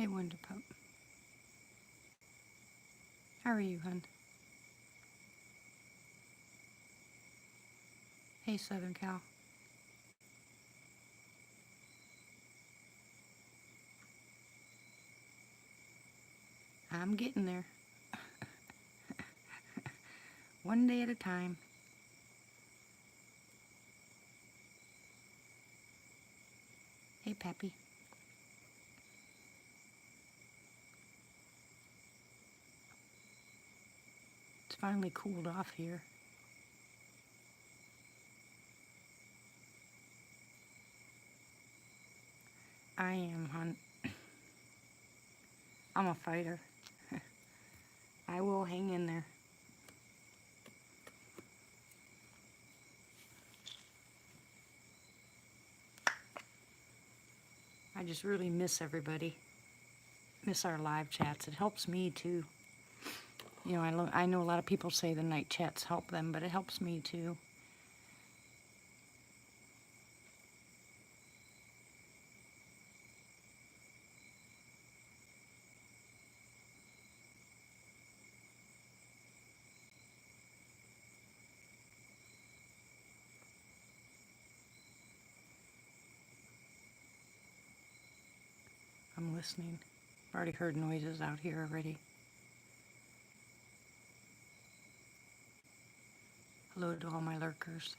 Hey, Wonder Pup. How are you, hun? Hey, Southern Cal. I'm getting there. One day at a time. Hey, Pappy. It's finally cooled off here. I am, hun. I'm a fighter. I will hang in there. I just really miss everybody. Miss our live chats. It helps me too. You know, I know a lot of people say the night chats help them, but it helps me too. I'm listening. I've already heard noises out here already. Hello to all my lurkers.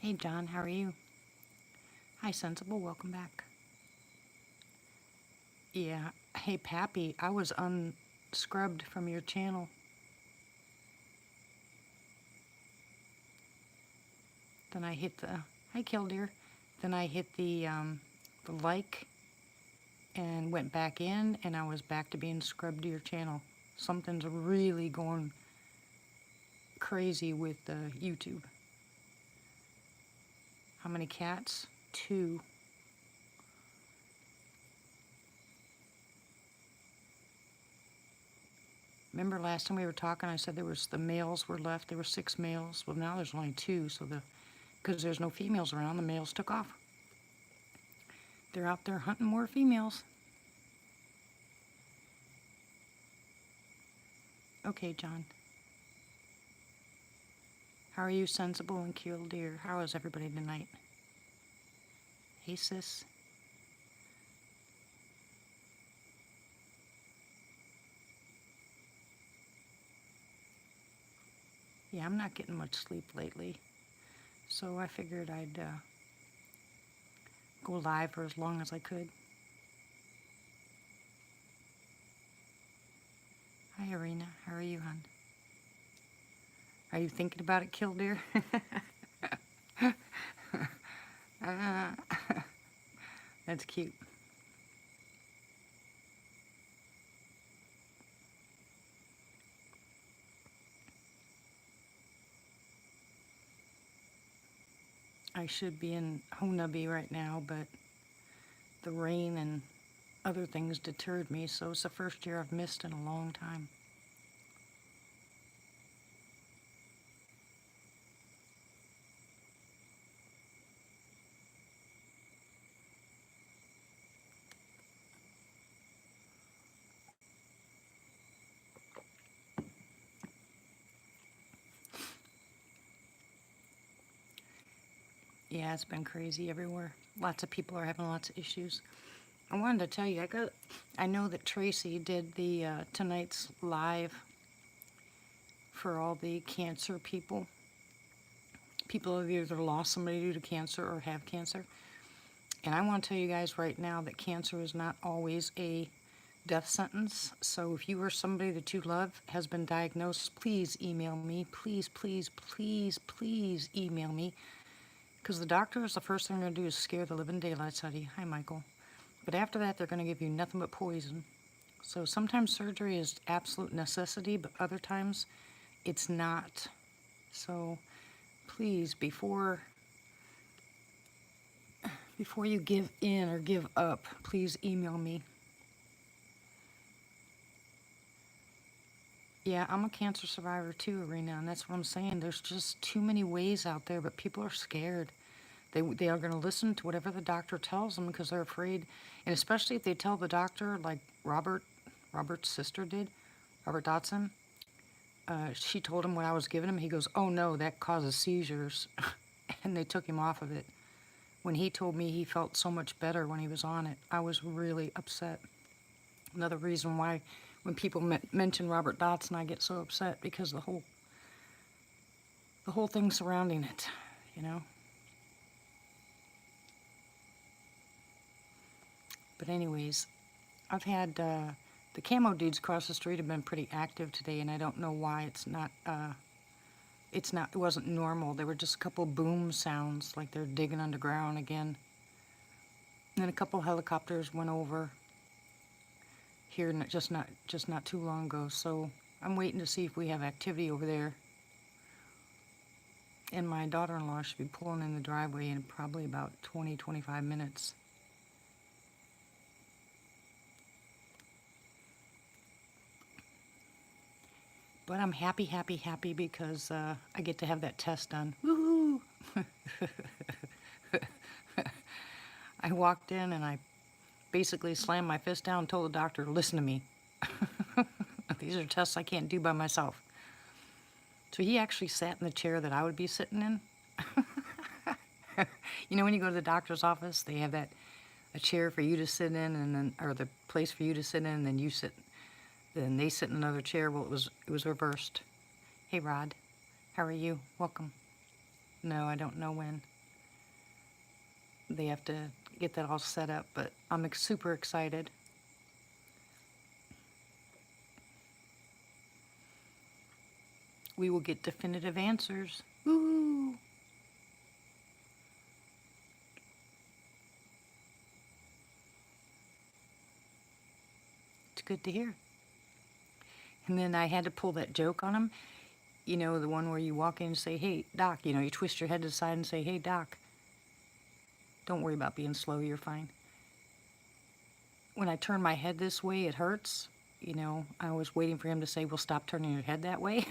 Hey, John, how are you? Hi, Sensible, welcome back. Yeah. Hey, Pappy, I was unscrubbed from your channel. Then I hit the, hi, Killdeer. Then I hit the like and went back in, and I was back to being scrubbed to your channel. Something's really going crazy with YouTube. How many cats? 2. Remember last time we were talking, I said the males were left. There were 6 males. Well, now there's only 2, so because there's no females around, the males took off. They're out there hunting more females. Okay, John. How are you, Sensible and Killdeer? How is everybody tonight? Hey, sis. Yeah, I'm not getting much sleep lately, so I figured I'd go live for as long as I could. Hi, Arena. How are you, hon? Are you thinking about it, Killdeer? That's cute. I should be in Honabi right now, but the rain and other things deterred me, so it's the first year I've missed in a long time. Yeah, it's been crazy everywhere. Lots of people are having lots of issues. I wanted to tell you, I know that Tracy did the tonight's live for all the cancer people. People have either lost somebody due to cancer or have cancer. And I want to tell you guys right now that cancer is not always a death sentence. So if you or somebody that you love has been diagnosed, please email me. Please, please, please, please email me. Because the doctors, the first thing they're going to do is scare the living daylights out of you. Hi, Michael. But after that, they're going to give you nothing but poison. So sometimes surgery is absolute necessity, but other times it's not. So please, before you give in or give up, please email me. Yeah, I'm a cancer survivor too, Arena, and that's what I'm saying. There's just too many ways out there, but people are scared. They are going to listen to whatever the doctor tells them because they're afraid, and especially if they tell the doctor, like Robert's sister did, Robert Dotson. She told him what I was giving him. He goes, "Oh no, that causes seizures," and they took him off of it. When he told me he felt so much better when he was on it, I was really upset. Another reason why when people mention Robert Dotson, I get so upset because the whole thing surrounding it, you know. But anyways, I've had the camo dudes across the street have been pretty active today, and I don't know why it wasn't normal. There were just a couple boom sounds, like they're digging underground again. And then a couple helicopters went over here just not too long ago. So I'm waiting to see if we have activity over there. And my daughter-in-law should be pulling in the driveway in probably about 20-25 minutes. But I'm happy because I get to have that test done. Woohoo! I walked in and I basically slammed my fist down and told the doctor, listen to me. These are tests I can't do by myself. So he actually sat in the chair that I would be sitting in. You know, when you go to the doctor's office, they have a chair for you to sit in, and then, or the place for you to sit in, and then you sit. Then they sit in another chair. Well, it was reversed. Hey, Rod, how are you? Welcome. No, I don't know when. They have to get that all set up, but I'm super excited. We will get definitive answers. Woo! It's good to hear. And then I had to pull that joke on him. You know, the one where you walk in and say, hey, Doc, you know, you twist your head to the side and say, hey, Doc, don't worry about being slow, you're fine. When I turn my head this way, it hurts. You know, I was waiting for him to say, well, stop turning your head that way.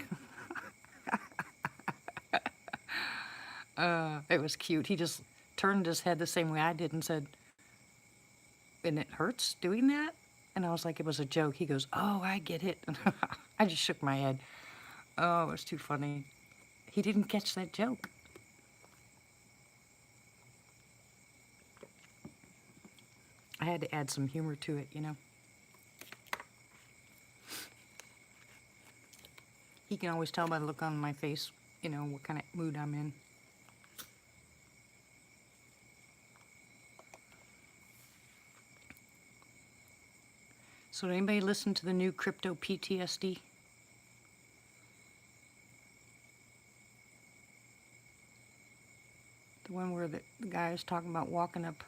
It was cute. He just turned his head the same way I did and said, and it hurts doing that? And I was like, it was a joke. He goes, oh, I get it. I just shook my head. Oh, it was too funny. He didn't catch that joke. I had to add some humor to it, you know. He can always tell by the look on my face, you know, what kind of mood I'm in. So did anybody listen to the new Crypto PTSD? The one where the guy is talking about walking up.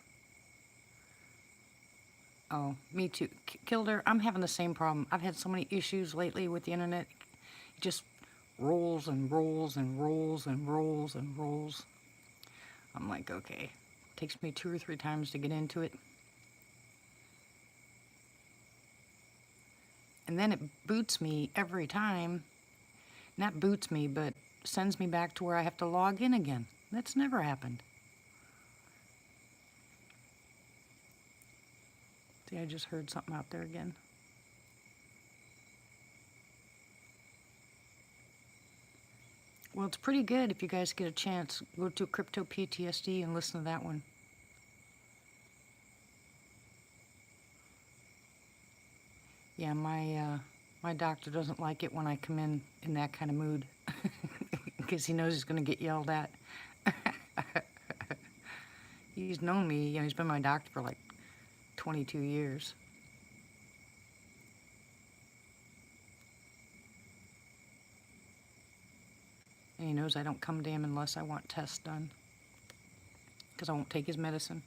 Oh, me too. Kilder, I'm having the same problem. I've had so many issues lately with the internet. It just rolls and rolls and rolls and rolls and rolls. I'm like, okay. It takes me 2 or 3 times to get into it. And then it boots me every time. Not boots me, but sends me back to where I have to log in again. That's never happened. See, I just heard something out there again. Well, it's pretty good if you guys get a chance. Go to Crypto PTSD and listen to that one. Yeah, my doctor doesn't like it when I come in that kind of mood because he knows he's going to get yelled at. He's known me, you know, he's been my doctor for like 22 years. And he knows I don't come to him unless I want tests done because I won't take his medicine.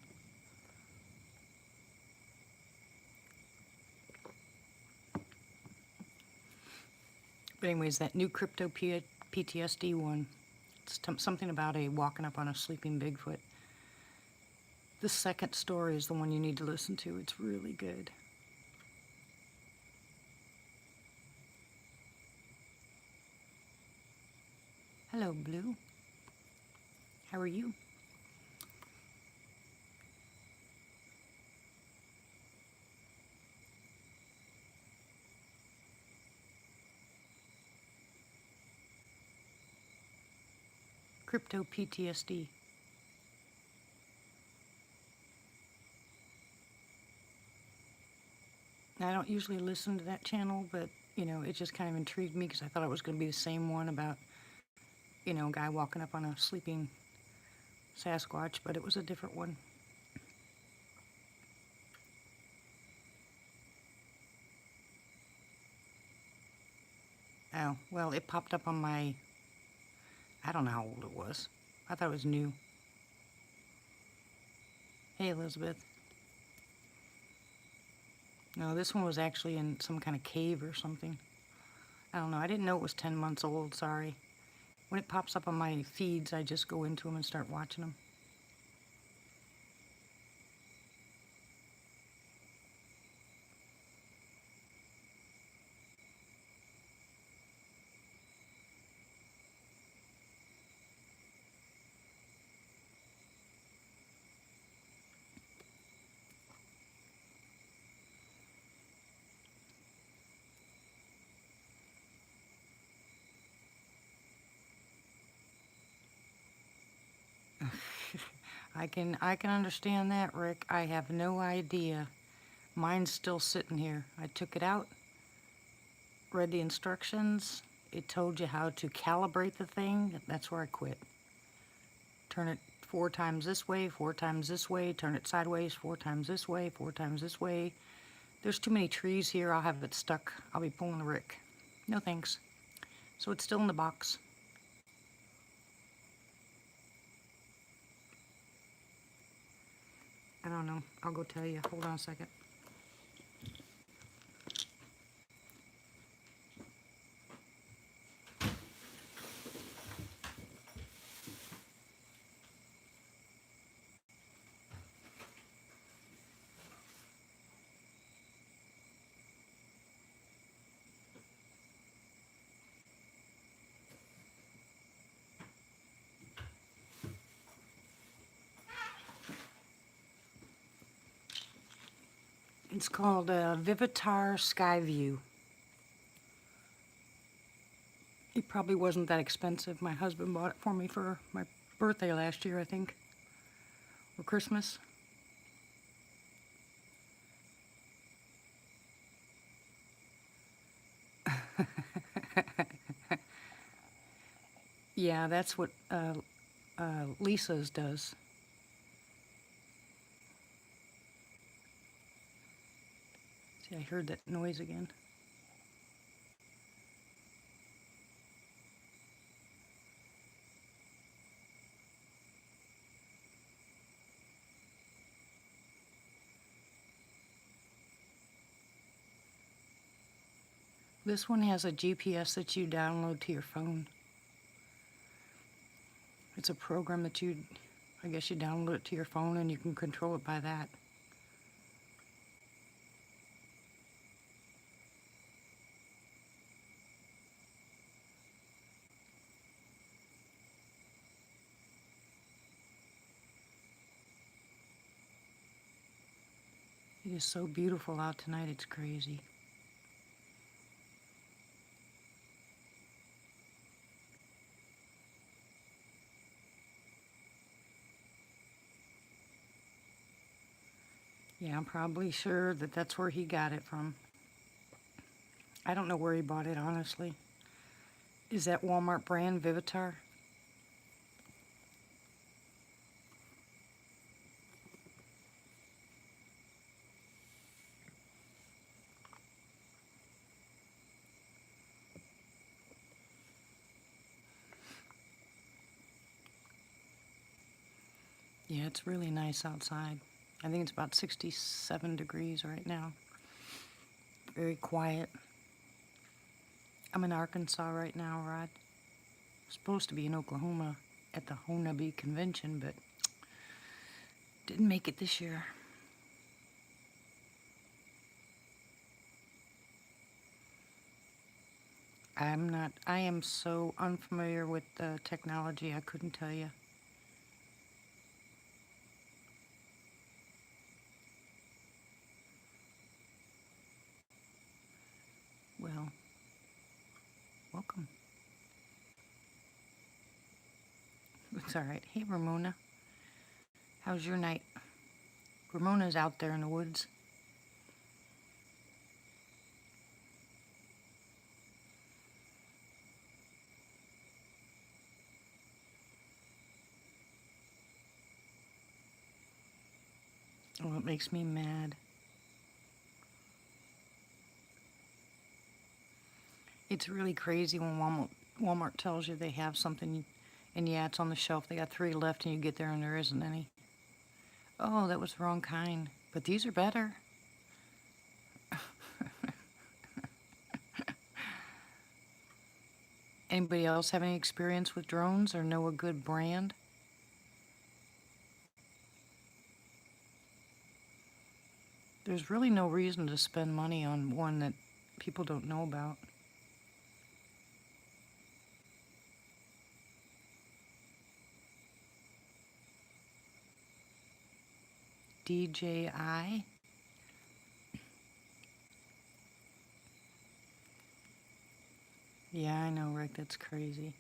But anyways, that new Crypto PTSD one, it's something about walking up on a sleeping Bigfoot. The second story is the one you need to listen to. It's really good. Hello, Blue. How are you? Crypto PTSD. I don't usually listen to that channel, but it just kind of intrigued me because I thought it was going to be the same one about, a guy walking up on a sleeping Sasquatch, but it was a different one. Oh, well, it popped up on my, I don't know how old it was. I thought it was new. Hey, Elizabeth. No, this one was actually in some kind of cave or something. I don't know. I didn't know it was 10 months old, sorry. When it pops up on my feeds, I just go into them and start watching them. I can understand that, Rick. I have no idea. Mine's still sitting here. I took it out, read the instructions. It told you how to calibrate the thing. That's where I quit. Turn it 4 times this way, 4 times this way, turn it sideways, 4 times this way, 4 times this way. There's too many trees here. I'll have it stuck. I'll be pulling the Rick. No thanks. So it's still in the box. I don't know. I'll go tell you. Hold on a second. It's called Vivitar Skyview. It probably wasn't that expensive. My husband bought it for me for my birthday last year, I think, or Christmas. Yeah, that's what Lisa's does. See, I heard that noise again. This one has a GPS that you download to your phone. It's a program that I guess you download it to your phone and you can control it by that. It is so beautiful out tonight, it's crazy. Yeah, I'm probably sure that that's where he got it from. I don't know where he bought it, honestly. Is that Walmart brand, Vivitar? Yeah, it's really nice outside. I think it's about 67 degrees right now. Very quiet. I'm in Arkansas right now, Rod. Supposed to be in Oklahoma at the Honabee Convention, but didn't make it this year. I am so unfamiliar with the technology, I couldn't tell you. Well, welcome. It's all right. Hey, Ramona. How's your night? Ramona's out there in the woods. Oh, it makes me mad. It's really crazy when Walmart tells you they have something, and yeah, it's on the shelf. They got 3 left, and you get there and there isn't any. Oh, that was the wrong kind. But these are better. Anybody else have any experience with drones or know a good brand? There's really no reason to spend money on one that people don't know about. DJI? Yeah, I know, Rick, that's crazy.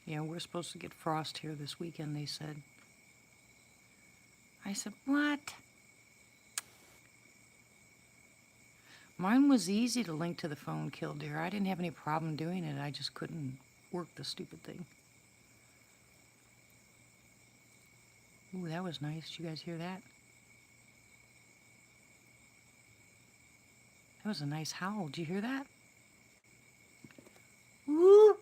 Yeah, we're supposed to get frost here this weekend, they said. I said, what? Mine was easy to link to the phone, Killdeer. I didn't have any problem doing it. I just couldn't work the stupid thing. Ooh, that was nice. Did you guys hear that? That was a nice howl. Did you hear that? Woo!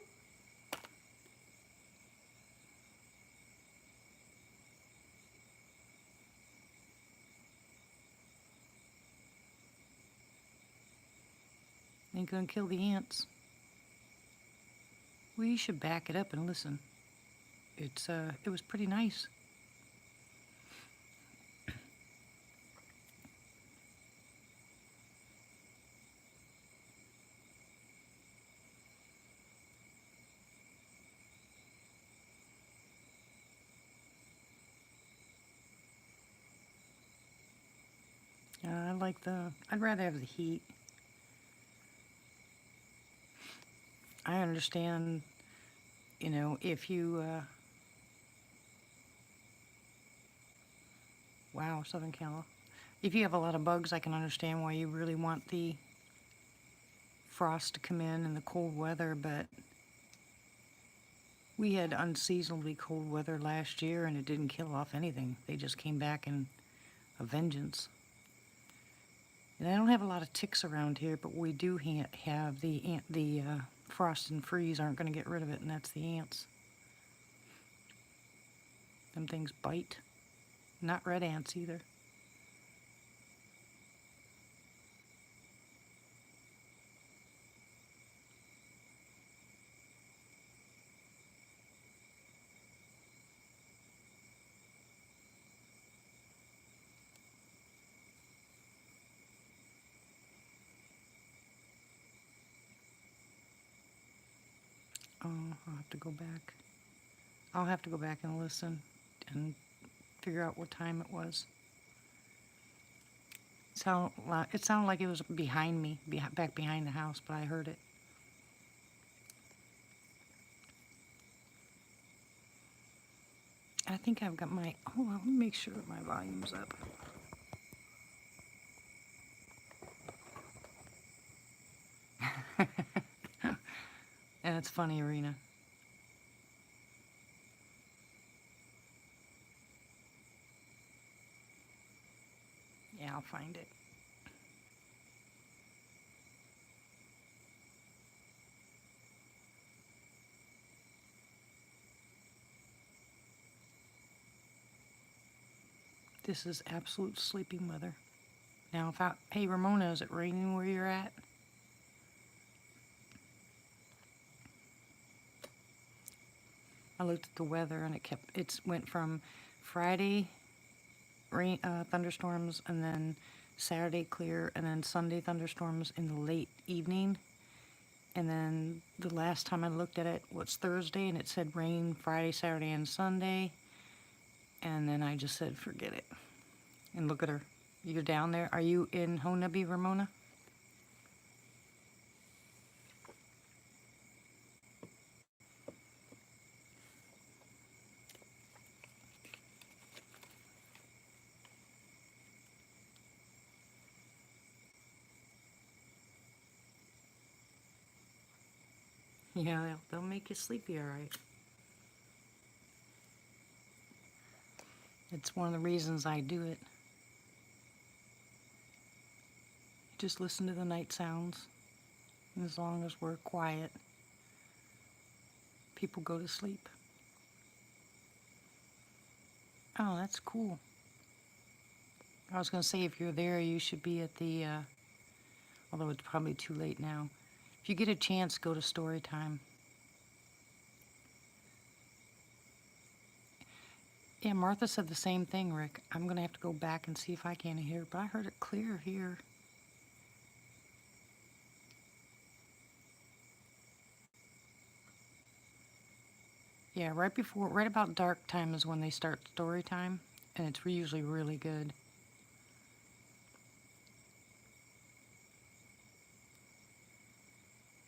Ain't gonna kill the ants. Well, you should back it up and listen. It was pretty nice. I'd rather have the heat. I understand, if you, wow, Southern Cal. If you have a lot of bugs, I can understand why you really want the frost to come in and the cold weather, but we had unseasonably cold weather last year and it didn't kill off anything. They just came back in a vengeance. And I don't have a lot of ticks around here, but we do have the frost and freeze aren't going to get rid of it, and that's the ants. Them things bite. Not red ants either. Oh, I'll have to go back. I'll have to go back and listen and figure out what time it was. It sounded like it was behind me, back behind the house, but I heard it. I think I've got my, hold on, let me make sure that my volume's up. And it's funny, Arena. Yeah, I'll find it. This is absolute sleeping weather. Now, hey Ramona, is it raining where you're at? I looked at the weather and it went from Friday rain, thunderstorms, and then Saturday clear, and then Sunday thunderstorms in the late evening. And then the last time I looked at it was Thursday, and it said rain Friday, Saturday, and Sunday. And then I just said, forget it. And look at her. You're down there. Are you in Honaby, Ramona? Yeah, they'll make you sleepy, all right. It's one of the reasons I do it. Just listen to the night sounds. And as long as we're quiet, people go to sleep. Oh, that's cool. I was going to say, if you're there, you should be at the, although it's probably too late now. If you get a chance, go to story time. Yeah, Martha said the same thing, Rick. I'm going to have to go back and see if I can hear, but I heard it clear here. Yeah, right about dark time is when they start story time, and it's usually really good.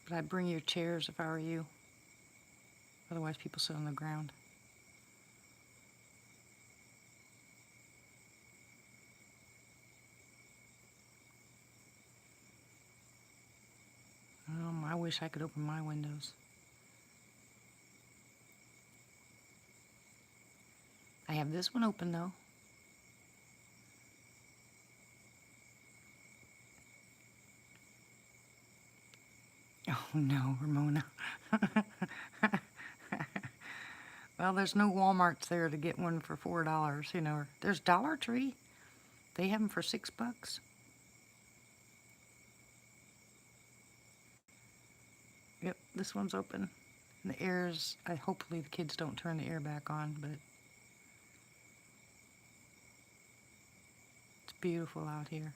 But I'd bring your chairs if I were you. Otherwise, people sit on the ground. I wish I could open my windows. I have this one open, though. Oh, no, Ramona. Well, there's no Walmarts there to get one for $4, you know. There's Dollar Tree. They have them for $6. Yep, this one's open. And the air's, hopefully the kids don't turn the air back on, but it's beautiful out here.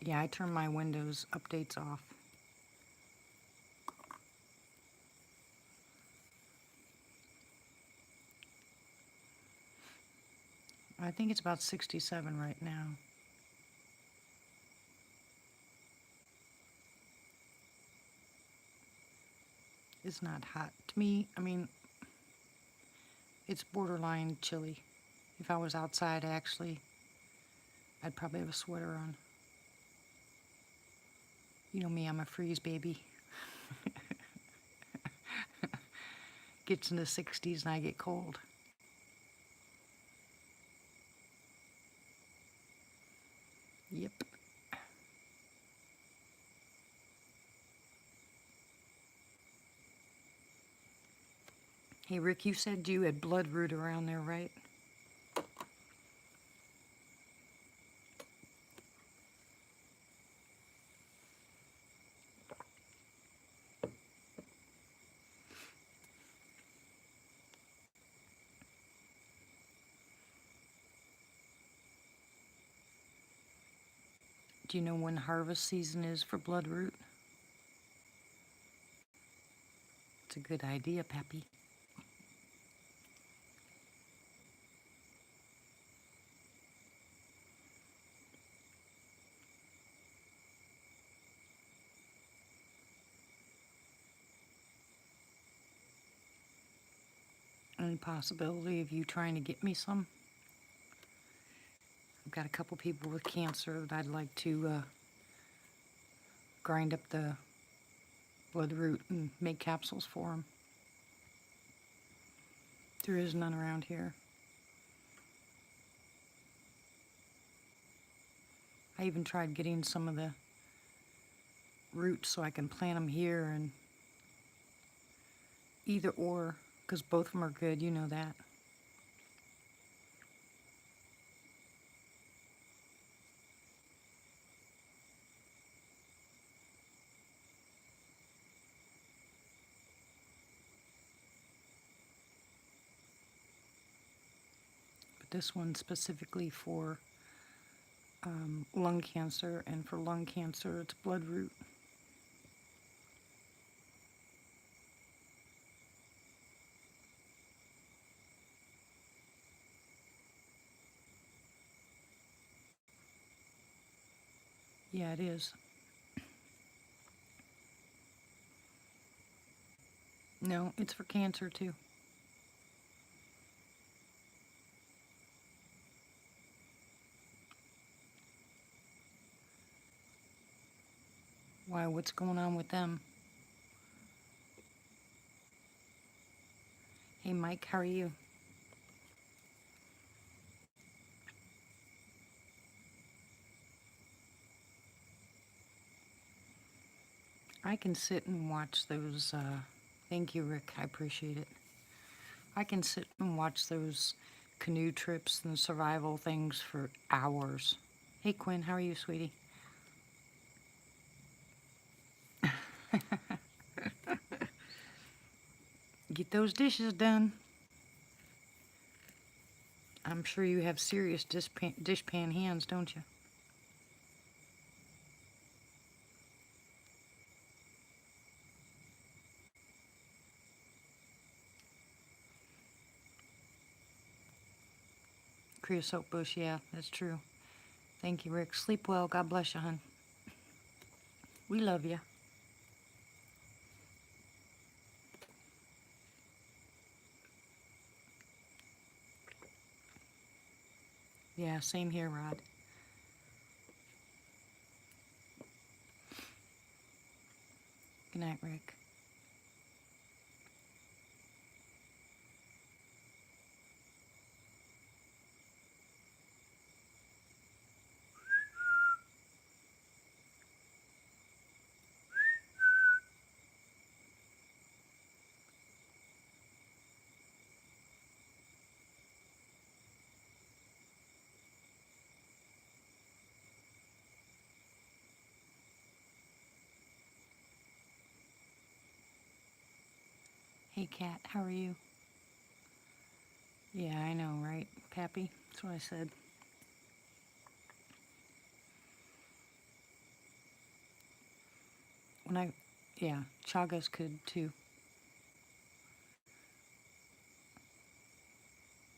Yeah, I turn my Windows updates off. I think it's about 67 right now. It's not hot. To me, I mean, it's borderline chilly. If I was outside, actually, I'd probably have a sweater on. You know me, I'm a freeze baby. Gets in the 60s and I get cold. Yep. Hey, Rick, you said you had bloodroot around there, right? Do you know when harvest season is for bloodroot? It's a good idea, Pappy. Any possibility of you trying to get me some? I've got a couple people with cancer that I'd like to grind up the bloodroot and make capsules for them. There is none around here. I even tried getting some of the roots so I can plant them here, and either or, because both of them are good, you know that. But this one's specifically for lung cancer, and for lung cancer it's bloodroot. Yeah, it is. No, it's for cancer too. Why, what's going on with them? Hey, Mike, how are you? I can sit and watch those. Thank you, Rick. I appreciate it. I can sit and watch those canoe trips and survival things for hours. Hey, Quinn, how are you, sweetie? Get those dishes done. I'm sure you have serious dishpan hands, don't you? Creosote bush, yeah, that's true. Thank you, Rick. Sleep well. God bless you, hon. We love you. Yeah, same here, Rod. Good night, Rick. Hey, Cat, how are you? Yeah, I know, right, Pappy? That's what I said. When I, yeah, Chagas could too.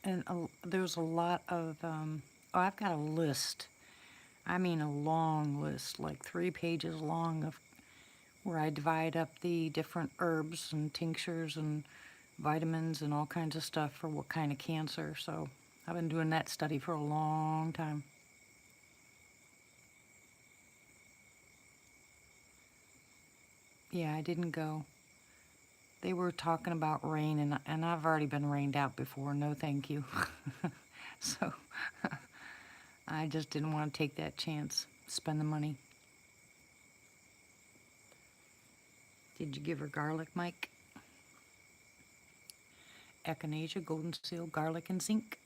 And there's a lot of, oh, I've got a list. I mean, a long list, like 3 pages long, of where I divide up the different herbs and tinctures and vitamins and all kinds of stuff for what kind of cancer. So I've been doing that study for a long time. Yeah, I didn't go. They were talking about rain, and I've already been rained out before. No, thank you. So I just didn't want to take that chance, spend the money. Did you give her garlic, Mike? Echinacea, golden seal, garlic, and zinc.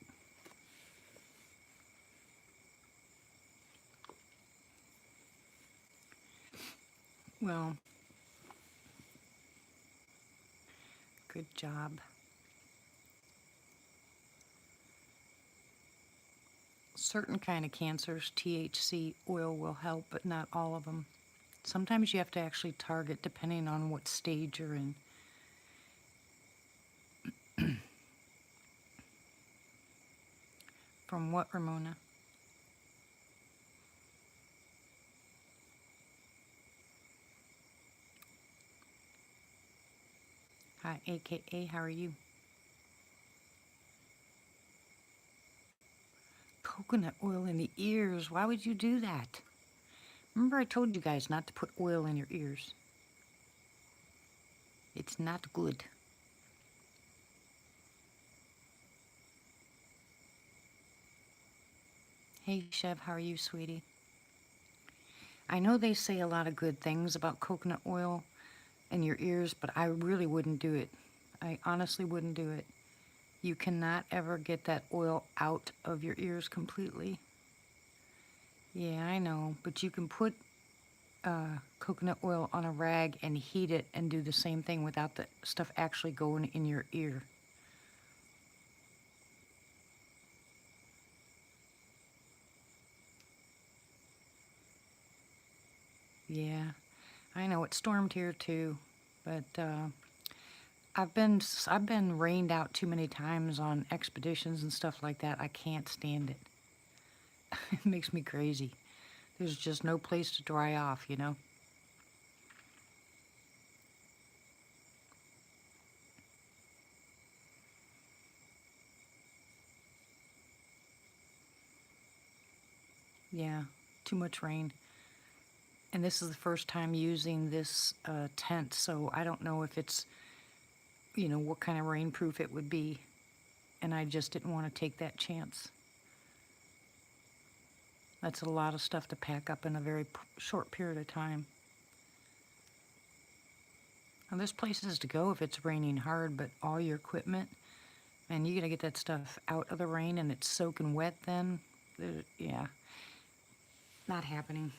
Well, good job. Certain kind of cancers, THC oil will help, but not all of them. Sometimes you have to actually target depending on what stage you're in. From what, Ramona? Hi, AKA, how are you? Coconut oil in the ears. Why would you do that? Remember I told you guys not to put oil in your ears. It's not good. Hey, Chev, how are you, sweetie? I know they say a lot of good things about coconut oil in your ears, but I really wouldn't do it. I honestly wouldn't do it. You cannot ever get that oil out of your ears completely. Yeah, I know, but you can put coconut oil on a rag and heat it and do the same thing without the stuff actually going in your ear. Yeah, I know it stormed here too, but I've been rained out too many times on expeditions and stuff like that. I can't stand it. It makes me crazy. There's just no place to dry off, you know? Yeah, too much rain. And this is the first time using this tent, so I don't know if it's, what kind of rainproof it would be. And I just didn't want to take that chance. That's a lot of stuff to pack up in a very short period of time. Now, there's places to go if it's raining hard, but all your equipment, man, you gotta get that stuff out of the rain and it's soaking wet then. Yeah, not happening.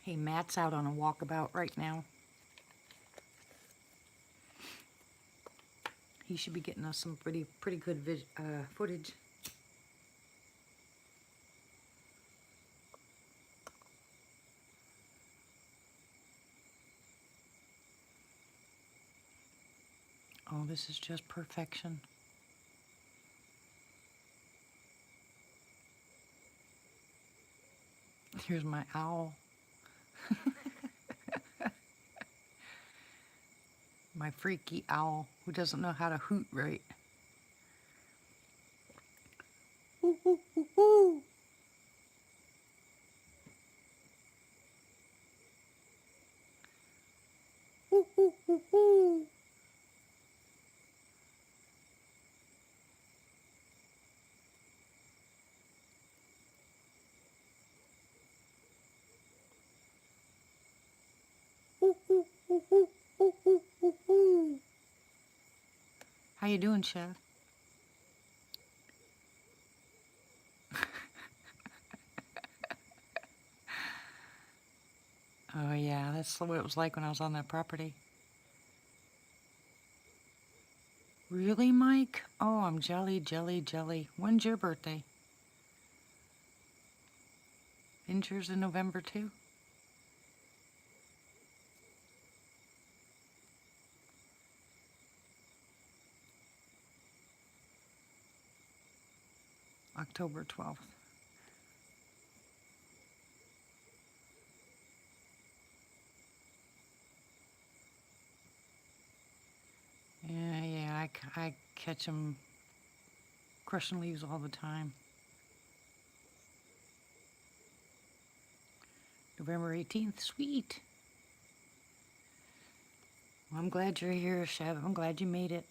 Hey, Matt's out on a walkabout right now. He should be getting us some pretty good footage. Oh, this is just perfection. Here's my owl. My freaky owl who doesn't know how to hoot right. Woo, woo, woo, woo. Woo, woo, woo, woo. Woo, woo, woo, woo, woo, woo, woo, woo. How you doing, Chef? Oh yeah, that's what it was like when I was on that property. Really, Mike? Oh, I'm jelly, jelly, jelly. When's your birthday? Isn't yours in November too? October 12th. Yeah, I catch them crushing leaves all the time. November 18th, sweet. Well, I'm glad you're here, Chef. I'm glad you made it.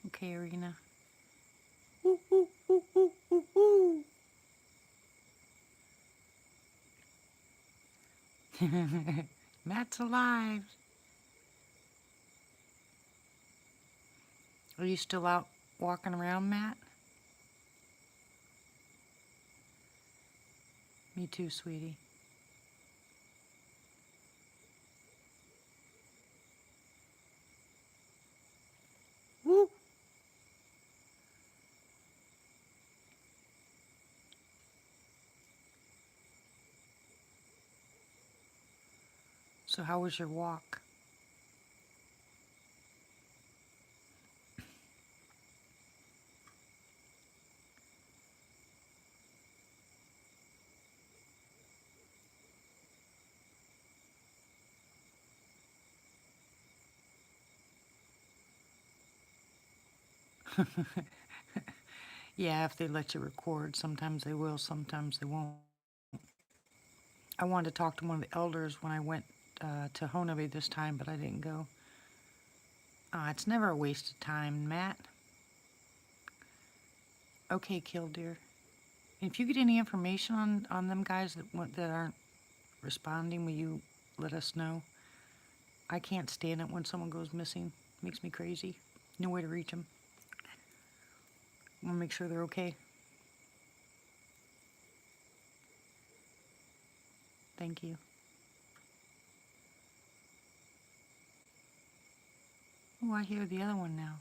Okay, Arena. Woo, woo, woo, woo, woo, woo. Matt's alive. Are you still out walking around, Matt? Me too, sweetie. Woo! So how was your walk? Yeah, if they let you record, sometimes they will, sometimes they won't. I wanted to talk to one of the elders when I went to Honebe this time, but I didn't go. It's never a waste of time, Matt. Okay, Killdeer. If you get any information on them guys that aren't responding, will you let us know? I can't stand it when someone goes missing. Makes me crazy. No way to reach them. I want to make sure they're okay. Thank you. Oh, I hear the other one now.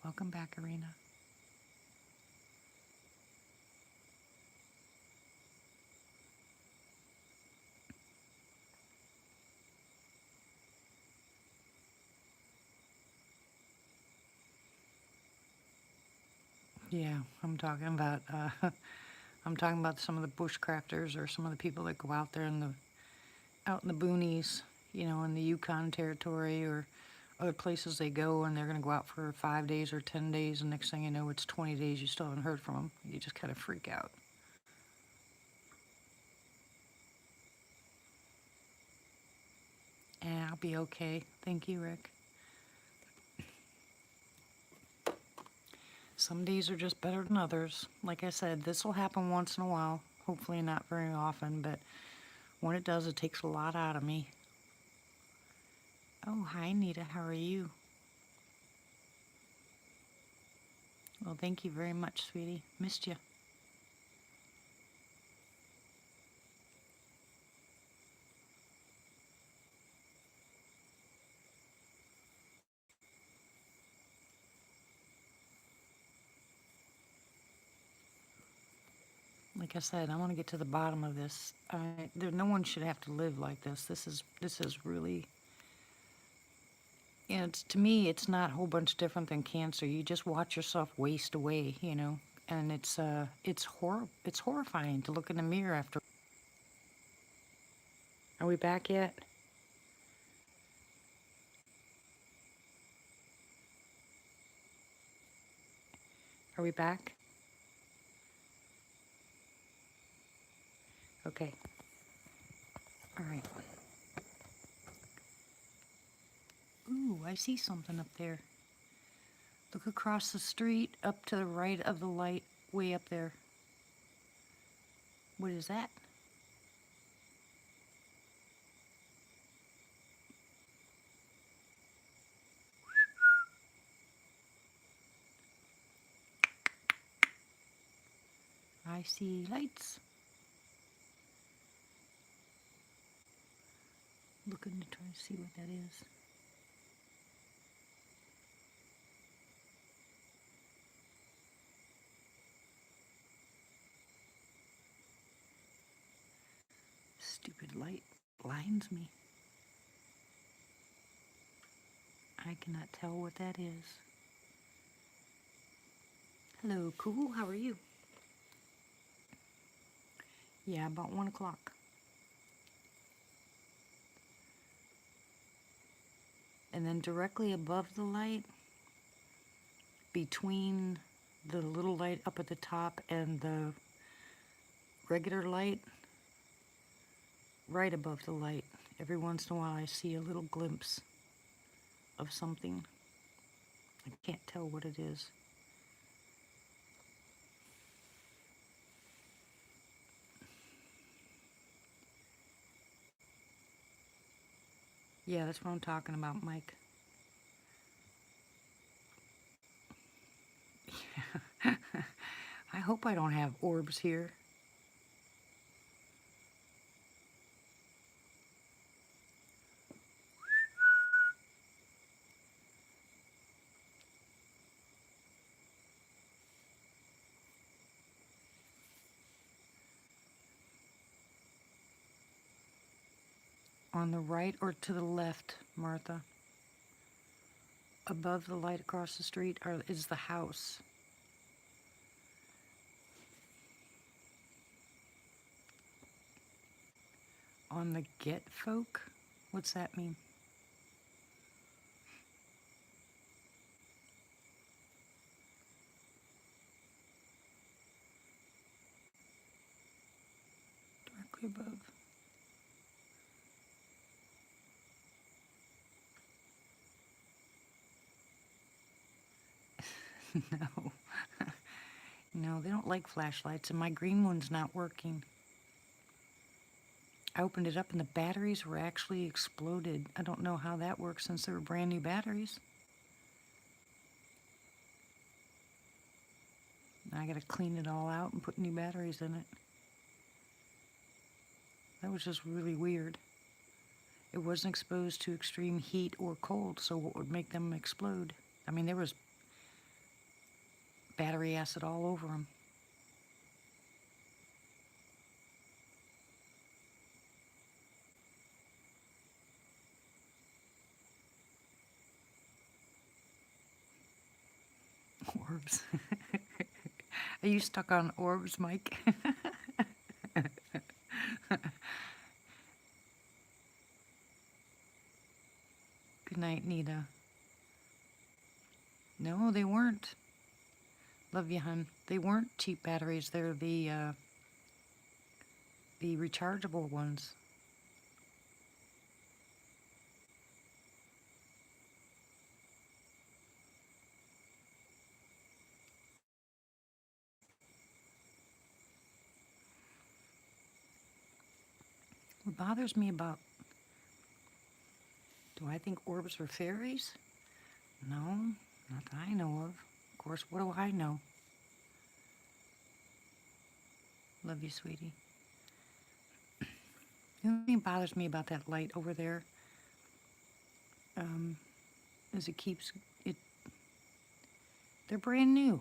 Welcome back, Arena. Yeah, I'm talking about I'm talking about some of the bushcrafters or some of the people that go out there out in the boonies, in the Yukon territory or other places they go, and they're going to go out for 5 days or 10 days, and next thing you know, it's 20 days. You still haven't heard from them. You just kind of freak out. And I'll be okay. Thank you, Rick. Some days are just better than others. Like I said, this will happen once in a while. Hopefully not very often, but when it does, it takes a lot out of me. Oh, hi, Nita. How are you? Well, thank you very much, sweetie. Missed you. Like I said, I want to get to the bottom of this. No one should have to live like this. This is really, to me, it's not a whole bunch different than cancer. You just watch yourself waste away, and it's horrifying to look in the mirror after. Are we back yet? Are we back? Okay. All right. Ooh, I see something up there. Look across the street, up to the right of the light, way up there. What is that? I see lights. Looking to try to see what that is. Stupid light blinds me. I cannot tell what that is. Hello, cool. How are you? Yeah, about 1 o'clock. And then directly above the light, between the little light up at the top and the regular light, right above the light, every once in a while I see a little glimpse of something. I can't tell what it is. Yeah, that's what I'm talking about, Mike. I hope I don't have orbs here. On the right or to the left, Martha? Above the light across the street is the house. On the get folk? What's that mean? Directly above. No. No, they don't like flashlights, and my green one's not working. I opened it up and the batteries were actually exploded. I don't know how that works since they were brand new batteries. Now I gotta clean it all out and put new batteries in it. That was just really weird. It wasn't exposed to extreme heat or cold, so what would make them explode? I mean, there was battery acid all over them. Orbs. Are you stuck on orbs, Mike? Good night, Nita. No, they weren't. Love you, hun. They weren't cheap batteries. They're the rechargeable ones. What bothers me about... Do I think orbs are fairies? No, not that I know of. Of course, what do I know? Love you, sweetie. The only thing that bothers me about that light over there is it keeps it. They're brand new.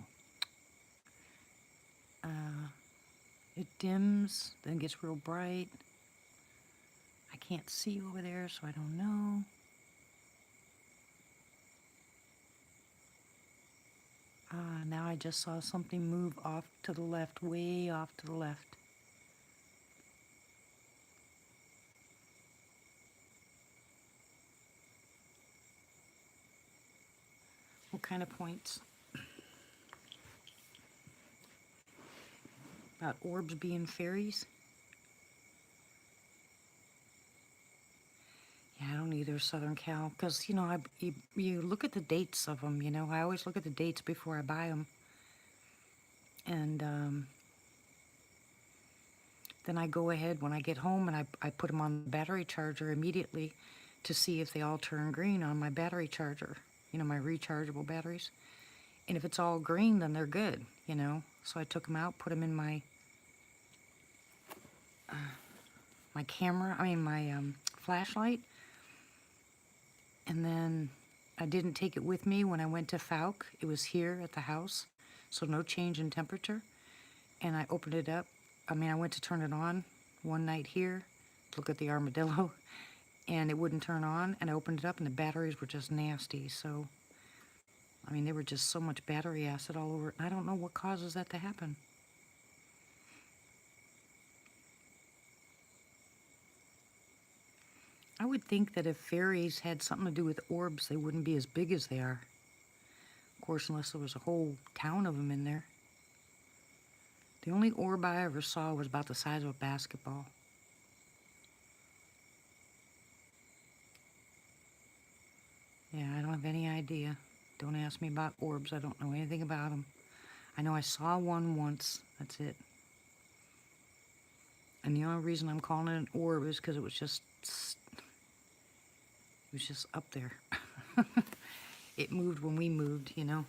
It dims, then gets real bright. I can't see over there, so I don't know. Now I just saw something move off to the left, way off to the left. What kind of points? About orbs being fairies? Yeah, I don't either, Southern Cal, because, you know, you look at the dates of them, you know. I always look at the dates before I buy them. And then I go ahead when I get home and I put them on the battery charger immediately to see if they all turn green on my battery charger, you know, my rechargeable batteries. And if it's all green, then they're good, you know. So I took them out, put them in my camera, my flashlight. And then I didn't take it with me when I went to Fouke. It was here at the house, so no change in temperature. And I opened it up. I went to turn it on one night here, look at the armadillo, and it wouldn't turn on. And I opened it up, and the batteries were just nasty. So, there were just so much battery acid all over it. I don't know what causes that to happen. I would think that if fairies had something to do with orbs, they wouldn't be as big as they are. Of course, unless there was a whole town of them in there. The only orb I ever saw was about the size of a basketball. Yeah, I don't have any idea. Don't ask me about orbs. I don't know anything about them. I know I saw one once. That's it. And the only reason I'm calling it an orb is because it was just up there. It moved when we moved, you know.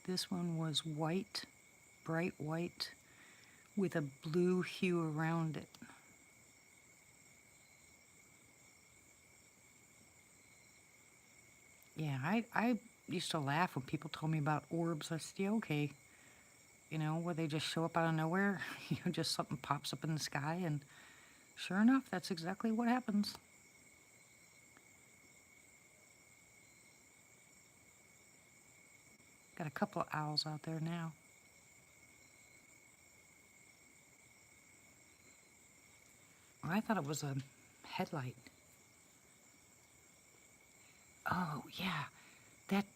This one was white, bright white, with a blue hue around it. Yeah, I used to laugh when people told me about orbs. I said, yeah, okay. You know, where they just show up out of nowhere. You know, just something pops up in the sky, and sure enough, that's exactly what happens. Got a couple of owls out there now. I thought it was a headlight. Oh, yeah. That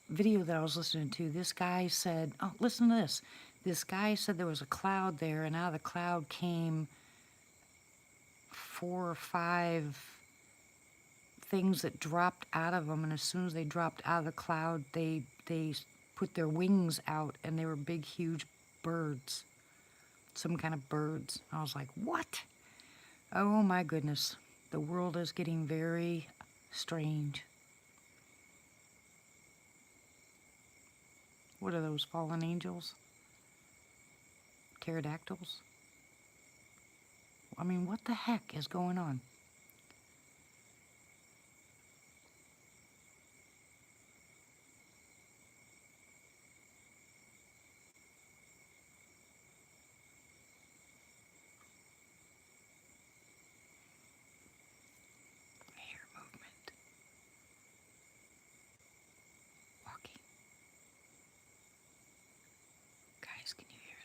video that I was listening to, this guy said, oh, listen to this. This guy said there was a cloud there, and out of the cloud came 4 or 5 things that dropped out of them, and as soon as they dropped out of the cloud, they put their wings out, and they were big, huge birds. Some kind of birds. I was like, what? Oh my goodness. The world is getting very strange. What are those, fallen angels? Pterodactyls? I mean, what the heck is going on? I hear movement. Walking. Guys, can you hear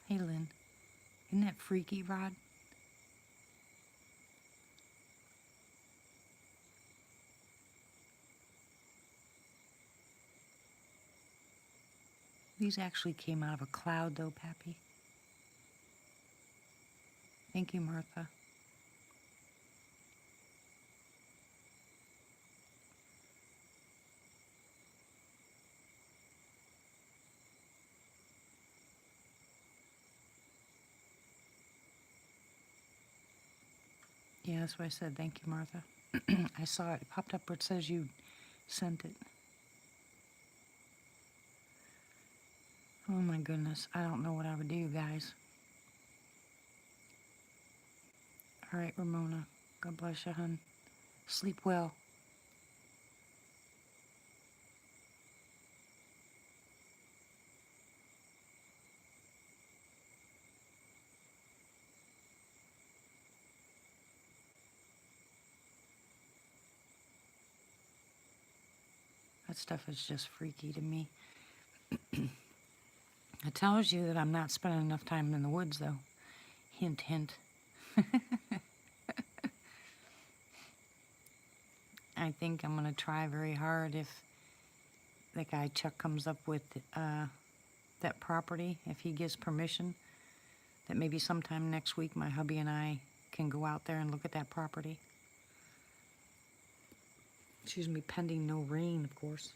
that? Hey, Lynn. Isn't that freaky, Rod? These actually came out of a cloud, though, Pappy. Thank you, Martha. Yeah, that's what I said. Thank you, Martha. I saw it. It popped up where it says you sent it. Oh my goodness. I don't know what I would do, guys. All right, Ramona. God bless you, hun. Sleep well. That stuff is just freaky to me. It tells you that I'm not spending enough time in the woods, though. Hint, hint. I think I'm going to try very hard if that guy Chuck comes up with that property, if he gives permission, that maybe sometime next week my hubby and I can go out there and look at that property. Excuse me, pending no rain, of course.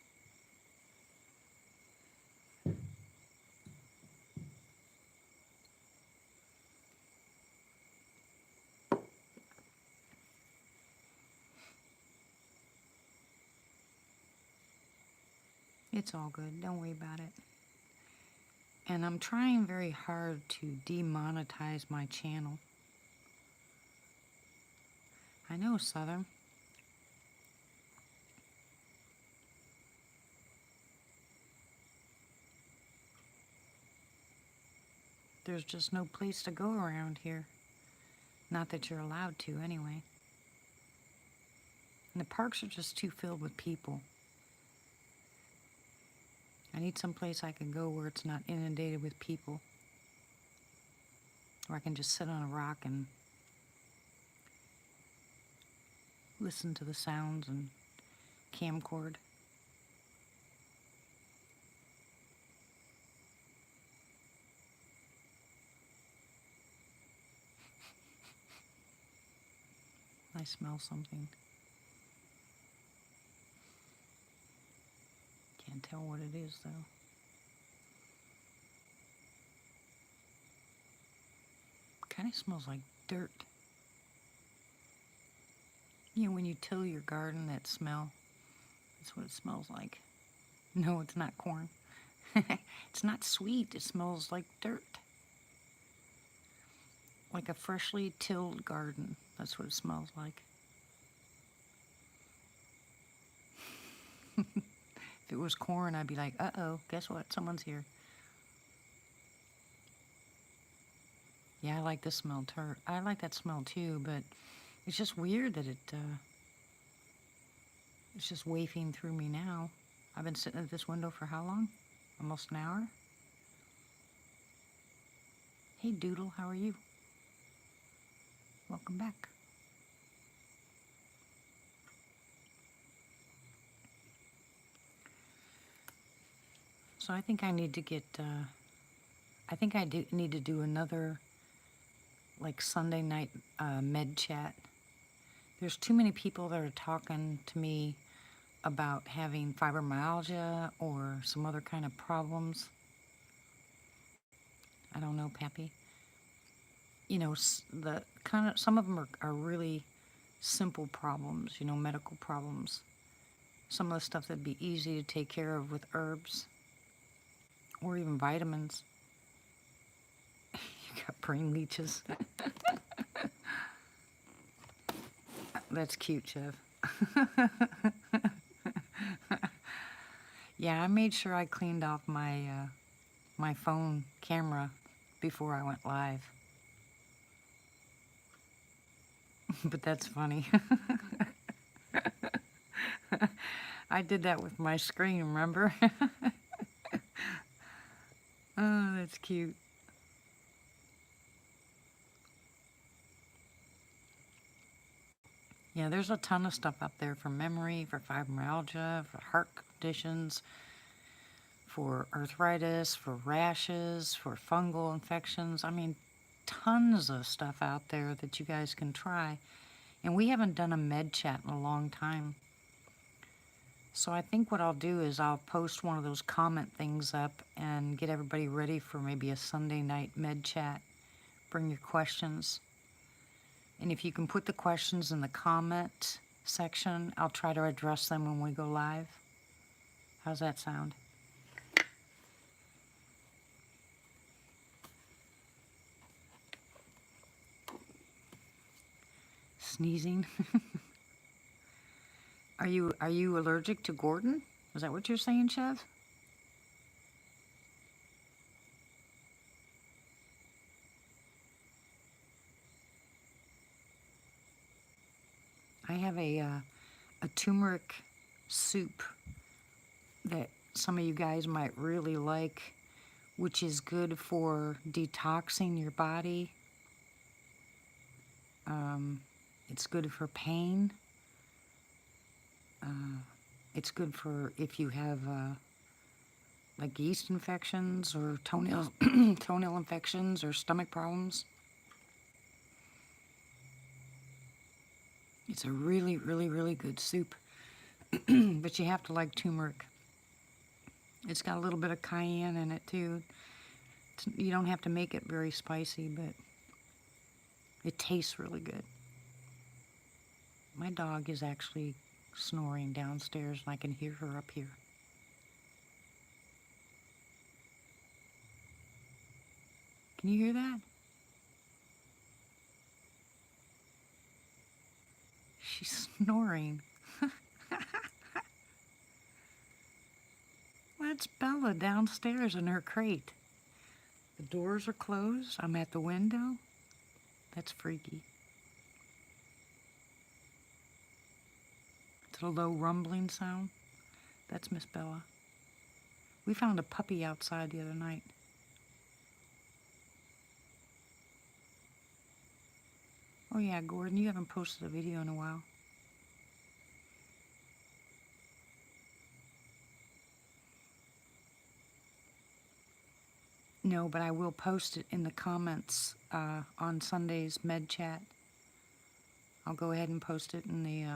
It's all good. Don't worry about it. And I'm trying very hard to demonetize my channel. I know, Southern. There's just no place to go around here. Not that you're allowed to, anyway. And the parks are just too filled with people. I need some place I can go where it's not inundated with people. Where I can just sit on a rock and listen to the sounds and camcord. I smell something. Can't tell what it is, though. Kind of smells like dirt. You know, when you till your garden, that smell, that's what it smells like. No, it's not corn. It's not sweet. It smells like dirt. Like a freshly tilled garden. That's what it smells like. If it was corn, I'd be like, uh-oh, guess what? Someone's here. Yeah, I like this smell. I like that smell too, but it's just weird that it's just wafting through me now. I've been sitting at this window for how long? Almost an hour? Hey, Doodle, how are you? Welcome back. So I think I need to get, I think I need to do another, like, Sunday night med chat. There's too many people that are talking to me about having fibromyalgia or some other kind of problems. I don't know, Pappy. You know, the kind of, some of them are really simple problems, you know, medical problems. Some of the stuff that'd be easy to take care of with herbs or even vitamins. You Brain leeches. That's cute, Chev. Yeah, I made sure I cleaned off my phone camera before I went live. But that's funny. I did that with my screen, remember? Oh, that's cute. Yeah, there's a ton of stuff out there for memory, for fibromyalgia, for heart conditions, for arthritis, for rashes, for fungal infections. I mean, tons of stuff out there that you guys can try. And we haven't done a med chat in a long time. So I think what I'll do is I'll post one of those comment things up and get everybody ready for maybe a Sunday night med chat. Bring your questions. And if you can put the questions in the comment section, I'll try to address them when we go live. How's that sound? Sneezing. Are you allergic to Gordon? Is that what you're saying, Chev? I have a turmeric soup that some of you guys might really like, which is good for detoxing your body. It's good for pain. It's good for if you have like yeast infections or toenail infections or stomach problems. It's a really, really, really good soup. But you have to like turmeric. It's got a little bit of cayenne in it too. You don't have to make it very spicy, but it tastes really good. My dog is actually snoring downstairs and I can hear her up here. Can you hear that? She's snoring. That's Bella downstairs in her crate. The doors are closed. I'm at the window. That's freaky. It's a low rumbling sound. That's Miss Bella. We found a puppy outside the other night. Oh yeah, Gordon, you haven't posted a video in a while. No, but I will post it in the comments on Sunday's med chat. I'll go ahead and post it in the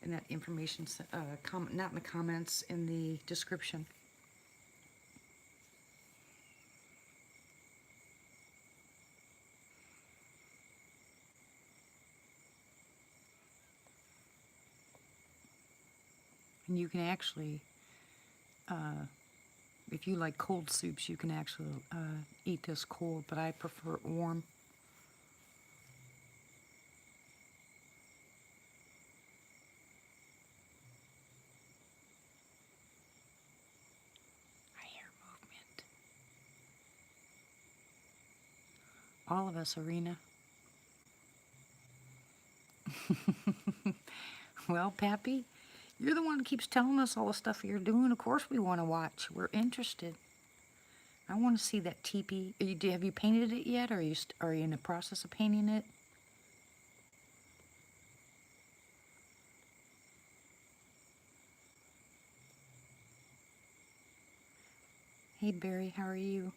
in that information, not in the comments, in the description. And you can actually, if you like cold soups, you can actually eat this cold, but I prefer it warm. I hear movement. All of us, Arena. Well, Pappy, you're the one who keeps telling us all the stuff you're doing. Of course we want to watch. We're interested. I want to see that teepee. Have you painted it yet? Or are you in the process of painting it? Hey, Barry, how are you?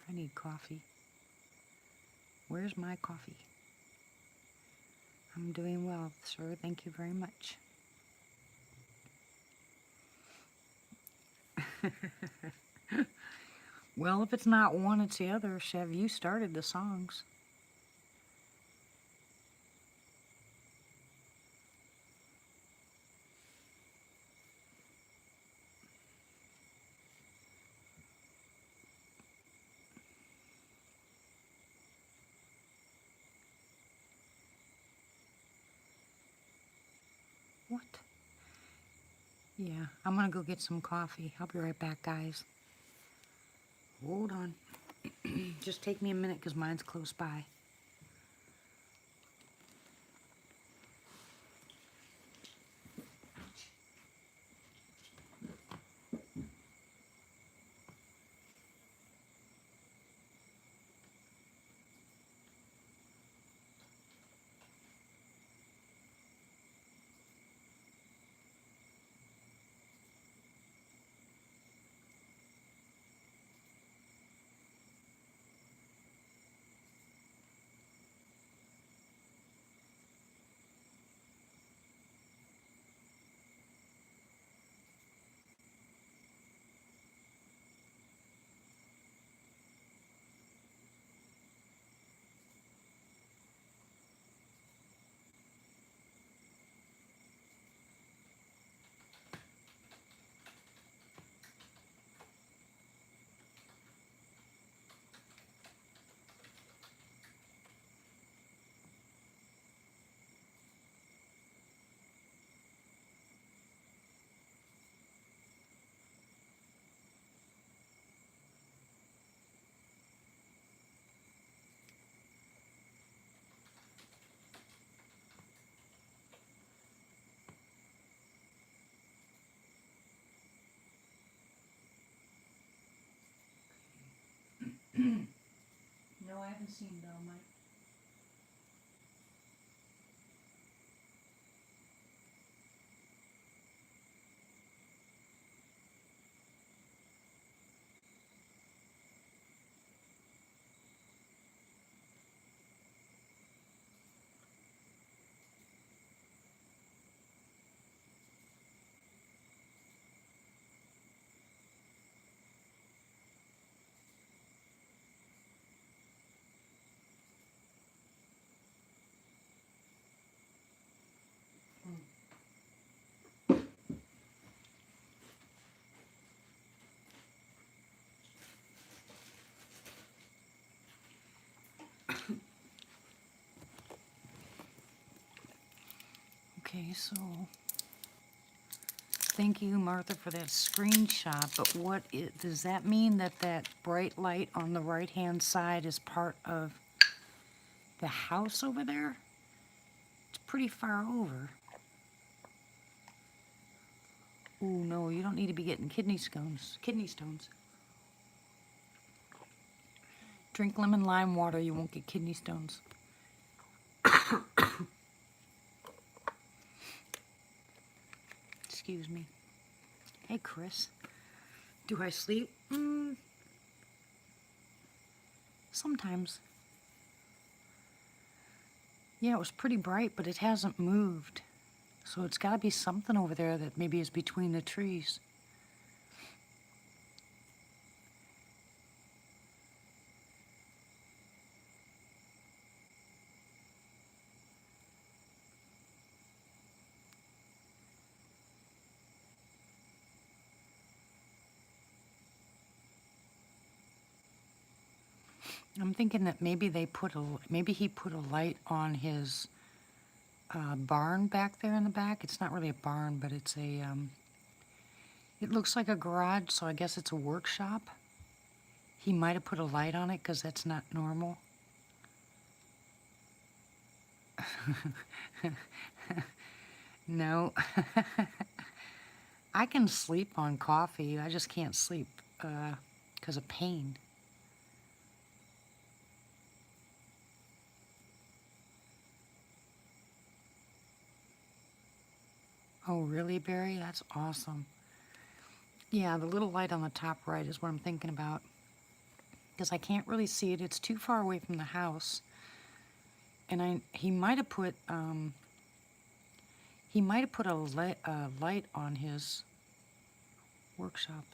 I need coffee. Where's my coffee? I'm doing well, sir. Thank you very much. Well, if it's not one, it's the other. Chev, you started the songs. What? Yeah, I'm gonna go get some coffee. I'll be right back, guys. Hold on. Just take me a minute because mine's close by. No, I haven't seen Belle, Mike. Okay, so thank you, Martha, for that screenshot. But does that mean that that bright light on the right-hand side is part of the house over there? It's pretty far over. Ooh, no, you don't need to be getting kidney stones. Kidney stones. Drink lemon lime water, you won't get kidney stones. Excuse me. Hey, Chris. Do I sleep? Sometimes. Yeah, it was pretty bright, but it hasn't moved. So it's got to be something over there that maybe is between the trees. I'm thinking that maybe maybe he put a light on his barn back there in the back. It's not really a barn, but it's it looks like a garage, so I guess it's a workshop. He might have put a light on it because that's not normal. No. I can sleep on coffee. I just can't sleep because of pain. Oh, really, Barry? That's awesome. Yeah, the little light on the top right is what I'm thinking about. Because I can't really see it. It's too far away from the house. And he might have put a light on his workshop.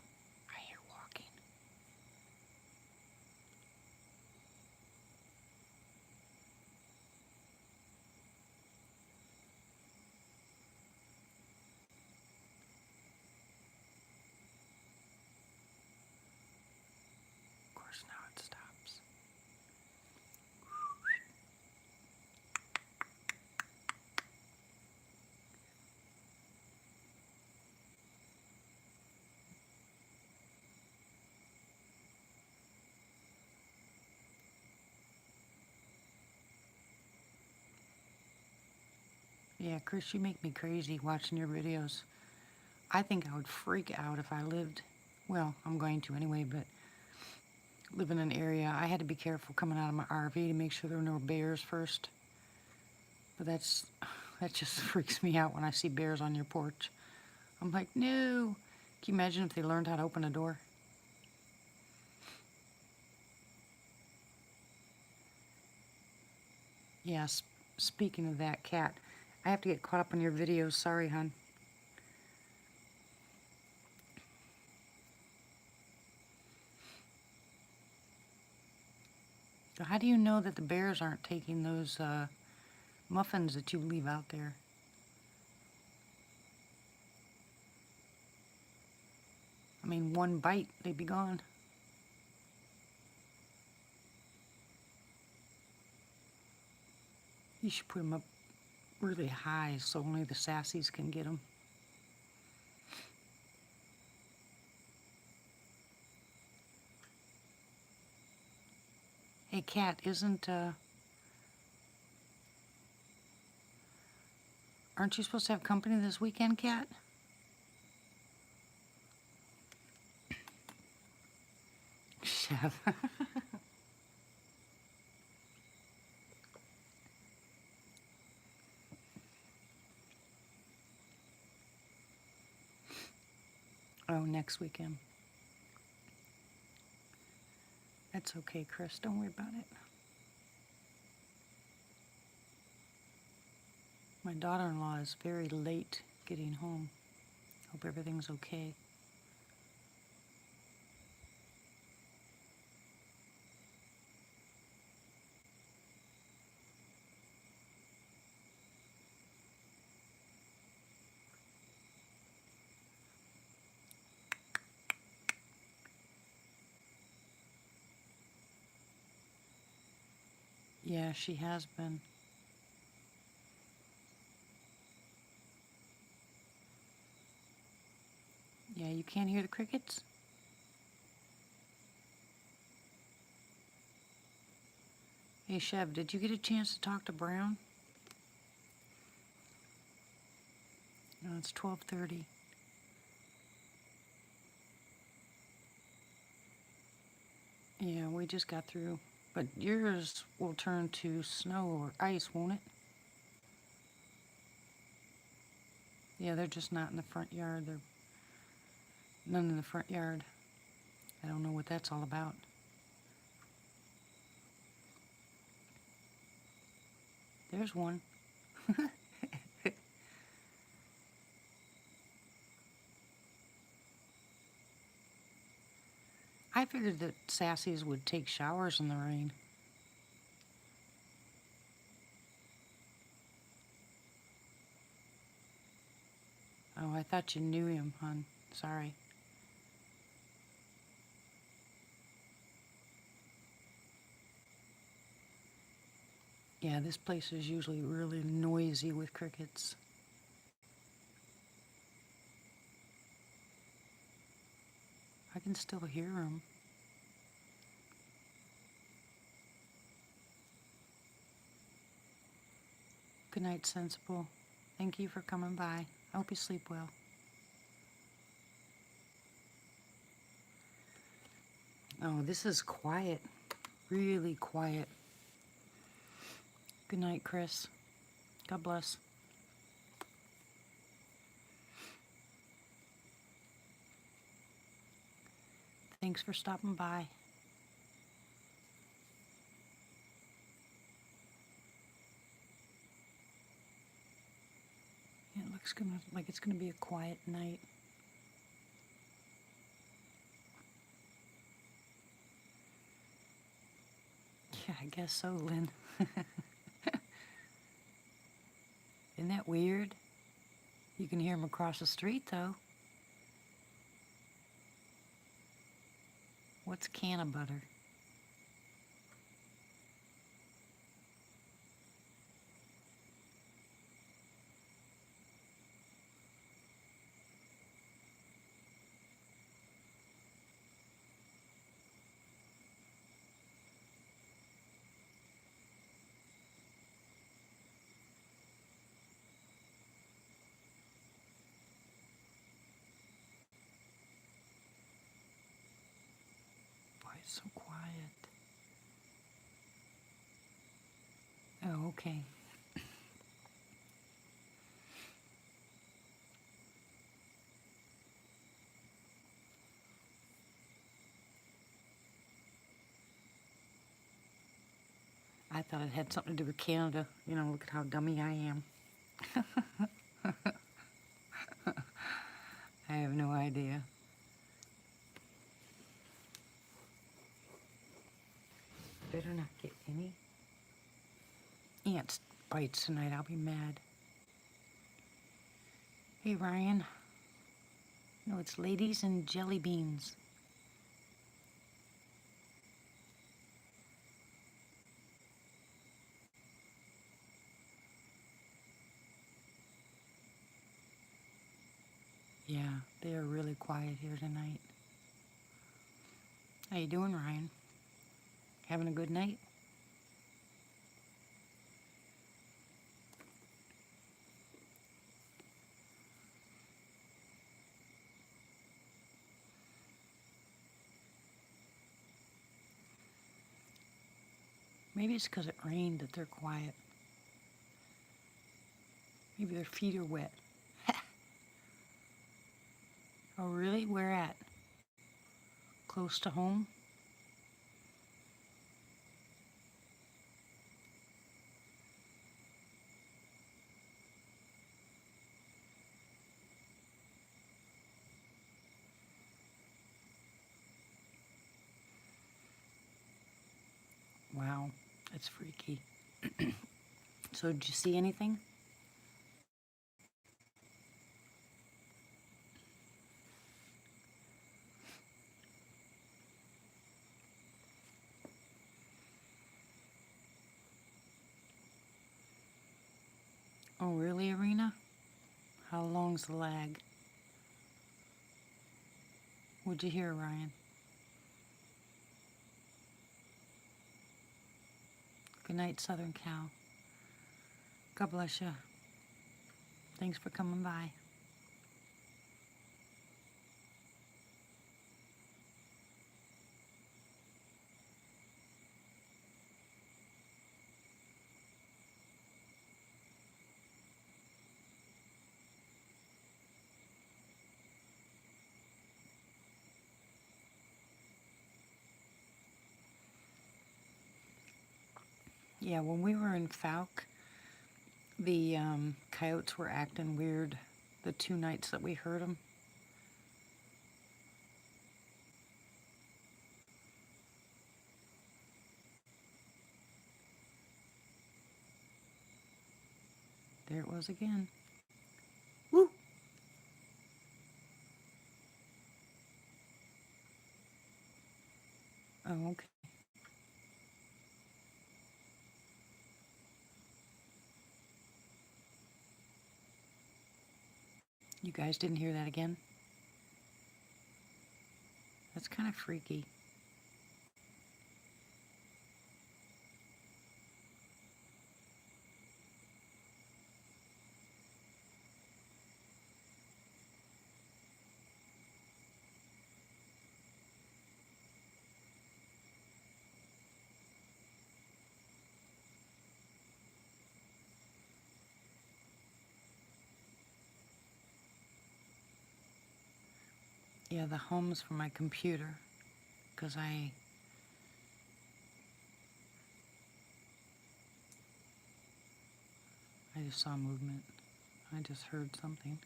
I hear walking. Of course, now it stops. Yeah, Chris, you make me crazy watching your videos. I think I would freak out if I lived, well, I'm going to anyway, but live in an area. I had to be careful coming out of my RV to make sure there were no bears first. But that just freaks me out when I see bears on your porch. I'm like, no. Can you imagine if they learned how to open a door? Yes, speaking of that, cat, I have to get caught up on your videos. Sorry, hon. So how do you know that the bears aren't taking those muffins that you leave out there? I mean, one bite, they'd be gone. You should put them up really high so only the sassies can get them. Hey, cat, aren't you supposed to have company this weekend, cat? Chef. Oh, next weekend. That's okay, Chris. Don't worry about it. My daughter-in-law is very late getting home. Hope everything's okay. Yeah, she has been. Yeah, you can't hear the crickets? Hey, Chev, did you get a chance to talk to Brown? No, it's 12:30. Yeah, we just got through. But yours will turn to snow or ice, won't it? Yeah, they're just not in the front yard. They're none in the front yard. I don't know what that's all about. There's one. I figured that sassies would take showers in the rain. Oh, I thought you knew him, hon. Sorry. Yeah, this place is usually really noisy with crickets. I can still hear them. Good night, Sensible. Thank you for coming by. I hope you sleep well. Oh, this is quiet. Really quiet. Good night, Chris. God bless. Thanks for stopping by. It looks like it's gonna be a quiet night. Yeah, I guess so, Lynn. Isn't that weird? You can hear him across the street, though. What's can of butter? Okay. I thought it had something to do with Canada. You know, look at how dummy I am. I have no idea. Better not get any ants bites tonight. I'll be mad. Hey, Ryan. No, it's ladies and jelly beans. Yeah, they are really quiet here tonight. How you doing, Ryan? Having a good night? Maybe it's because it rained that they're quiet. Maybe their feet are wet. Oh, really? Where at? Close to home? Wow, that's freaky. So, did you see anything? Oh, really, Arena? How long's the lag? What'd you hear, Ryan? Good night, Southern Cal. God bless you. Thanks for coming by. Yeah, when we were in Falk, the coyotes were acting weird the 2 nights that we heard them. There it was again. Woo! Oh, okay. You guys didn't hear that again? That's kind of freaky. Yeah, the hum's from my computer because I just saw movement. I just heard something.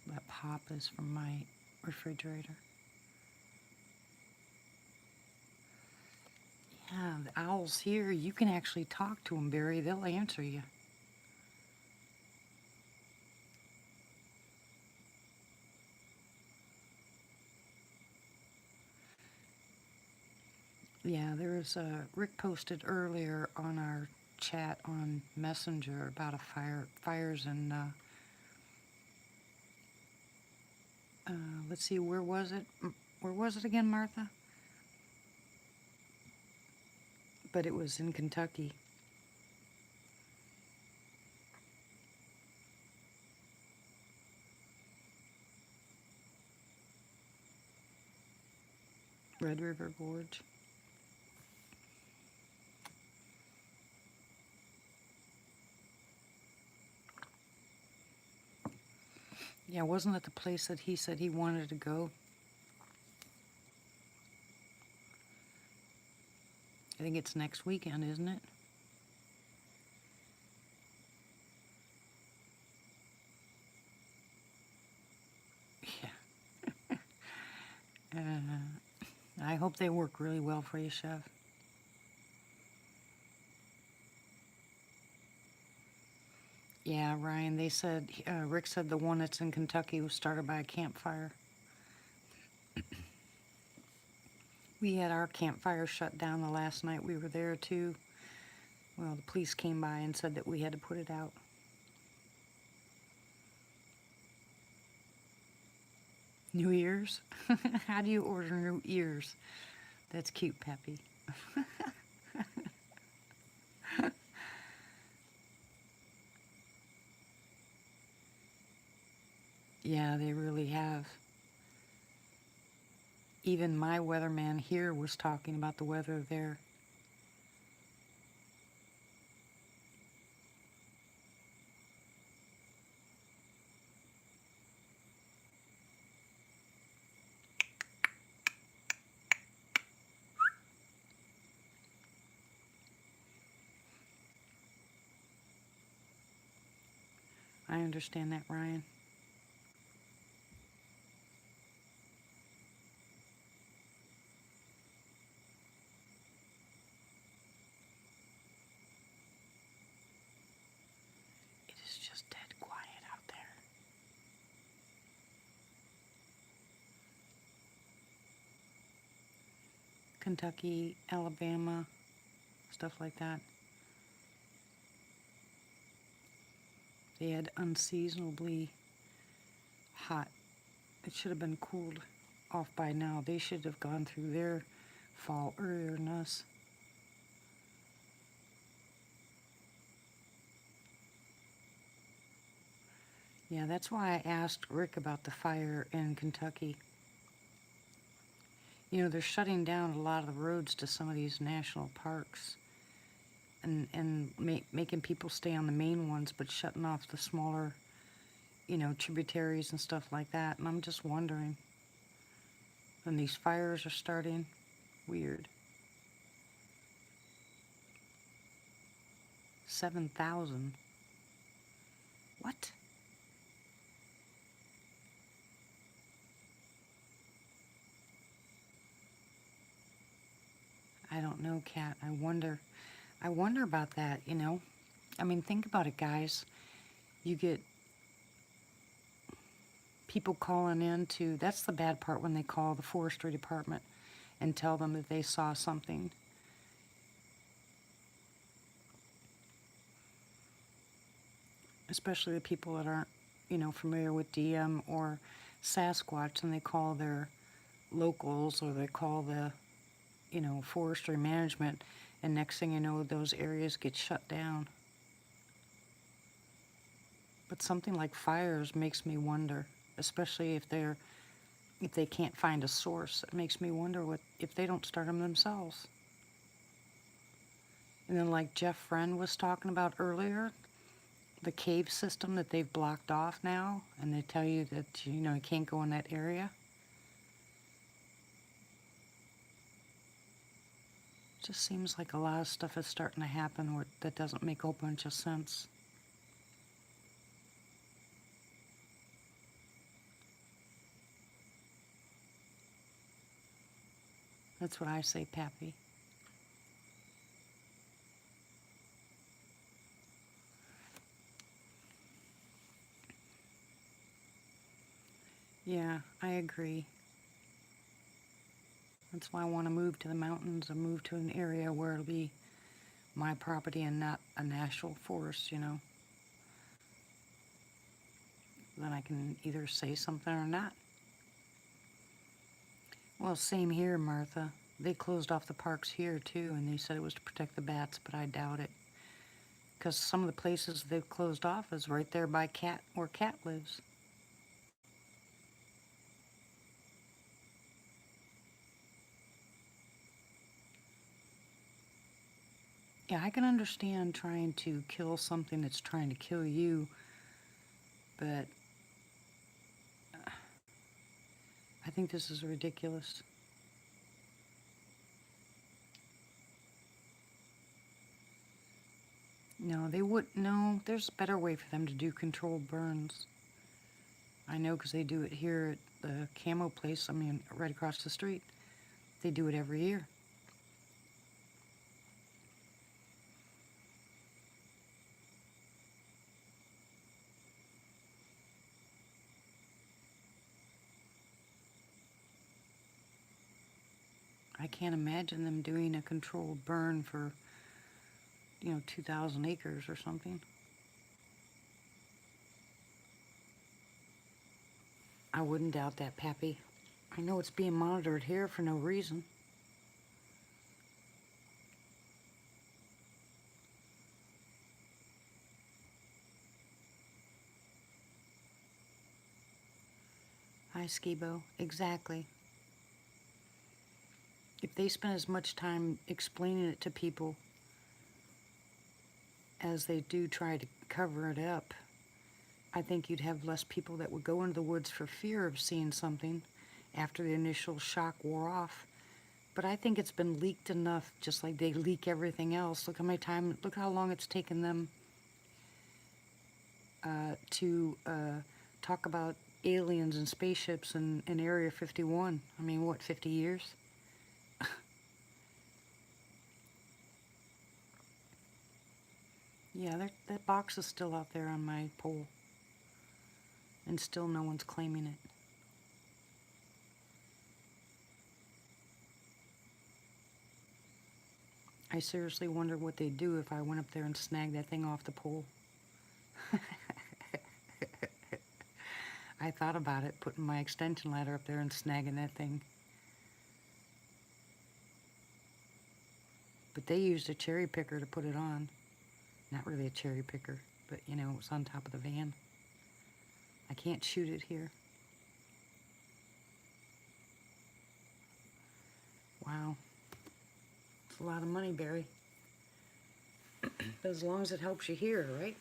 That pop is from my refrigerator. Yeah, the owls here, you can actually talk to them, Barry. They'll answer you. Yeah, there's Rick posted earlier on our chat on Messenger about a fires in, let's see, where was it? Where was it again, Martha? But it was in Kentucky. Red River Gorge. Yeah, wasn't it the place that he said he wanted to go? I think it's next weekend, isn't it? Yeah. I hope they work really well for you, Chef. Yeah, Ryan, they said, Rick said the one that's in Kentucky was started by a campfire. We had our campfire shut down the last night we were there too. Well, the police came by and said that we had to put it out. New Ears? How do you order new ears? That's cute, Peppy. Yeah, they really have. Even my weatherman here was talking about the weather there. I understand that, Ryan. It is just dead quiet out there. Kentucky, Alabama, stuff like that. They had unseasonably hot. It should have been cooled off by now. They should have gone through their fall earlier than us. Yeah, that's why I asked Rick about the fire in Kentucky. You know, they're shutting down a lot of the roads to some of these national parks and making people stay on the main ones, but shutting off the smaller, you know, tributaries and stuff like that. And I'm just wondering, when these fires are starting, weird. 7,000. What? I don't know, Kat. I wonder about that, you know? I mean, think about it, guys. You get people calling in to, that's the bad part when they call the forestry department and tell them that they saw something. Especially the people that aren't, you know, familiar with DM or Sasquatch, and they call their locals or they call the, you know, forestry management, and next thing you know, those areas get shut down. But something like fires makes me wonder, especially if they can't find a source. It makes me wonder what if they don't start them themselves. And then, like Jeff Friend was talking about earlier, the cave system that they've blocked off now, and they tell you that, you know, you can't go in that area. It just seems like a lot of stuff is starting to happen that doesn't make a whole bunch of sense. That's what I say, Pappy. Yeah, I agree. That's why I want to move to the mountains and move to an area where it'll be my property and not a national forest, you know. Then I can either say something or not. Well, same here, Martha. They closed off the parks here too, and they said it was to protect the bats, but I doubt it. Because some of the places they've closed off is right there by Cat, where Cat lives. Yeah, I can understand trying to kill something that's trying to kill you, but I think this is ridiculous. No, they would. No, there's a better way for them to do controlled burns. I know because they do it here at the camo place, I mean, right across the street. They do it every year. I can't imagine them doing a controlled burn for, 2,000 acres or something. I wouldn't doubt that, Pappy. I know it's being monitored here for no reason. Hi, Skibo. Exactly. If they spent as much time explaining it to people as they do try to cover it up, I think you'd have less people that would go into the woods for fear of seeing something after the initial shock wore off. But I think it's been leaked enough, just like they leak everything else. Look how long it's taken them to talk about aliens and spaceships in Area 51. I mean, what, 50 years? Yeah, that box is still out there on my pole. And still no one's claiming it. I seriously wonder what they'd do if I went up there and snagged that thing off the pole. I thought about it, putting my extension ladder up there and snagging that thing. But they used a cherry picker to put it on. Not really a cherry picker, but it was on top of the van. I can't shoot it here. Wow. It's a lot of money, Barry. But as long as it helps you hear, right?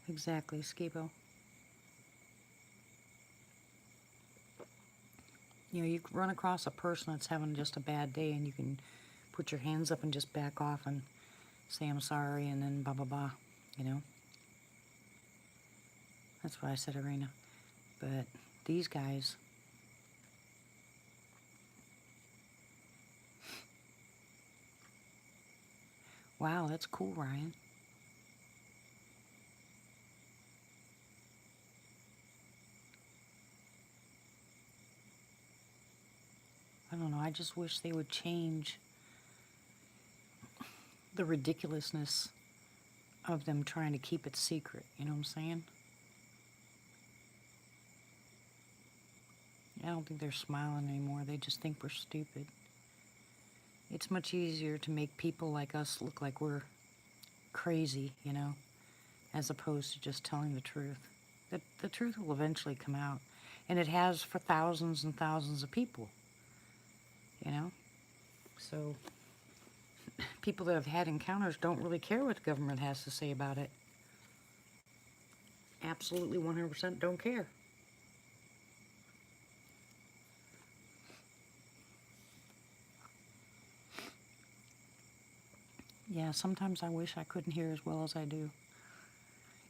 Exactly, Skibo. You run across a person that's having just a bad day and you can put your hands up and just back off and say I'm sorry and then blah blah blah, you know. That's what I said, Arena. But these guys, wow, that's cool, Ryan. I don't know, I just wish they would change the ridiculousness of them trying to keep it secret, you know what I'm saying? I don't think they're smiling anymore, they just think we're stupid. It's much easier to make people like us look like we're crazy, as opposed to just telling the truth. The truth will eventually come out, and it has for thousands and thousands of people, So people that have had encounters don't really care what the government has to say about it. Absolutely 100% don't care. Yeah, sometimes I wish I couldn't hear as well as I do. You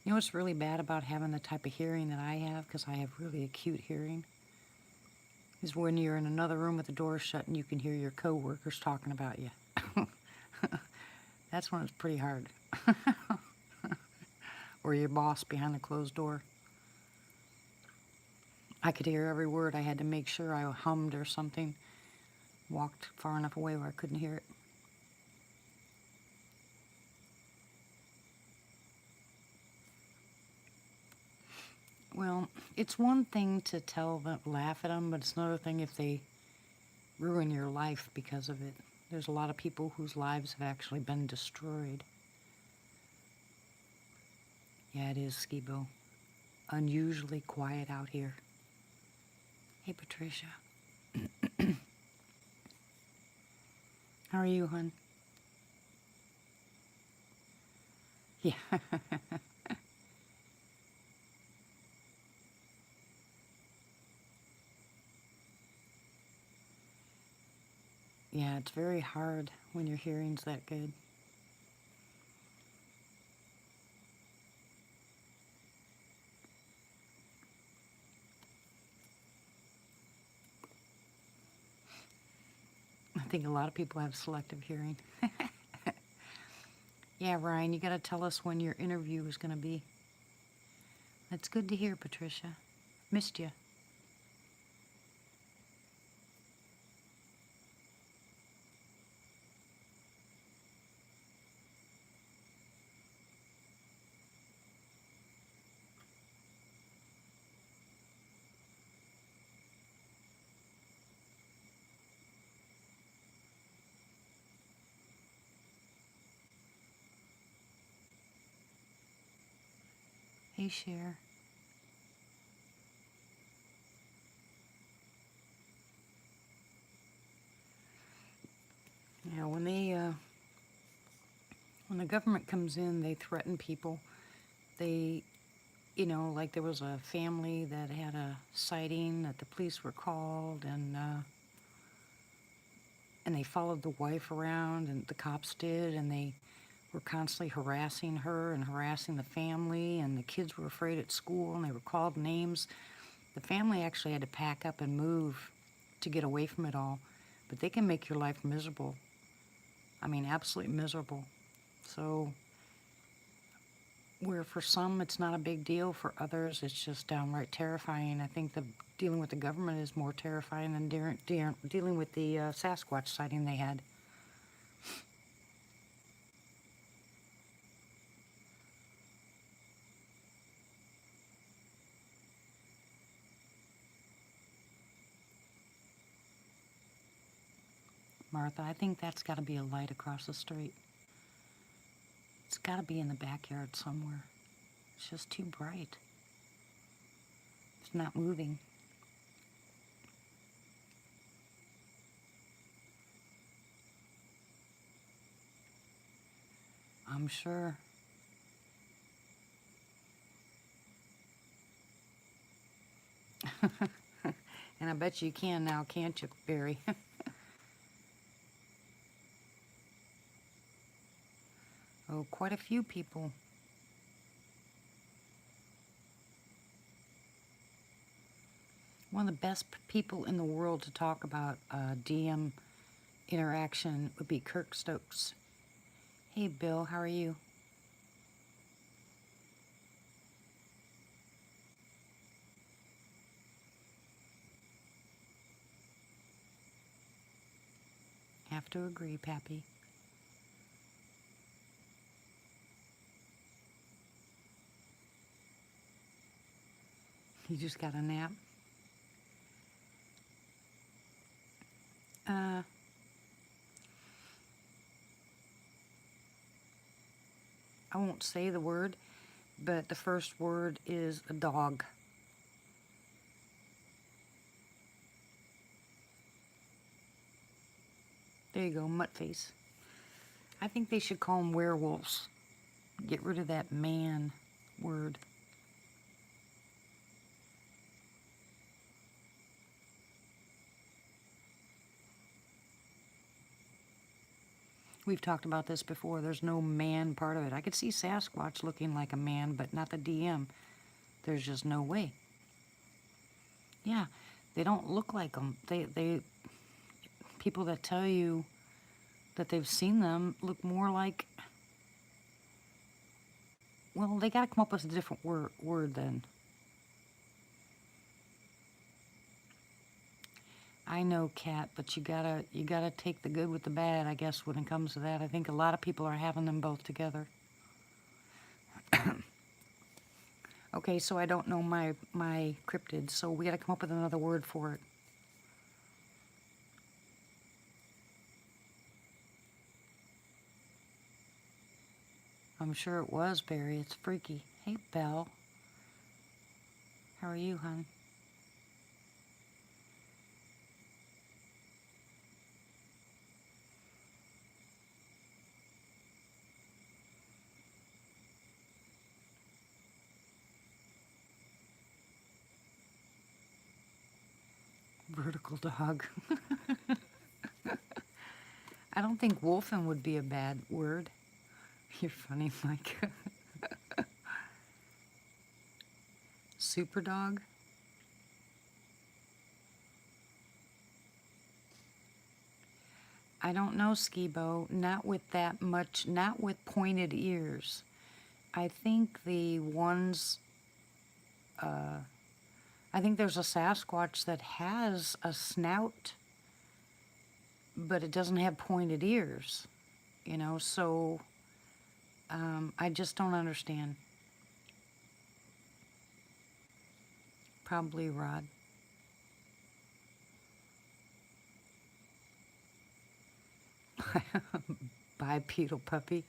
know what's really bad about having the type of hearing that I have, because I have really acute hearing, is when you're in another room with the door shut and you can hear your coworkers talking about you. That's when it's pretty hard. Or your boss behind the closed door. I could hear every word. I had to make sure I hummed or something. Walked far enough away where I couldn't hear it. Well, it's one thing to tell them, laugh at them, but it's another thing if they ruin your life because of it. There's a lot of people whose lives have actually been destroyed. Yeah, it is, Skibo. Unusually quiet out here. Hey, Patricia. How are you, hon? Yeah. Yeah, it's very hard when your hearing's that good. I think a lot of people have selective hearing. Yeah, Ryan, you got to tell us when your interview is going to be. That's good to hear, Patricia. Missed you. Hey, Cher. Yeah, when the government comes in, they threaten people. They, like there was a family that had a sighting that the police were called, and they followed the wife around, and the cops did, and they were constantly harassing her and harassing the family, and the kids were afraid at school, and they were called names. The family actually had to pack up and move to get away from it all, but they can make your life miserable. I mean, absolutely miserable. So, where for some it's not a big deal, for others it's just downright terrifying. I think the dealing with the government is more terrifying than dealing with the Sasquatch sighting they had. Martha, I think that's got to be a light across the street. It's got to be in the backyard somewhere. It's just too bright. It's not moving. I'm sure. And I bet you can now, can't you, Barry? Oh, quite a few people. One of the best people in the world to talk about DM interaction would be Kirk Stokes. Hey, Bill, how are you? Have to agree, Pappy. You just got a nap? Uh, I won't say the word, but the first word is a dog. There you go, Muttface. I think they should call them werewolves. Get rid of that man word. We've talked about this before. There's no man part of it. I could see Sasquatch looking like a man, but not the DM. There's just no way. Yeah, they don't look like them. People that tell you that they've seen them look more like, well, they got to come up with a different word then. I know, Kat, but you gotta take the good with the bad, I guess, when it comes to that. I think a lot of people are having them both together. Okay, so I don't know my cryptid, so we gotta come up with another word for it. I'm sure it was Barry. It's freaky. Hey, Belle. How are you, hon? Vertical dog. I don't think wolfen would be a bad word. You're funny, Mike. Super dog. I don't know, Skibo. Not with that much, not with pointed ears. I think the ones, I think there's a Sasquatch that has a snout, but it doesn't have pointed ears, so I just don't understand. Probably Rod. Bipedal puppy.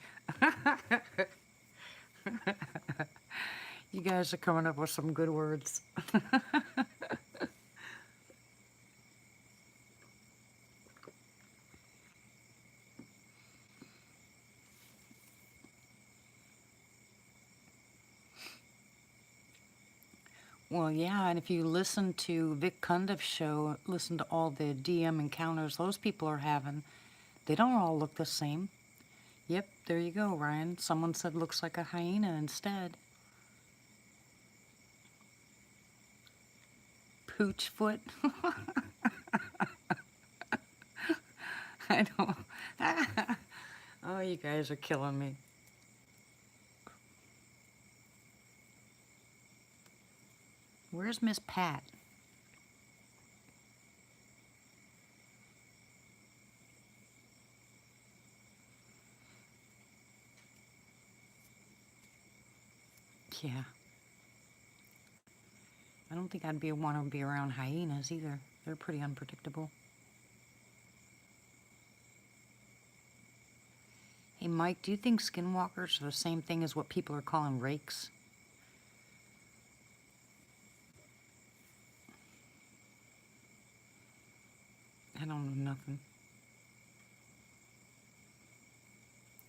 You guys are coming up with some good words. Well, yeah, and if you listen to Vic Cundiff's show, listen to all the DM encounters those people are having, they don't all look the same. Yep, there you go, Ryan. Someone said looks like a hyena instead. Pooch foot. I don't. Oh, you guys are killing me. Where's Miss Pat? Yeah. I don't think I'd want to be around hyenas either. They're pretty unpredictable. Hey, Mike, do you think skinwalkers are the same thing as what people are calling rakes? I don't know nothing.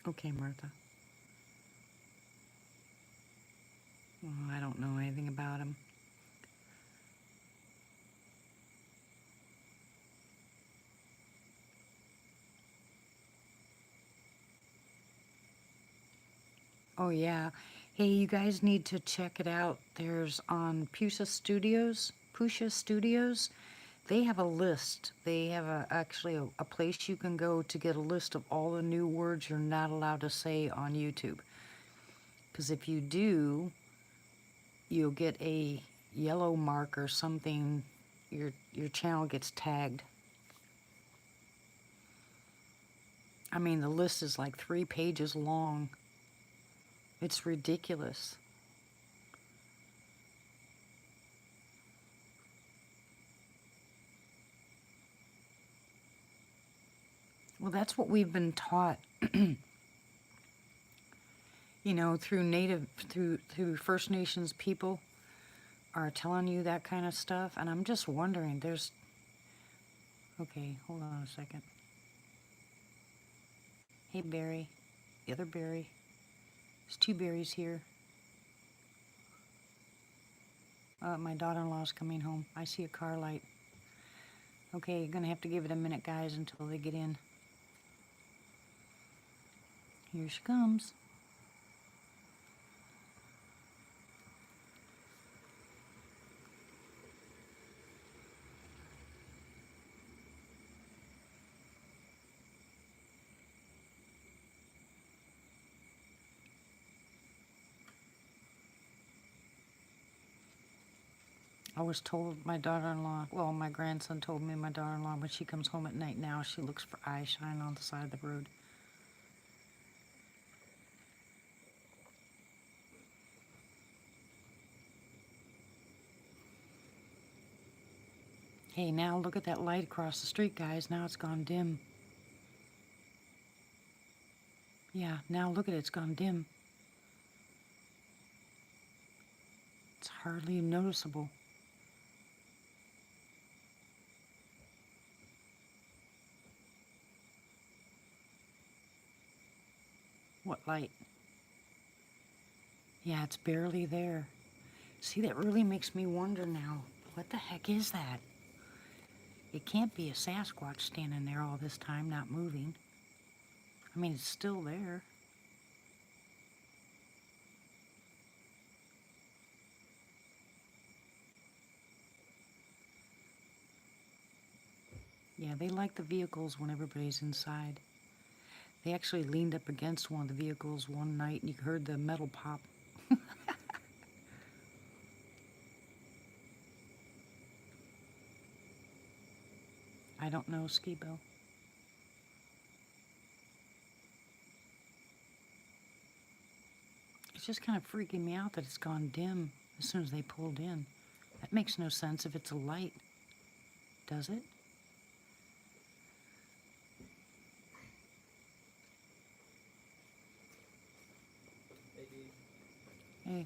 Okay, Martha. Well, I don't know anything about them. Oh, yeah. Hey, you guys need to check it out. There's on Pusha Studios. They have a list. They have actually a place you can go to get a list of all the new words you're not allowed to say on YouTube. Because if you do, you'll get a yellow mark or something. Your channel gets tagged. I mean, the list is like 3 pages long. It's ridiculous. Well, that's what we've been taught, through First Nations people are telling you that kind of stuff, and I'm just wondering, okay, hold on a second. Hey, Barry, the other Barry. There's 2 berries here. My daughter-in-law's coming home. I see a car light. Okay, gonna have to give it a minute, guys, until they get in. Here she comes. I was told my daughter-in-law, well, my grandson told me my daughter-in-law when she comes home at night now, she looks for eye shine on the side of the road. Hey, now look at that light across the street, guys. Now it's gone dim. Yeah, now look at it. It's gone dim. It's hardly noticeable. What light? Yeah, it's barely there. See, that really makes me wonder now. What the heck is that? It can't be a Sasquatch standing there all this time, not moving. I mean, it's still there. Yeah, they like the vehicles when everybody's inside. They actually leaned up against one of the vehicles one night and you heard the metal pop. I don't know, Skibo. It's just kind of freaking me out that it's gone dim as soon as they pulled in. That makes no sense if it's a light, does it? Hey.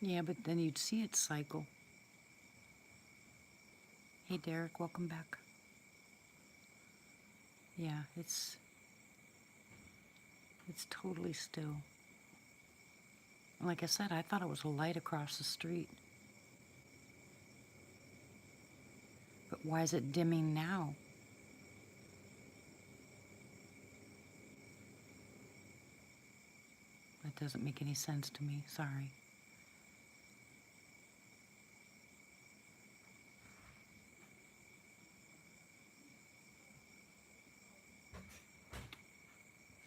Yeah, but then you'd see it cycle. Hey, Derek, welcome back. Yeah, it's totally still. Like I said, I thought it was a light across the street. But why is it dimming now? That doesn't make any sense to me. Sorry.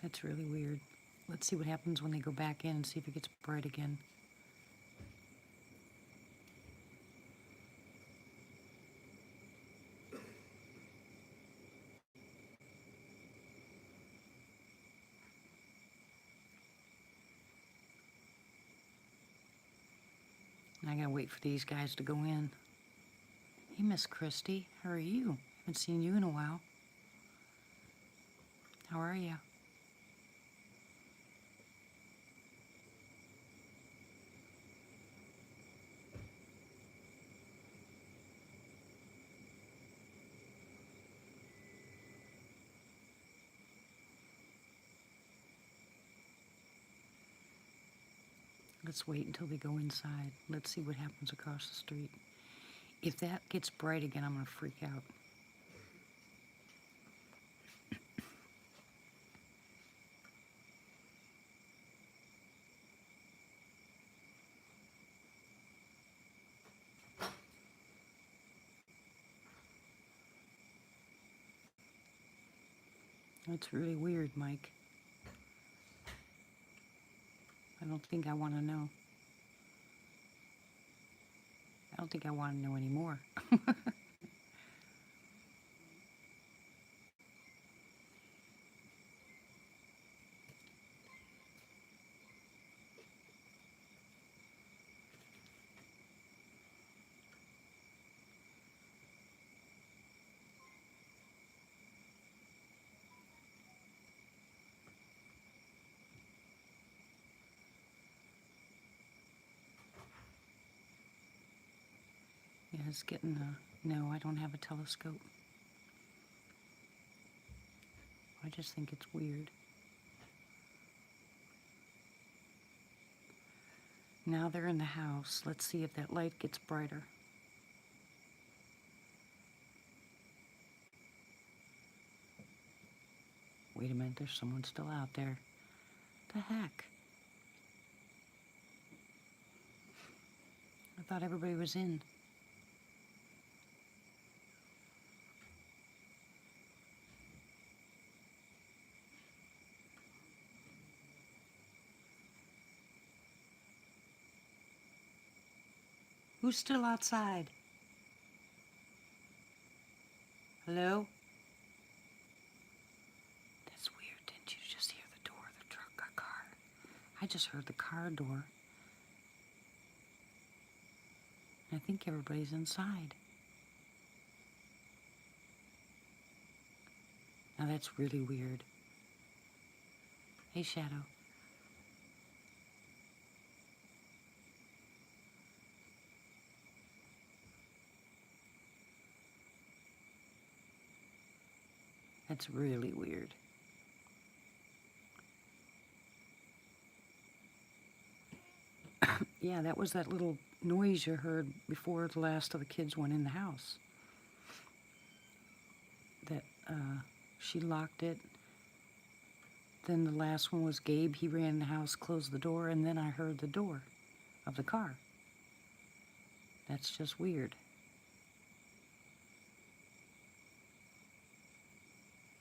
That's really weird. Let's see what happens when they go back in and see if it gets bright again. I gotta wait for these guys to go in. Hey, Miss Christy, how are you? Haven't seen you in a while. How are you? Let's wait until they go inside. Let's see what happens across the street. If that gets bright again, I'm gonna freak out. That's really weird, Mike. I don't think I want to know. I don't think I want to know anymore. Yeah, it's getting no, I don't have a telescope. I just think it's weird. Now they're in the house. Let's see if that light gets brighter. Wait a minute, there's someone still out there. The heck? I thought everybody was in. Who's still outside? Hello? That's weird. Didn't you just hear the door of the truck, a car? I just heard the car door. I think everybody's inside. Now that's really weird. Hey, Shadow. That's really weird. Yeah, that was that little noise you heard before the last of the kids went in the house. That she locked it. Then the last one was Gabe. He ran in the house, closed the door, and then I heard the door of the car. That's just weird.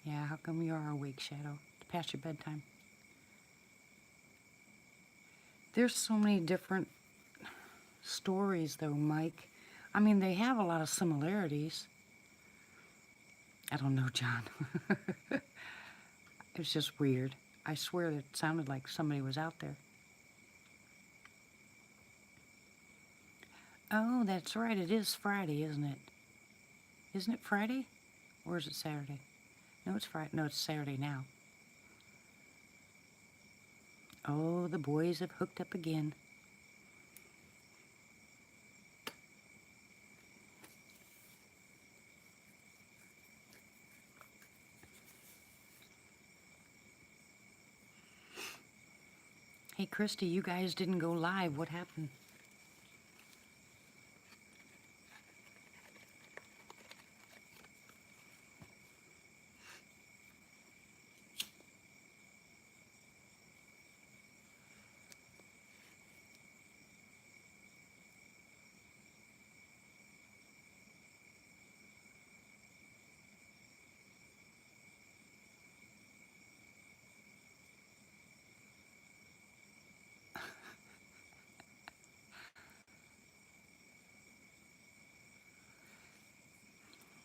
Yeah, how come you are awake, Shadow? It's past your bedtime. There's so many different stories, though, Mike. I mean, they have a lot of similarities. I don't know, John. It's just weird. I swear it sounded like somebody was out there. Oh, that's right. It is Friday, isn't it? Isn't it Friday? Or is it Saturday? No, it's Friday. No, it's Saturday now. Oh, the boys have hooked up again. Hey, Christy, you guys didn't go live. What happened?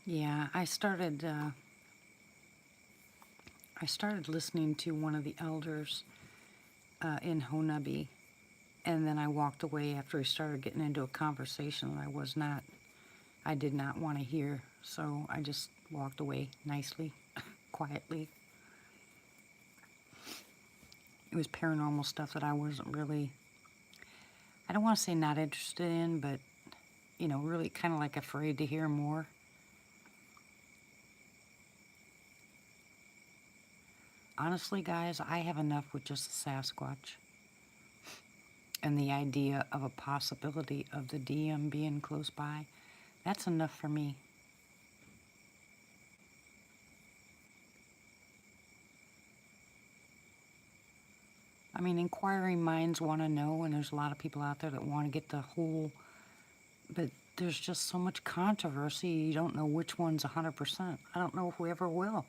Yeah, I started listening to one of the elders in Honabi, and then I walked away after he started getting into a conversation that I did not want to hear, so I just walked away nicely, quietly. It was paranormal stuff that I wasn't really, I don't want to say not interested in, but, you know, really kind of like afraid to hear more. Honestly, guys, I have enough with just the Sasquatch and the idea of a possibility of the DM being close by. That's enough for me. I mean, inquiring minds want to know, and there's a lot of people out there that want to get the whole, but there's just so much controversy, you don't know which one's 100%. I don't know if we ever will.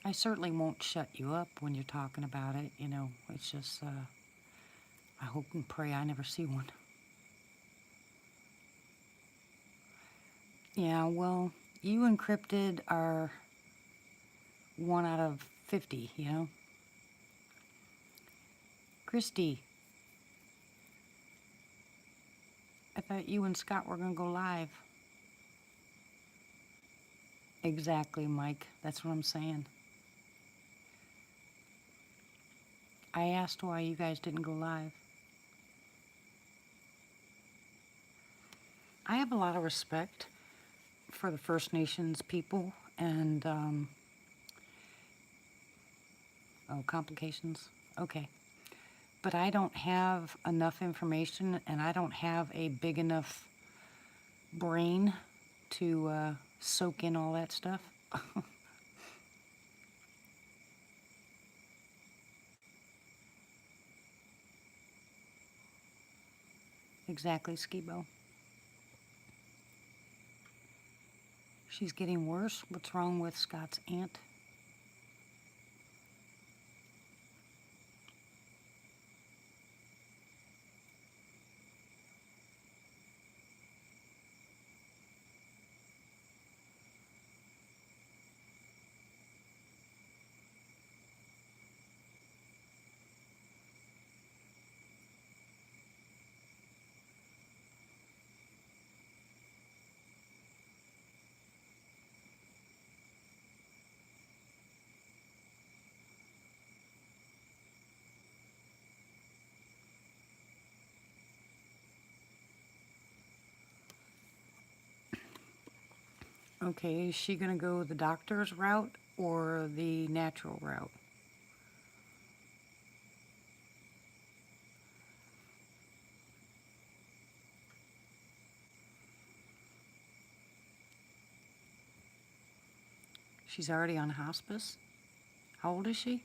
I certainly won't shut you up when you're talking about it, you know, it's just, I hope and pray I never see one. Yeah, well, you encrypted are 1 out of 50, you know? Christy, I thought you and Scott were going to go live. Exactly, Mike. That's what I'm saying. I asked why you guys didn't go live. I have a lot of respect for the First Nations people and, oh, complications? Okay. But I don't have enough information and I don't have a big enough brain to soak in all that stuff. Exactly, Skibo. She's getting worse. What's wrong with Scott's aunt? Okay, is she gonna go the doctor's route or the natural route? She's already on hospice? How old is she?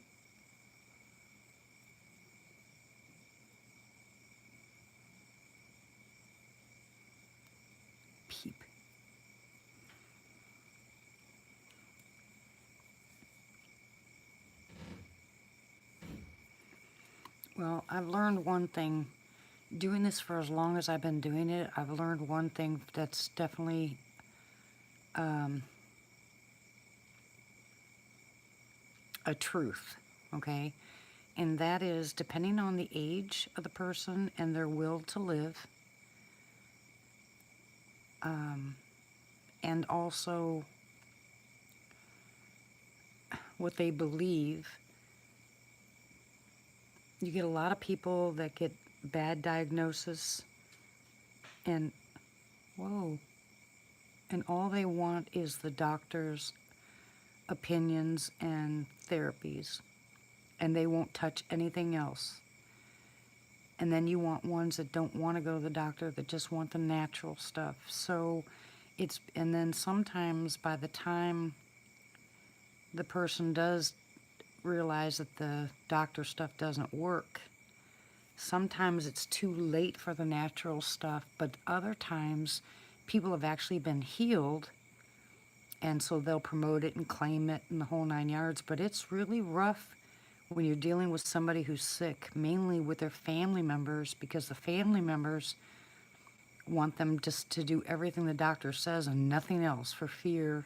Peep. Well, I've learned one thing. Doing this for as long as I've been doing it, I've learned one thing that's definitely a truth, okay? And that is depending on the age of the person and their will to live, and also what they believe. You get a lot of people that get bad diagnosis and, whoa, and all they want is the doctor's opinions and therapies, and they won't touch anything else. And then you want ones that don't want to go to the doctor, that just want the natural stuff. So and then sometimes by the time the person does realize that the doctor stuff doesn't work, sometimes it's too late for the natural stuff, but other times people have actually been healed, and so they'll promote it and claim it and the whole 9 yards. But it's really rough when you're dealing with somebody who's sick, mainly with their family members, because the family members want them just to do everything the doctor says and nothing else for fear,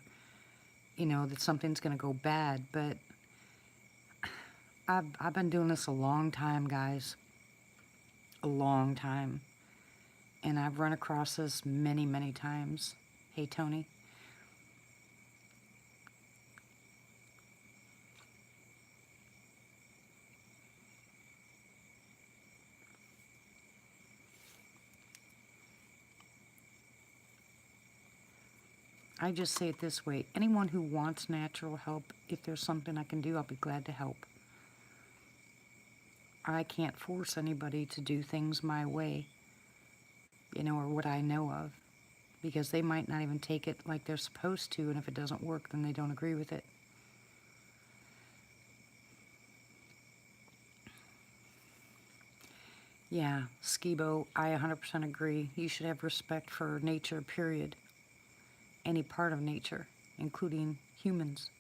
that something's going to go bad. But I've been doing this a long time, guys. A long time. And I've run across this many, many times. Hey, Tony. I just say it this way. Anyone who wants natural help, if there's something I can do, I'll be glad to help. I can't force anybody to do things my way, or what I know of, because they might not even take it like they're supposed to, and if it doesn't work, then they don't agree with it. Yeah, Skibo, I 100% agree. You should have respect for nature, period. Any part of nature, including humans.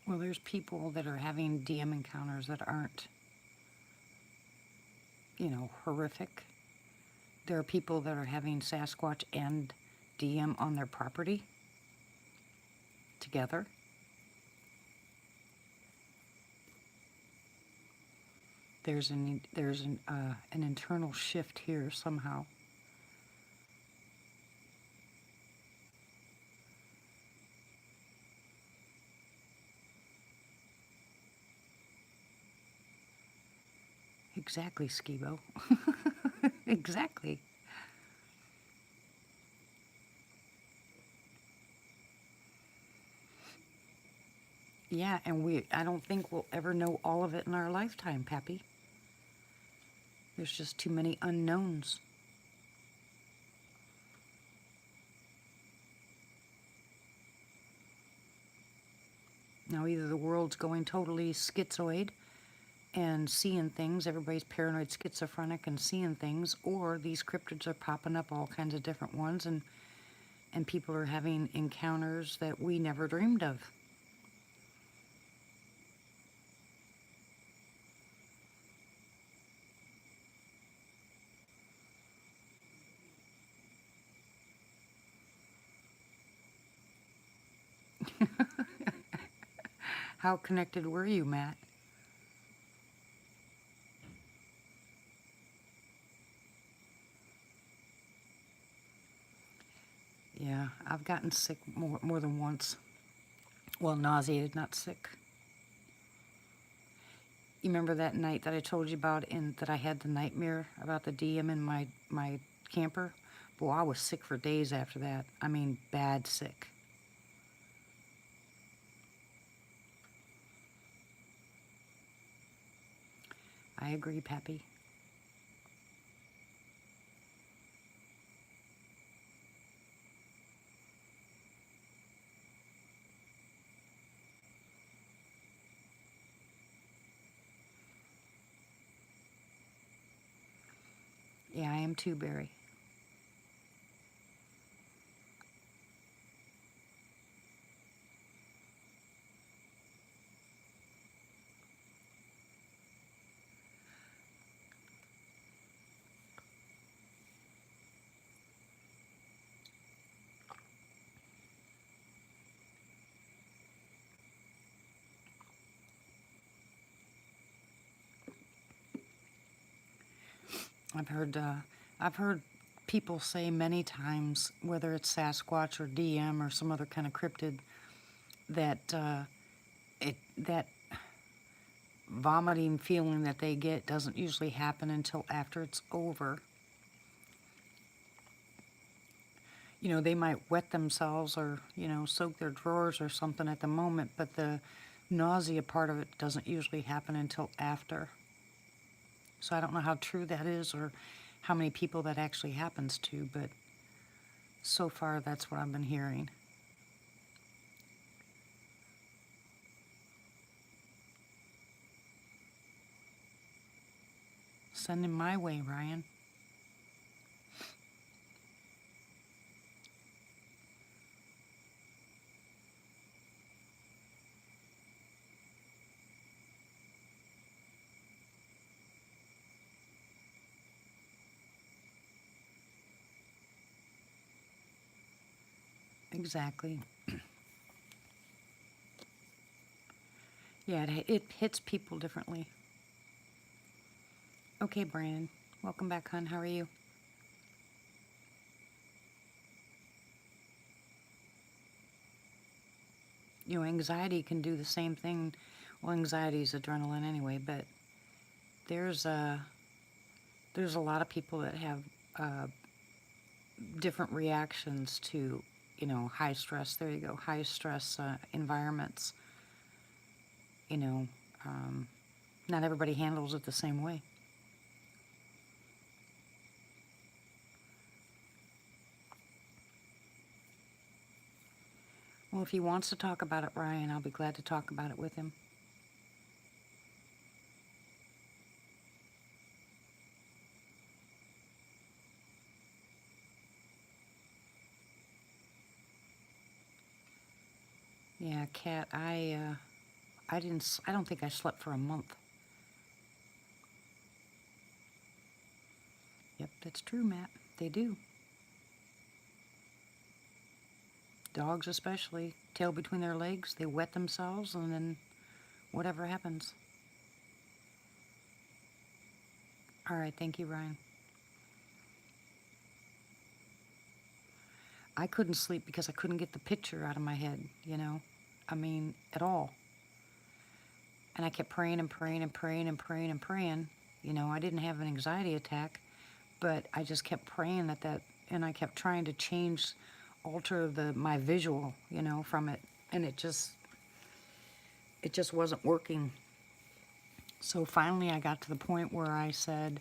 Well, there's people that are having DM encounters that aren't, horrific. There are people that are having Sasquatch and DM on their property together. There's an internal shift here somehow. Exactly, Skibo. Exactly. Yeah, and I don't think we'll ever know all of it in our lifetime, Pappy. There's just too many unknowns. Now, either the world's going totally schizoid and seeing things, everybody's paranoid schizophrenic and seeing things, or these cryptids are popping up, all kinds of different ones, and people are having encounters that we never dreamed of. How connected were you, Matt? Yeah, I've gotten sick more than once. Well, nauseated, not sick. You remember that night that I told you about and that I had the nightmare about the DM in my camper? Boy, I was sick for days after that. I mean, bad sick. I agree, Pappy. Yeah, I am too, Barry. I've heard uh, I've heard people say many times, whether it's Sasquatch or DM or some other kind of cryptid, that that vomiting feeling that they get doesn't usually happen until after it's over. You know, they might wet themselves or, soak their drawers or something at the moment, but the nausea part of it doesn't usually happen until after. So I don't know how true that is or how many people that actually happens to, but so far that's what I've been hearing. Send him my way, Ryan. Exactly. Yeah, it hits people differently. Okay, Brandon. Welcome back, hon. How are you? Anxiety can do the same thing. Well, anxiety is adrenaline anyway, but there's a there's a lot of people that have uh, different reactions to, high stress. There you go, high stress environments. You know, um, Not everybody handles it the same way. Well, if he wants to talk about it, Ryan, I'll be glad to talk about it with him. Yeah, Kat, I don't think I slept for a month. Yep, that's true, Matt. They do. Dogs especially, tail between their legs, they wet themselves and then whatever happens. All right, thank you, Ryan. I couldn't sleep because I couldn't get the picture out of my head. I mean, at all. And I kept praying and praying and praying and praying and praying. I didn't have an anxiety attack, but I just kept praying and I kept trying to alter my visual, from it, and it just wasn't working. So finally, I got to the point where I said,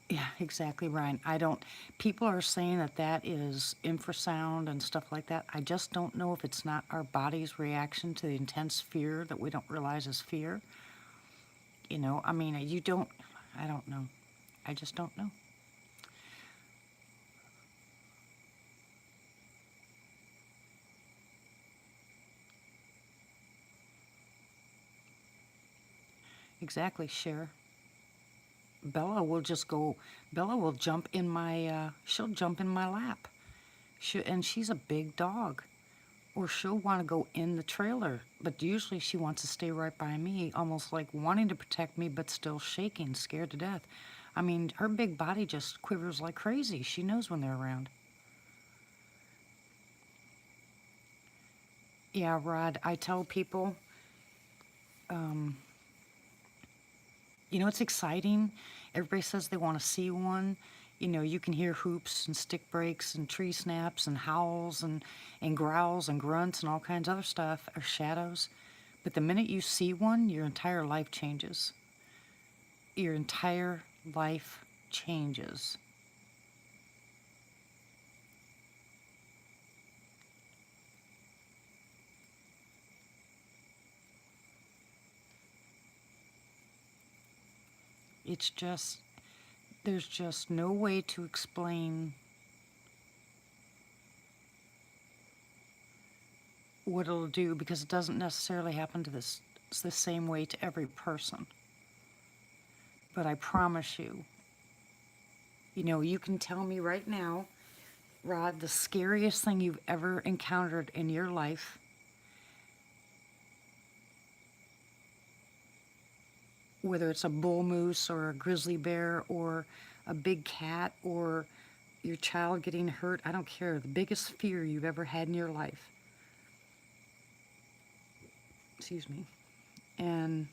yeah, exactly, Ryan. I don't. People are saying that is infrasound and stuff like that. I just don't know if it's not our body's reaction to the intense fear that we don't realize is fear. I mean, you don't. I don't know. I just don't know. Exactly, Cher. Bella will just go. Bella will jump in my. She'll jump in my lap. And she's a big dog. Or she'll want to go in the trailer, but usually she wants to stay right by me, almost like wanting to protect me, but still shaking, scared to death. I mean, her big body just quivers like crazy. She knows when they're around. Yeah, Rod, I tell people, it's exciting. Everybody says they want to see one. You can hear hoops and stick breaks and tree snaps and howls and growls and grunts and all kinds of other stuff, or shadows. But the minute you see one, your entire life changes. Your entire life changes. It's just, there's just no way to explain what it'll do, because it doesn't necessarily happen to this it's the same way to every person. But I promise you, you can tell me right now, Rod, the scariest thing you've ever encountered in your life, whether it's a bull moose or a grizzly bear or a big cat or your child getting hurt, I don't care, the biggest fear you've ever had in your life. Excuse me. And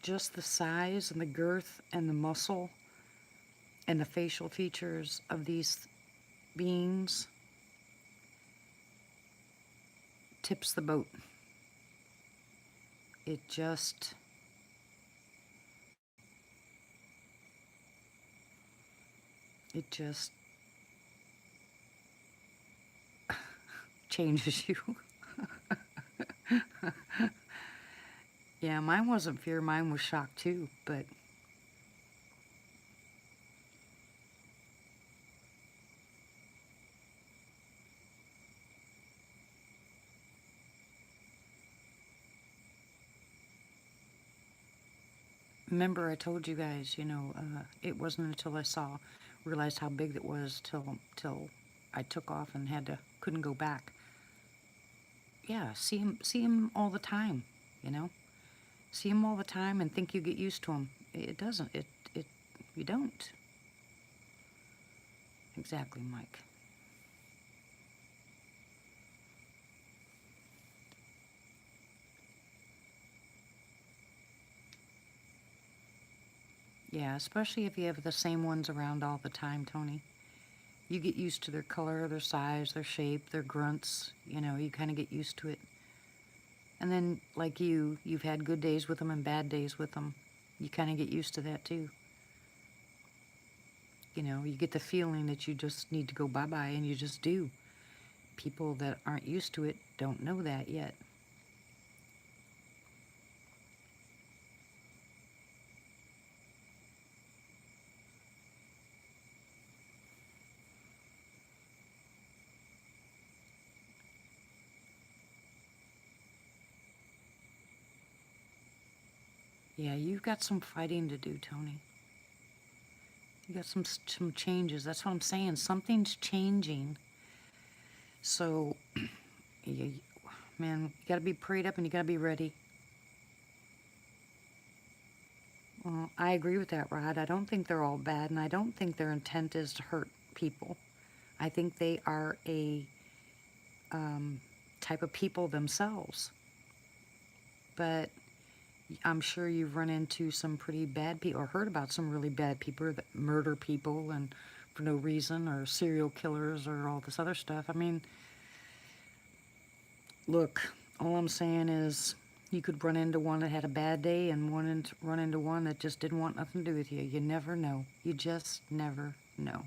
just the size and the girth and the muscle and the facial features of these beings tips the boat. It just changes you. Yeah, mine wasn't fear, mine was shock too, but remember I told you guys, it wasn't until realized how big it was till I took off and couldn't go back. Yeah, see him all the time, you know? See him all the time and think you get used to him. It doesn't. You don't. Exactly, Mike. Yeah, especially if you have the same ones around all the time, Tony. You get used to their color, their size, their shape, their grunts. You kind of get used to it. And then, like you've had good days with them and bad days with them. You kind of get used to that too. You get the feeling that you just need to go bye-bye, and you just do. People that aren't used to it don't know that yet. Yeah, you've got some fighting to do, Tony. You got some changes. That's what I'm saying. Something's changing. So, you, man, you got to be prayed up and you got to be ready. Well, I agree with that, Rod. I don't think they're all bad, and I don't think their intent is to hurt people. I think they are a type of people themselves. But I'm sure you've run into some pretty bad people, or heard about some really bad people that murder people and for no reason, or serial killers, or all this other stuff. I mean, look, all I'm saying is you could run into one that had a bad day and run into one that just didn't want nothing to do with you. You never know. You just never know.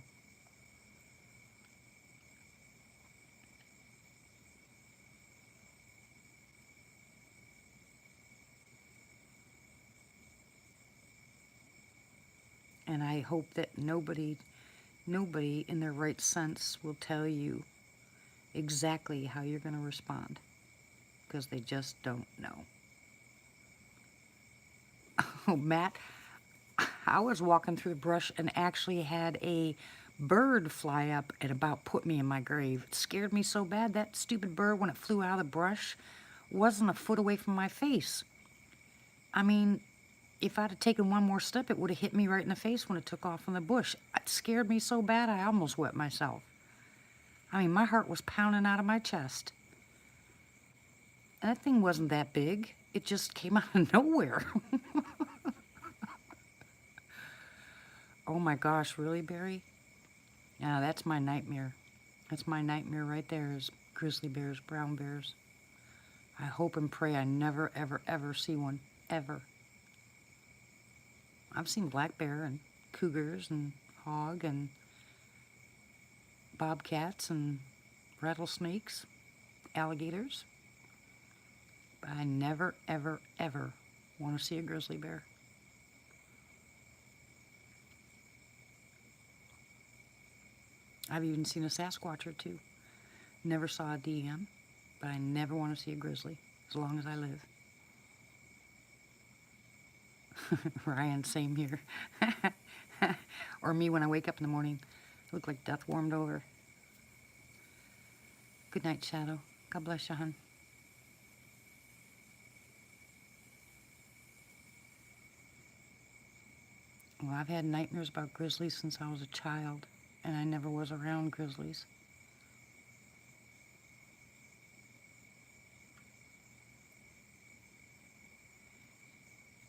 And I hope that nobody in their right sense will tell you exactly how you're going to respond, because they just don't know. Oh, Matt, I was walking through the brush and actually had a bird fly up and about put me in my grave. It scared me so bad. That stupid bird, when it flew out of the brush, wasn't a foot away from my face. I mean, if I'd have taken one more step, it would have hit me right in the face when it took off in the bush. It scared me so bad I almost wet myself. I mean, my heart was pounding out of my chest. And that thing wasn't that big. It just came out of nowhere. Oh my gosh, really, Barry? Yeah, that's my nightmare. That's my nightmare right there is grizzly bears, brown bears. I hope and pray I never, ever, ever see one. Ever. I've seen black bear and cougars and hog and bobcats and rattlesnakes, alligators. But I never, ever, ever want to see a grizzly bear. I've even seen a Sasquatch or two. Never saw a DM, but I never want to see a grizzly as long as I live. Ryan, same here. Or me when I wake up in the morning. I look like death warmed over. Good night, Shadow. God bless you, hon. Well, I've had nightmares about grizzlies since I was a child, and I never was around grizzlies.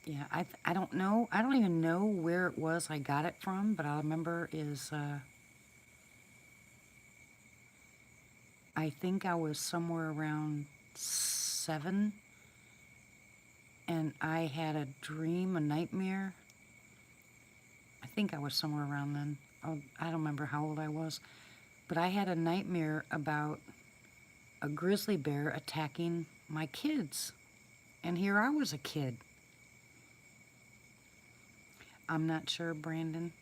Yeah, I don't know. I don't even know where it was I got it from, but all I remember is I think I was somewhere around 7, and I had a dream, a nightmare. I think I was somewhere around then. I don't remember how old I was, but I had a nightmare about a grizzly bear attacking my kids, and here I was a kid. I'm not sure, Brandon.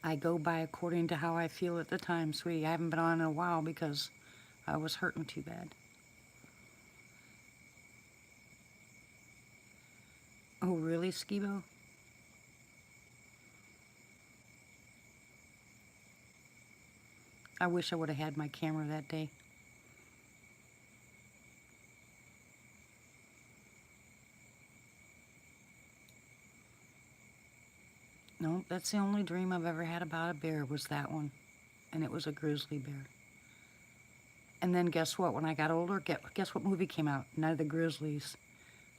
I go by according to how I feel at the time, sweetie. I haven't been on in a while because I was hurting too bad. Oh, really, Skibo? I wish I would have had my camera that day. No, that's the only dream I've ever had about a bear was that one. And it was a grizzly bear. And then guess what? When I got older, guess what movie came out? Night of the Grizzlies.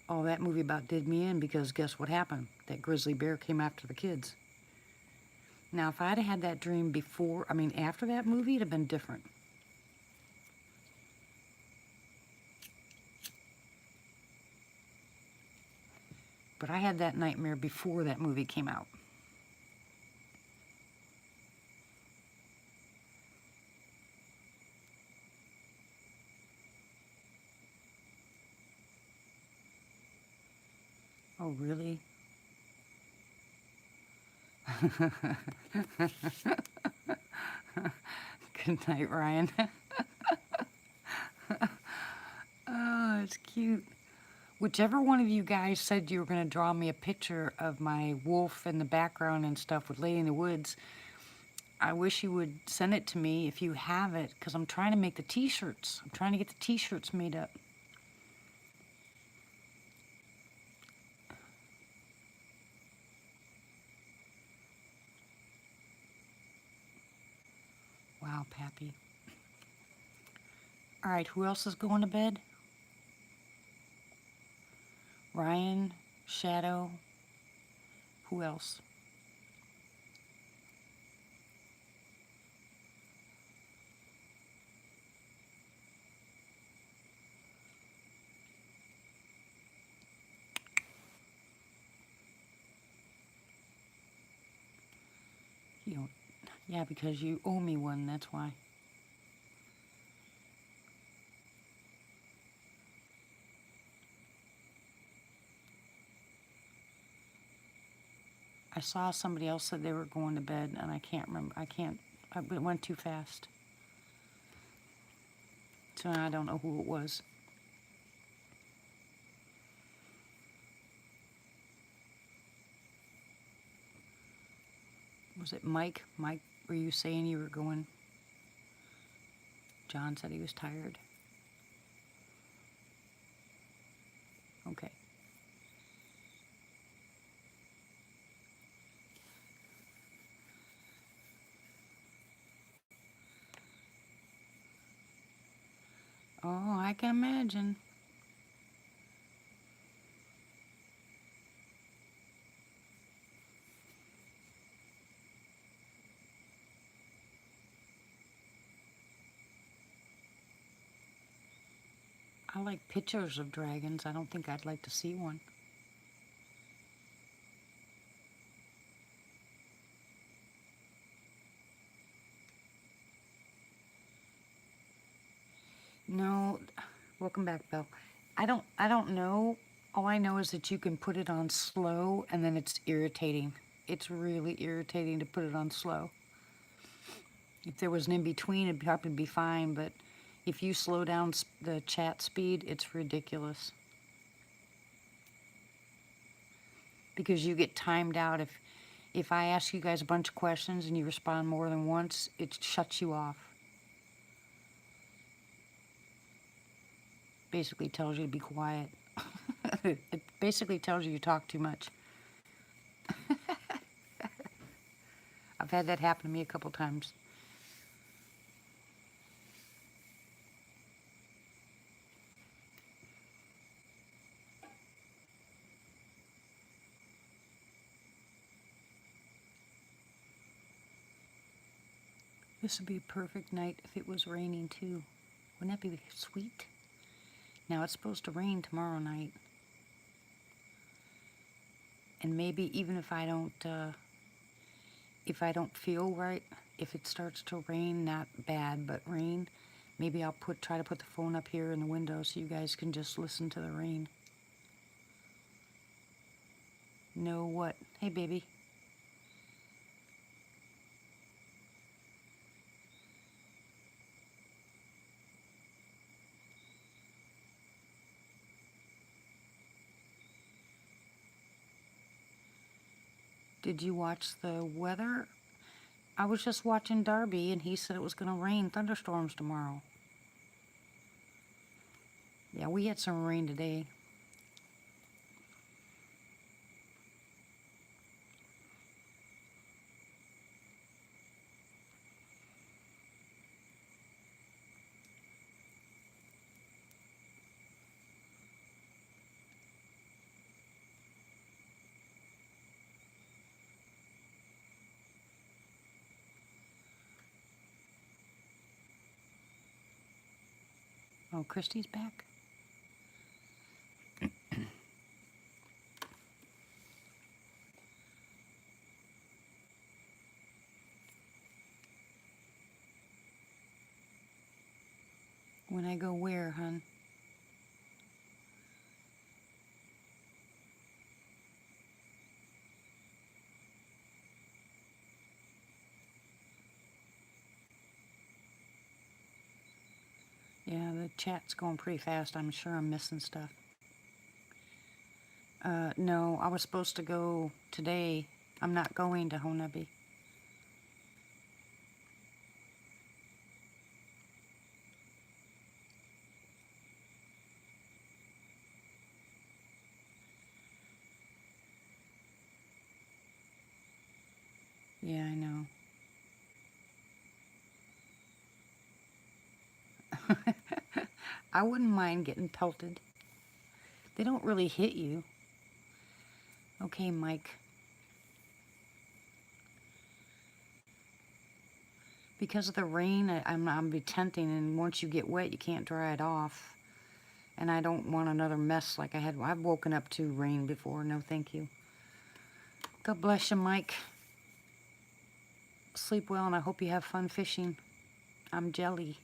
Oh, that movie about did me in because guess what happened? That grizzly bear came after the kids. Now, if I'd have had that dream before, after that movie, it'd have been different. But I had that nightmare before that movie came out. Oh, really? Good night, Ryan. Oh, it's cute. Whichever one of you guys said you were going to draw me a picture of my wolf in the background and stuff with Lady in the Woods, I wish you would send it to me if you have it, because I'm trying to make the t-shirts. I'm trying to get the t-shirts made up. Wow, Pappy. All right, who else is going to bed? Ryan, Shadow, who else? You don't, yeah, because you owe me one, that's why. I saw somebody else said they were going to bed, and I can't remember. It went too fast. So I don't know who it was. Was it Mike? Mike, were you saying you were going? John said he was tired. Okay. Oh, I can imagine. I like pictures of dragons. I don't think I'd like to see one. No, welcome back, Bill. I don't know. All I know is that you can put it on slow and then it's irritating. It's really irritating to put it on slow. If there was an in between, it'd probably be fine, but if you slow down the chat speed, it's ridiculous. Because you get timed out. If I ask you guys a bunch of questions and you respond more than once, it shuts you off. Basically tells you to be quiet. It basically tells you talk too much. I've had that happen to me a couple times. This would be a perfect night if it was raining too. Wouldn't that be sweet? Now it's supposed to rain tomorrow night. And maybe even if I don't feel right, if it starts to rain, not bad, but rain, maybe I'll try to put the phone up here in the window so you guys can just listen to the rain. Know what? Hey, baby. Did you watch the weather? I was just watching Darby, and he said it was going to rain thunderstorms tomorrow. Yeah, we had some rain today. Oh, Christy's back? When I go where, hun? Yeah, the chat's going pretty fast. I'm sure I'm missing stuff. No, I was supposed to go today. I'm not going to Honabi. Yeah, I know. I wouldn't mind getting pelted. They don't really hit you. Okay, Mike. Because of the rain, I'm be tenting, and once you get wet, you can't dry it off. And I don't want another mess like I had. I've woken up to rain before. No, thank you. God bless you, Mike. Sleep well, and I hope you have fun fishing. I'm jelly.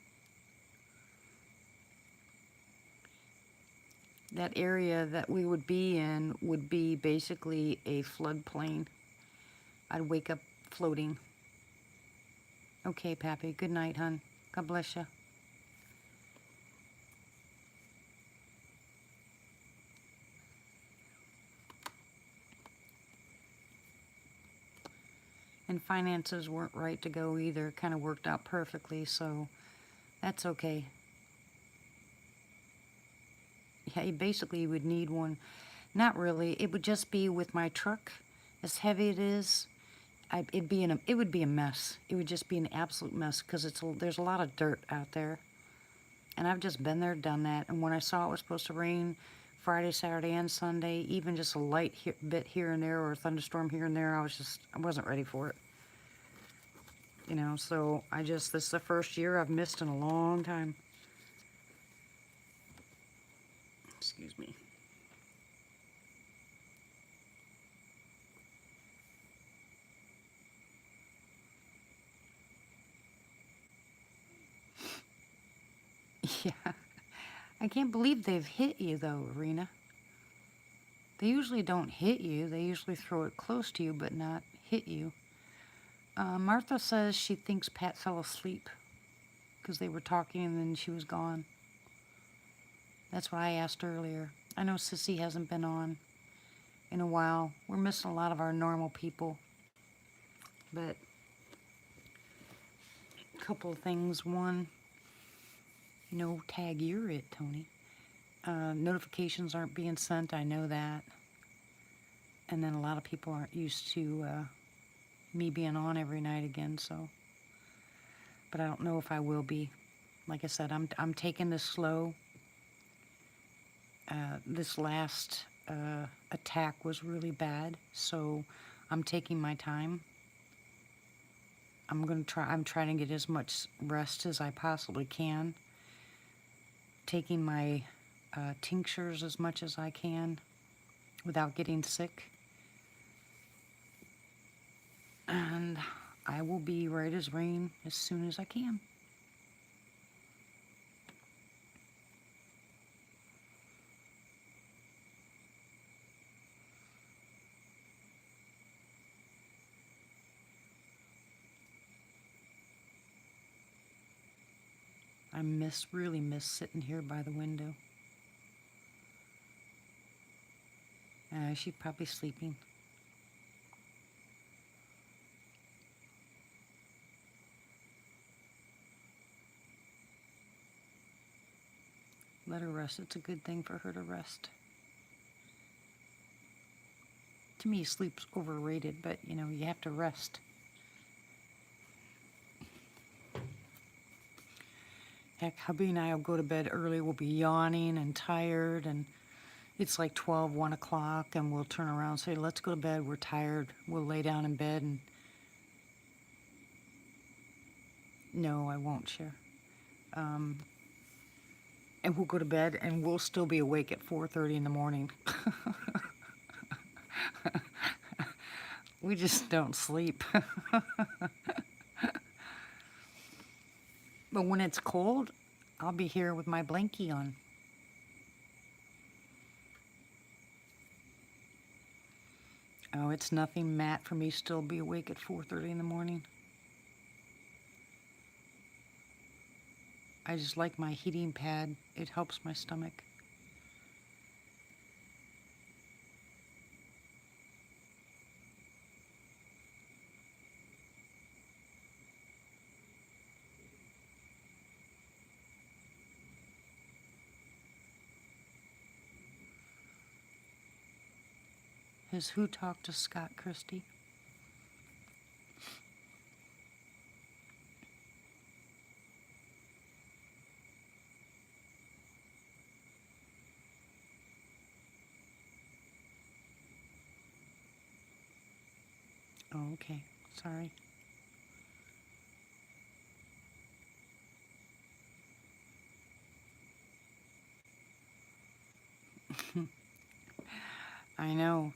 That area that we would be in would be basically a floodplain. I'd wake up floating. Okay, Pappy. Good night, hon. God bless you. And finances weren't right to go either. Kind of worked out perfectly, so that's okay. Yeah, basically you would need one. Not really. It would just be with my truck, as heavy it is. It would be a mess. It would just be an absolute mess because there's a lot of dirt out there. And I've just been there, done that. And when I saw it was supposed to rain Friday, Saturday, and Sunday, even just a light bit here and there or a thunderstorm here and there, I wasn't ready for it. You know, so this is the first year I've missed in a long time. Excuse me. Yeah. I can't believe they've hit you though, Arena. They usually don't hit you. They usually throw it close to you, but not hit you. Martha says she thinks Pat fell asleep because they were talking and then she was gone. That's what I asked earlier. I know Sissy hasn't been on in a while. We're missing a lot of our normal people. But a couple of things. One, no tag, you're it, Tony. Notifications aren't being sent. I know that. And then a lot of people aren't used to me being on every night again, so. But I don't know if I will be. Like I said, I'm taking this slow. This last attack was really bad, so I'm taking my time. I'm trying to get as much rest as I possibly can. Taking my tinctures as much as I can without getting sick. And I will be right as rain as soon as I can. I really miss sitting here by the window. She's probably sleeping. Let her rest. It's a good thing for her to rest. To me, sleep's overrated, but you know, you have to rest. Heck, hubby and I will go to bed early. We'll be yawning and tired, and it's like 12, 1 o'clock, and we'll turn around and say, let's go to bed. We're tired. We'll lay down in bed. And no, I won't share. And we'll go to bed, and we'll still be awake at 4:30 in the morning. We just don't sleep. But when it's cold, I'll be here with my blankie on. Oh, it's nothing, Matt, for me to still be awake at 4:30 in the morning. I just like my heating pad. It helps my stomach. Has who talked to Scott Christie? Oh, okay. Sorry. I know.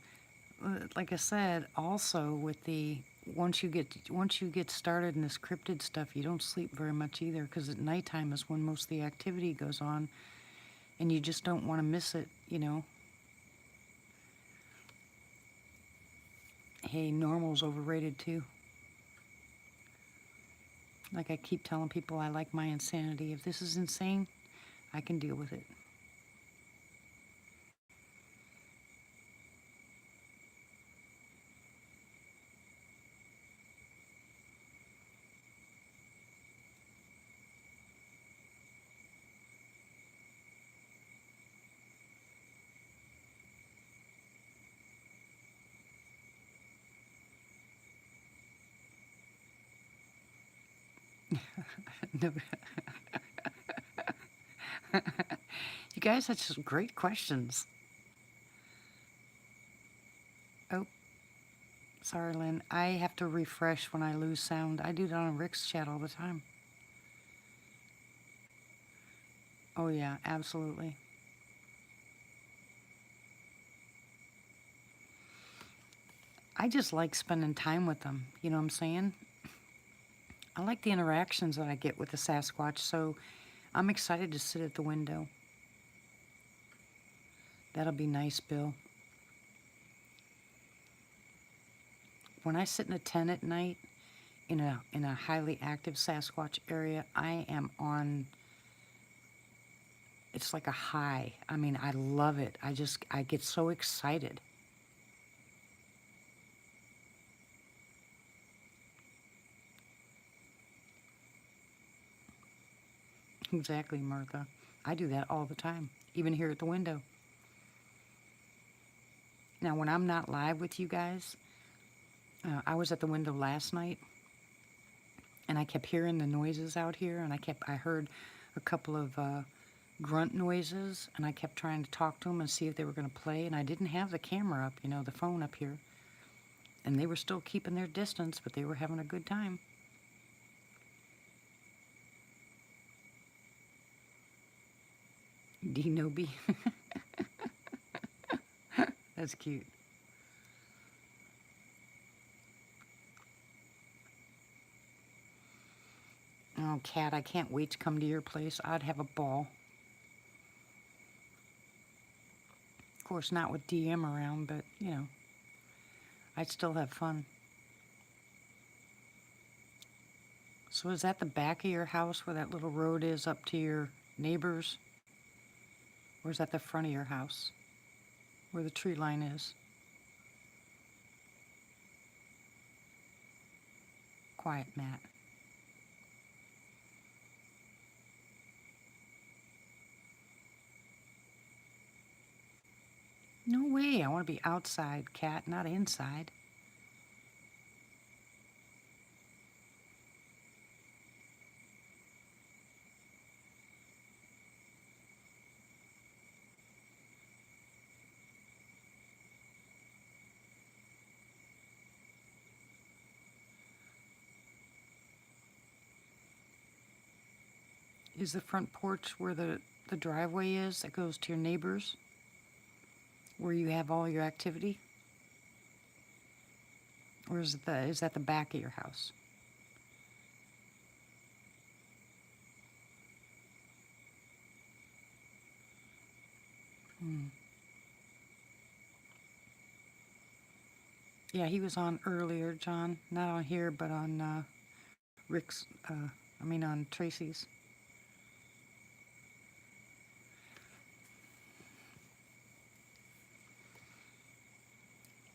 Like I said, also with the once you get started in this cryptid stuff, you don't sleep very much either, because at nighttime is when most of the activity goes on, and you just don't want to miss it, you know. Hey, normal's overrated too. Like I keep telling people, I like my insanity. If this is insane, I can deal with it. No, You guys had some great questions. Oh, sorry, Lynn. I have to refresh when I lose sound. I do that on Rick's chat all the time. Oh, yeah, absolutely. I just like spending time with them. You know what I'm saying? I like the interactions that I get with the Sasquatch, so I'm excited to sit at the window. That'll be nice, Bill. When I sit in a tent at night in a highly active Sasquatch area, I am on, it's like a high. I mean, I love it. I get so excited. Exactly, Martha. I do that all the time, even here at the window. Now, when I'm not live with you guys, I was at the window last night and I kept hearing the noises out here, and I heard a couple of grunt noises, and I kept trying to talk to them and see if they were going to play, and I didn't have the camera up, the phone up here, and they were still keeping their distance, but they were having a good time. Denobi. That's cute. Oh, Cat, I can't wait to come to your place. I'd have a ball. Of course, not with DM around, but, I'd still have fun. So is that the back of your house where that little road is up to your neighbors? Or is that the front of your house where the tree line is? Quiet, Matt. No way. I want to be outside, Cat, not inside. Is the front porch where the driveway is that goes to your neighbors? Where you have all your activity? Or is that the back of your house? Hmm. Yeah, he was on earlier, John. Not on here, but on Rick's, on Tracy's.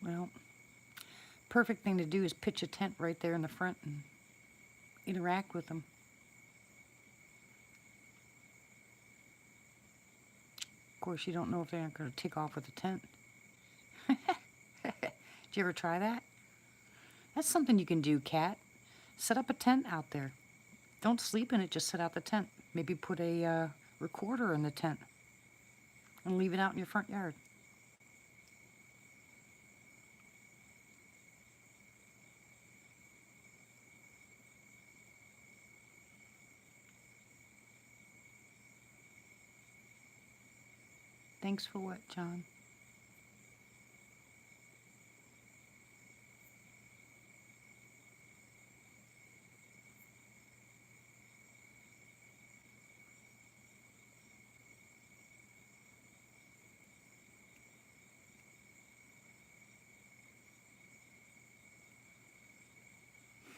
Well, perfect thing to do is pitch a tent right there in the front and interact with them. Of course, you don't know if they're going to take off with the tent. Did you ever try that? That's something you can do, Cat. Set up a tent out there. Don't sleep in it, just set out the tent. Maybe put a recorder in the tent and leave it out in your front yard. Thanks for what, John?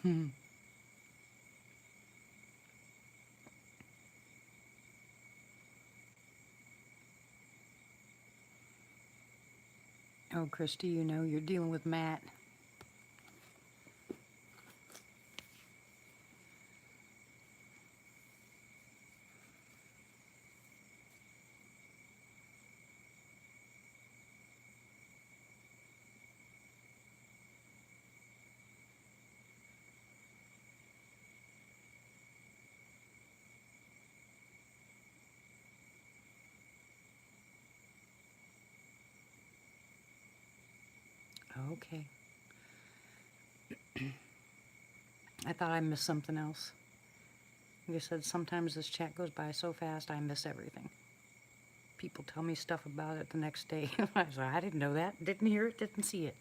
Hmm. Oh, Christy, you're dealing with Matt. Okay. I thought I missed something else. Like I said, sometimes this chat goes by so fast I miss everything. People tell me stuff about it the next day. I was like, I didn't know that. Didn't hear it. Didn't see it.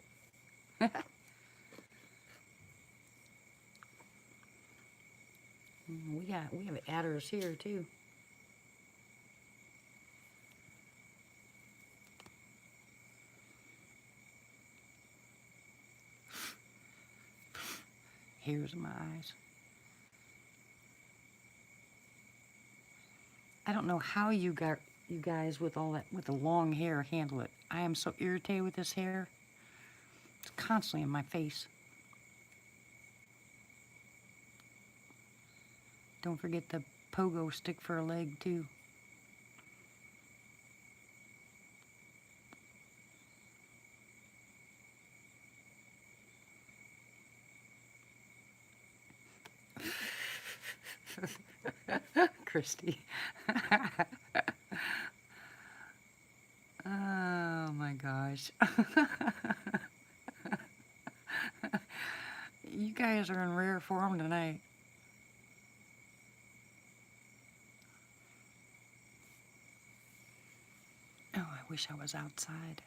We have adders here too. Hairs in my eyes. I don't know how you guys with all that with the long hair handle it. I am so irritated with this hair. It's constantly in my face. Don't forget the pogo stick for a leg too. Christy. Oh my gosh. You guys are in rare form tonight. Oh, I wish I was outside.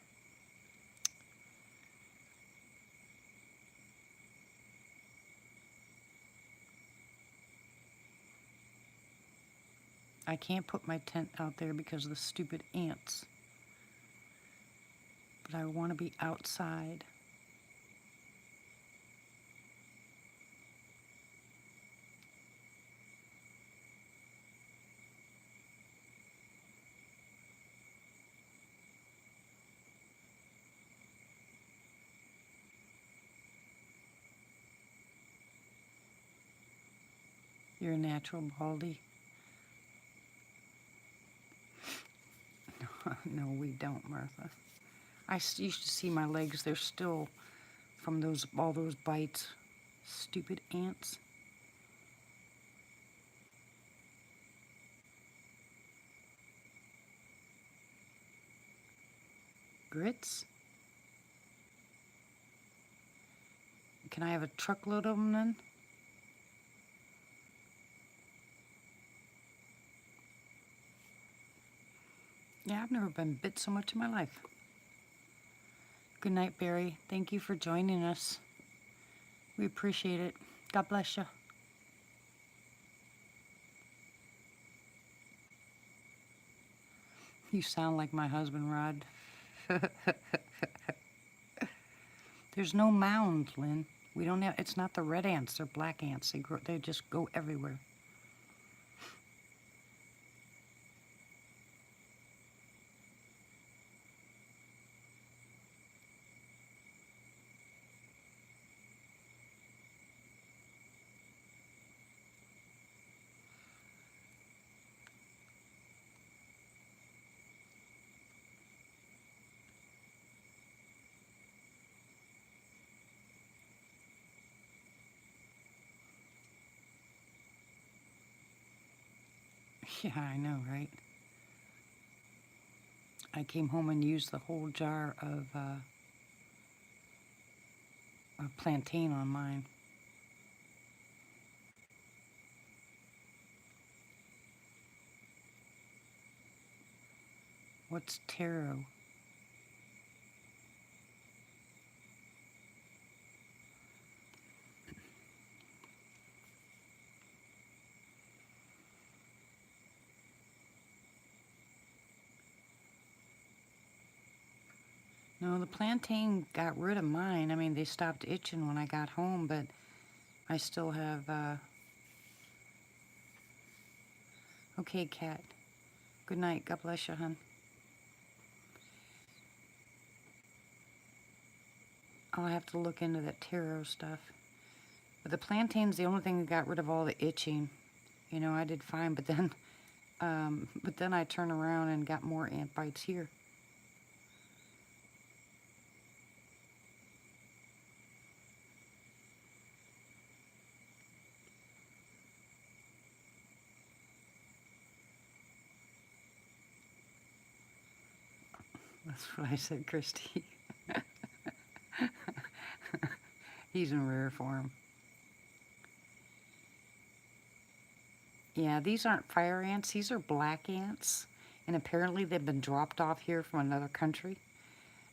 I can't put my tent out there because of the stupid ants. But I want to be outside. You're a natural, Baldy. No, we don't, Martha. Used to see my legs. They're still from all those bites. Stupid ants. Grits? Can I have a truckload of them then? Yeah, I've never been bit so much in my life. Good night, Barry. Thank you for joining us. We appreciate it. God bless you. You sound like my husband, Rod. There's no mound, Lynn. We don't have. It's not the red ants. They're black ants. They just go everywhere. Yeah, I know, right? I came home and used the whole jar of plantain on mine. What's taro? No, the plantain got rid of mine. I mean, they stopped itching when I got home, but I still have, okay, cat. Good night. God bless you, hon. I'll have to look into that taro stuff. But the plantain's the only thing that got rid of all the itching. You know, I did fine, but then, I turned around and got more ant bites here. That's what I said, Christy. He's in rare form. Yeah, these aren't fire ants. These are black ants. And apparently they've been dropped off here from another country.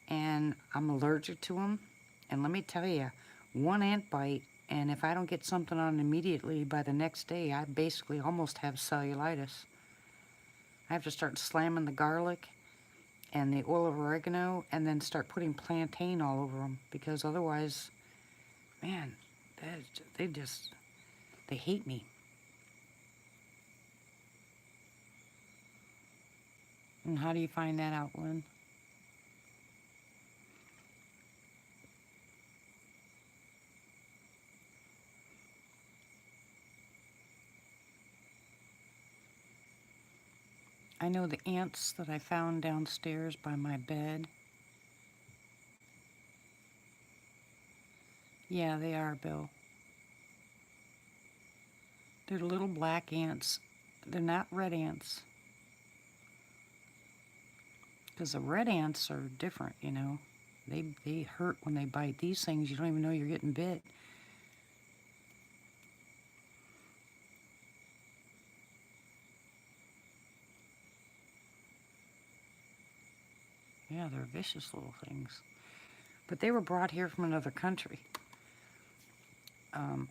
And I'm allergic to them. And let me tell you, one ant bite, and if I don't get something on immediately, by the next day, I basically almost have cellulitis. I have to start slamming the garlic and the oil of oregano and then start putting plantain all over them, because otherwise, man, they hate me. And how do you find that out, Lynn? I know the ants that I found downstairs by my bed. Yeah, they are, Bill. They're little black ants. They're not red ants. Because the red ants are different, you know. They hurt when they bite. These things, you don't even know you're getting bit. Yeah, they're vicious little things. But they were brought here from another country.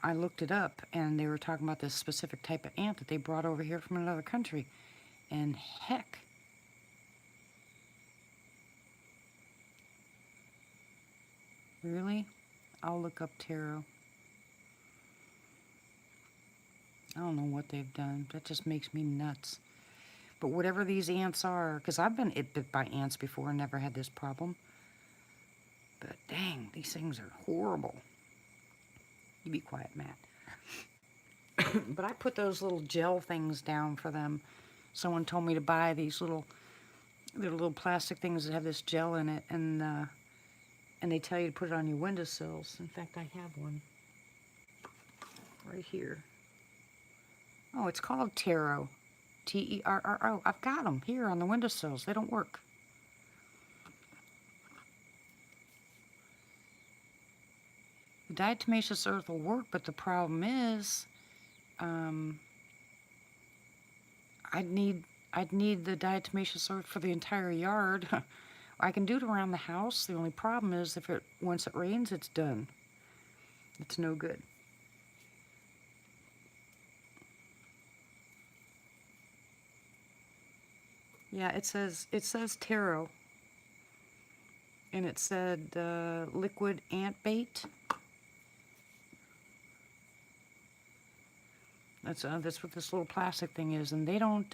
I looked it up, and they were talking about this specific type of ant that they brought over here from another country. And heck, really? I'll look up taro. I don't know what they've done. That just makes me nuts. But whatever these ants are, because I've been bit by ants before and never had this problem. But dang, these things are horrible. You be quiet, Matt. But I put those little gel things down for them. Someone told me to buy these they're little plastic things that have this gel in it, and they tell you to put it on your windowsills. In fact, I have one right here. Oh, it's called Terro. Terro. I've got them here on the windowsills. They don't work. The diatomaceous earth will work, but the problem is, I'd need the diatomaceous earth for the entire yard. I can do it around the house. The only problem is once it rains, it's done. It's no good. Yeah, it says taro, and it said liquid ant bait. That's what this little plastic thing is, and they don't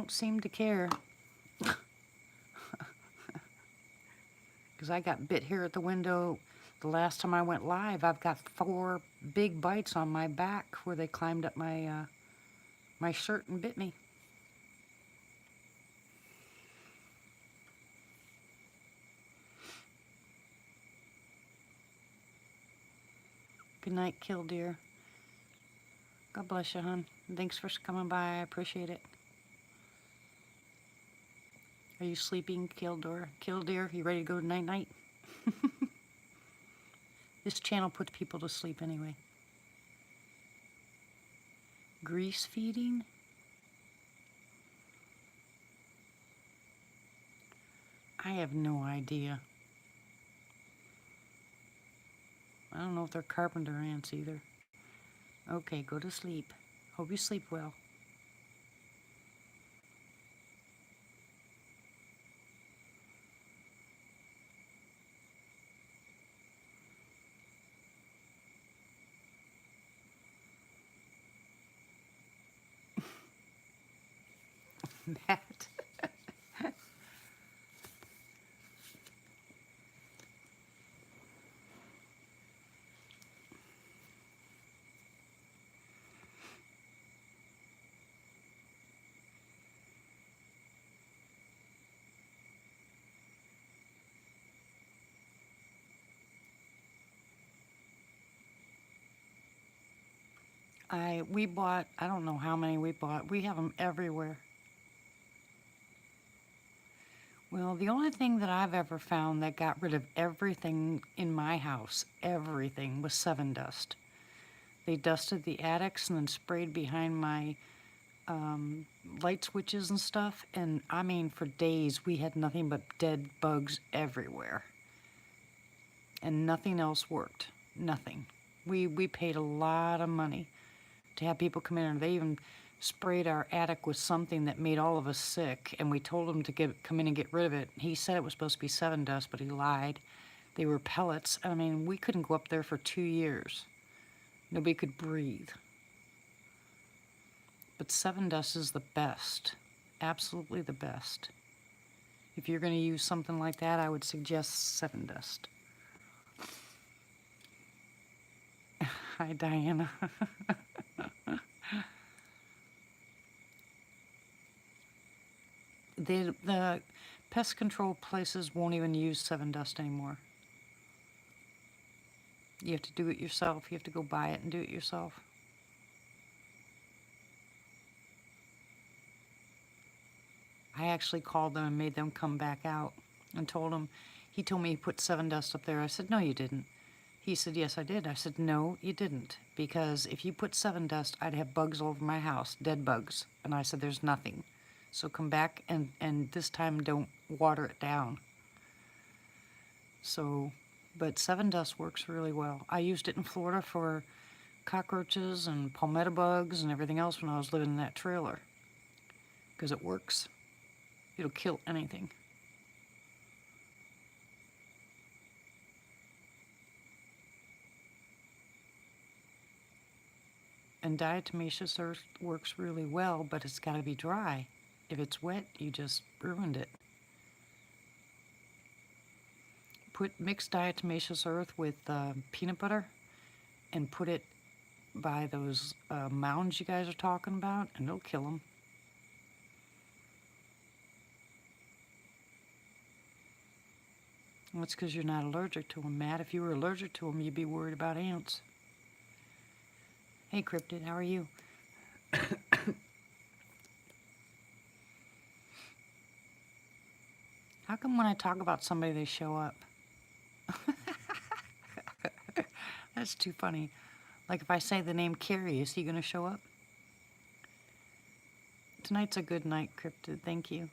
seem to care. Because I got bit here at the window the last time I went live. I've got 4 big bites on my back where they climbed up my my shirt and bit me. Good night, Killdeer. God bless you, hon. Thanks for coming by. I appreciate it. Are you sleeping, Killdeer, you ready to go night-night? This channel puts people to sleep anyway. Grease feeding? I have no idea. I don't know if they're carpenter ants either. Okay, go to sleep. Hope you sleep well. Matt. We bought, I don't know how many we bought. We have them everywhere. Well, the only thing that I've ever found that got rid of everything in my house, everything, was Seven Dust. They dusted the attics and then sprayed behind my light switches and stuff. And I mean, for days we had nothing but dead bugs everywhere. And nothing else worked. Nothing. We paid a lot of money to have people come in, and they even sprayed our attic with something that made all of us sick, and we told him to come in and get rid of it. He said it was supposed to be Seven Dust, but he lied. They were pellets. I mean, we couldn't go up there for 2 years. Nobody could breathe. But Seven Dust is the best. Absolutely the best. If you're going to use something like that, I would suggest Seven Dust. Hi, Diana. The pest control places won't even use Seven Dust anymore. You have to do it yourself. You have to go buy it and do it yourself. I actually called them and made them come back out and told him. He told me he put Seven Dust up there. I said, no, you didn't. He said, yes, I did. I said, no, you didn't. Because if you put Seven Dust, I'd have bugs all over my house, dead bugs. And I said, there's nothing. So come back and this time don't water it down. So, but Seven Dust works really well. I used it in Florida for cockroaches and palmetto bugs and everything else when I was living in that trailer. Because it works. It'll kill anything. And diatomaceous earth works really well, but it's got to be dry. If it's wet, you just ruined it. Mix diatomaceous earth with peanut butter and put it by those mounds you guys are talking about, and it'll kill them. Well, that's because you're not allergic to them, Matt. If you were allergic to them, you'd be worried about ants. Hey, Cryptid, how are you? How come when I talk about somebody, they show up? That's too funny. Like if I say the name Carrie, is he going to show up? Tonight's a good night, Cryptid. Thank you.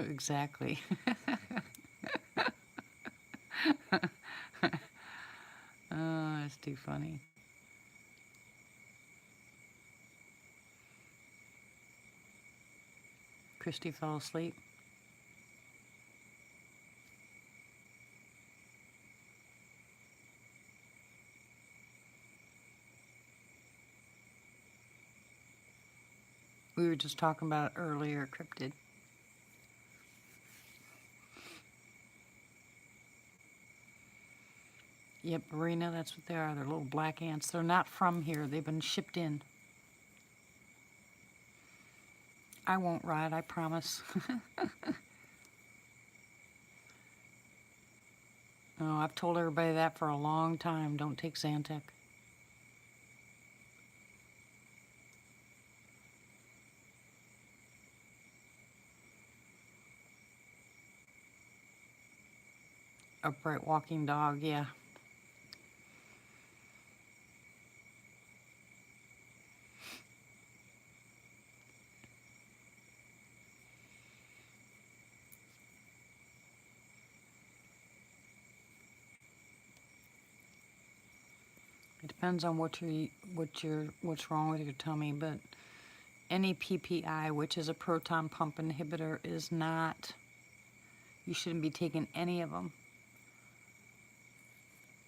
Exactly. Oh, that's too funny. Christy fell asleep. We were just talking about it earlier, Cryptid. Yep, Marina, that's what they are. They're little black ants. They're not from here. They've been shipped in. I won't ride, I promise. Oh, I've told everybody that for a long time. Don't take Zantac. Upright walking dog, yeah. It depends on what's wrong with your tummy, but any PPI, which is a proton pump inhibitor, is not. You shouldn't be taking any of them.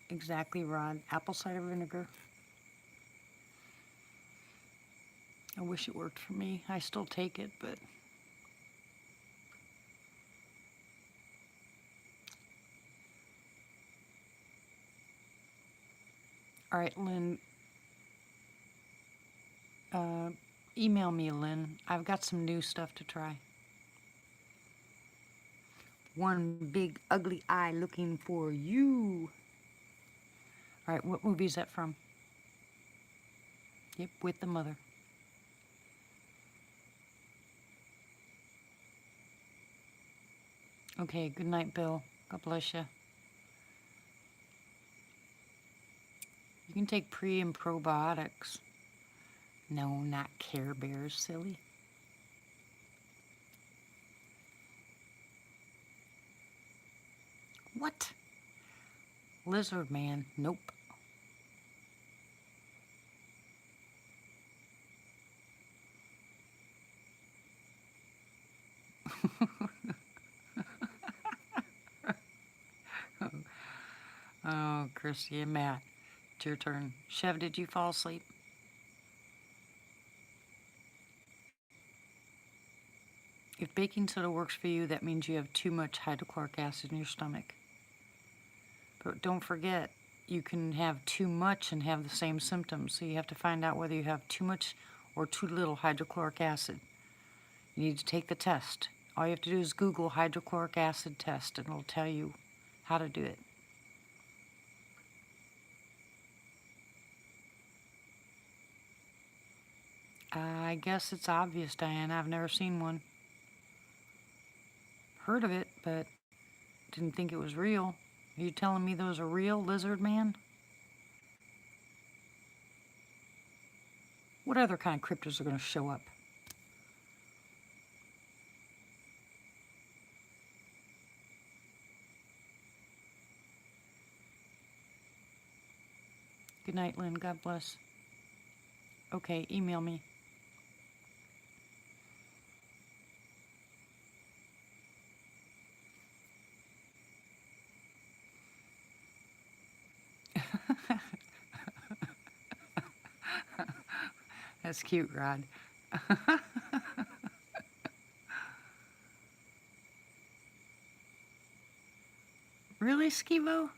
Exactly, Rod. Apple cider vinegar. I wish it worked for me. I still take it, but all right, Lynn. Email me, Lynn. I've got some new stuff to try. One big ugly eye looking for you. All right, what movie is that from? Yep, With the Mother. Okay, good night, Bill. God bless you. You can take pre and probiotics. No, not Care Bears, silly. What? Lizard man? Nope. Oh, Christy and Matt, it's your turn. Chev, did you fall asleep? If baking soda works for you, that means you have too much hydrochloric acid in your stomach. But don't forget, you can have too much and have the same symptoms. So you have to find out whether you have too much or too little hydrochloric acid. You need to take the test. All you have to do is Google hydrochloric acid test and it'll tell you how to do it. I guess it's obvious, Diana. I've never seen one. Heard of it, but didn't think it was real. Are you telling me those are real, lizard man? What other kind of cryptids are going to show up? Good night, Lynn. God bless. Okay, email me. That's cute, Rod. Really, Skivo?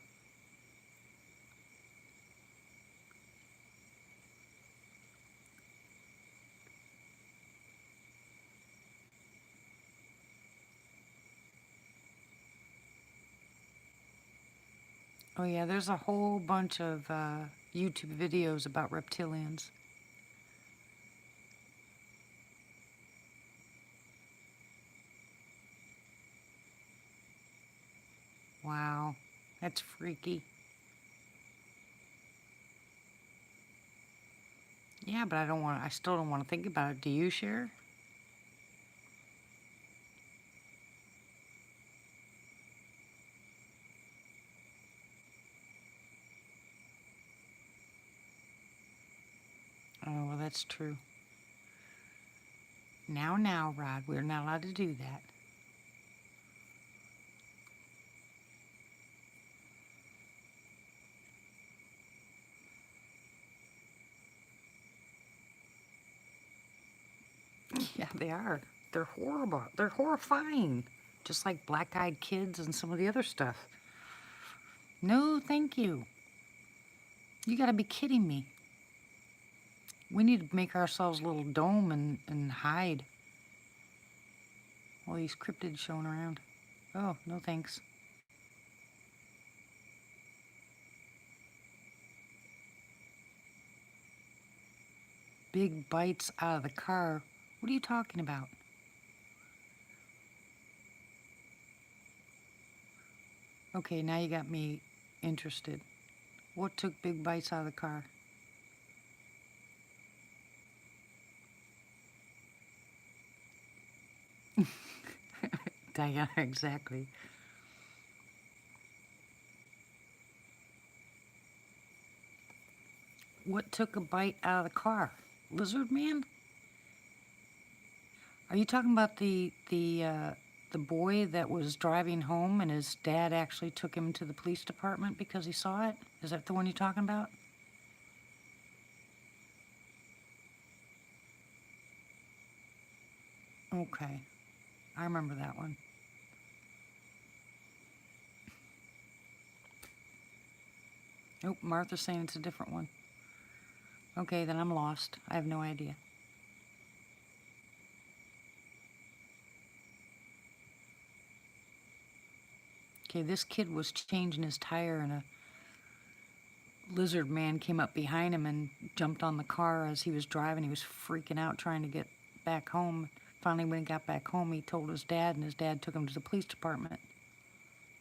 Oh yeah, there's a whole bunch of YouTube videos about reptilians. Wow, that's freaky. Yeah, but I still don't want to think about it. Do you, Cher? Oh, well, that's true. Now, Rod, we're not allowed to do that. Yeah, they are. They're horrible. They're horrifying. Just like Black Eyed Kids and some of the other stuff. No, thank you. You gotta be kidding me. We need to make ourselves a little dome and hide. All these cryptids showing around. Oh, no thanks. Big bites out of the car. What are you talking about? Okay, now you got me interested. What took big bites out of the car? Diana, exactly. What took a bite out of the car? Lizard man? Are you talking about the boy that was driving home and his dad actually took him to the police department because he saw it? Is that the one you're talking about? Okay, I remember that one. Nope, Martha's saying it's a different one. Okay, then I'm lost. I have no idea. Okay, this kid was changing his tire and a lizard man came up behind him and jumped on the car as he was driving. He was freaking out trying to get back home. Finally, when he got back home, he told his dad, and his dad took him to the police department.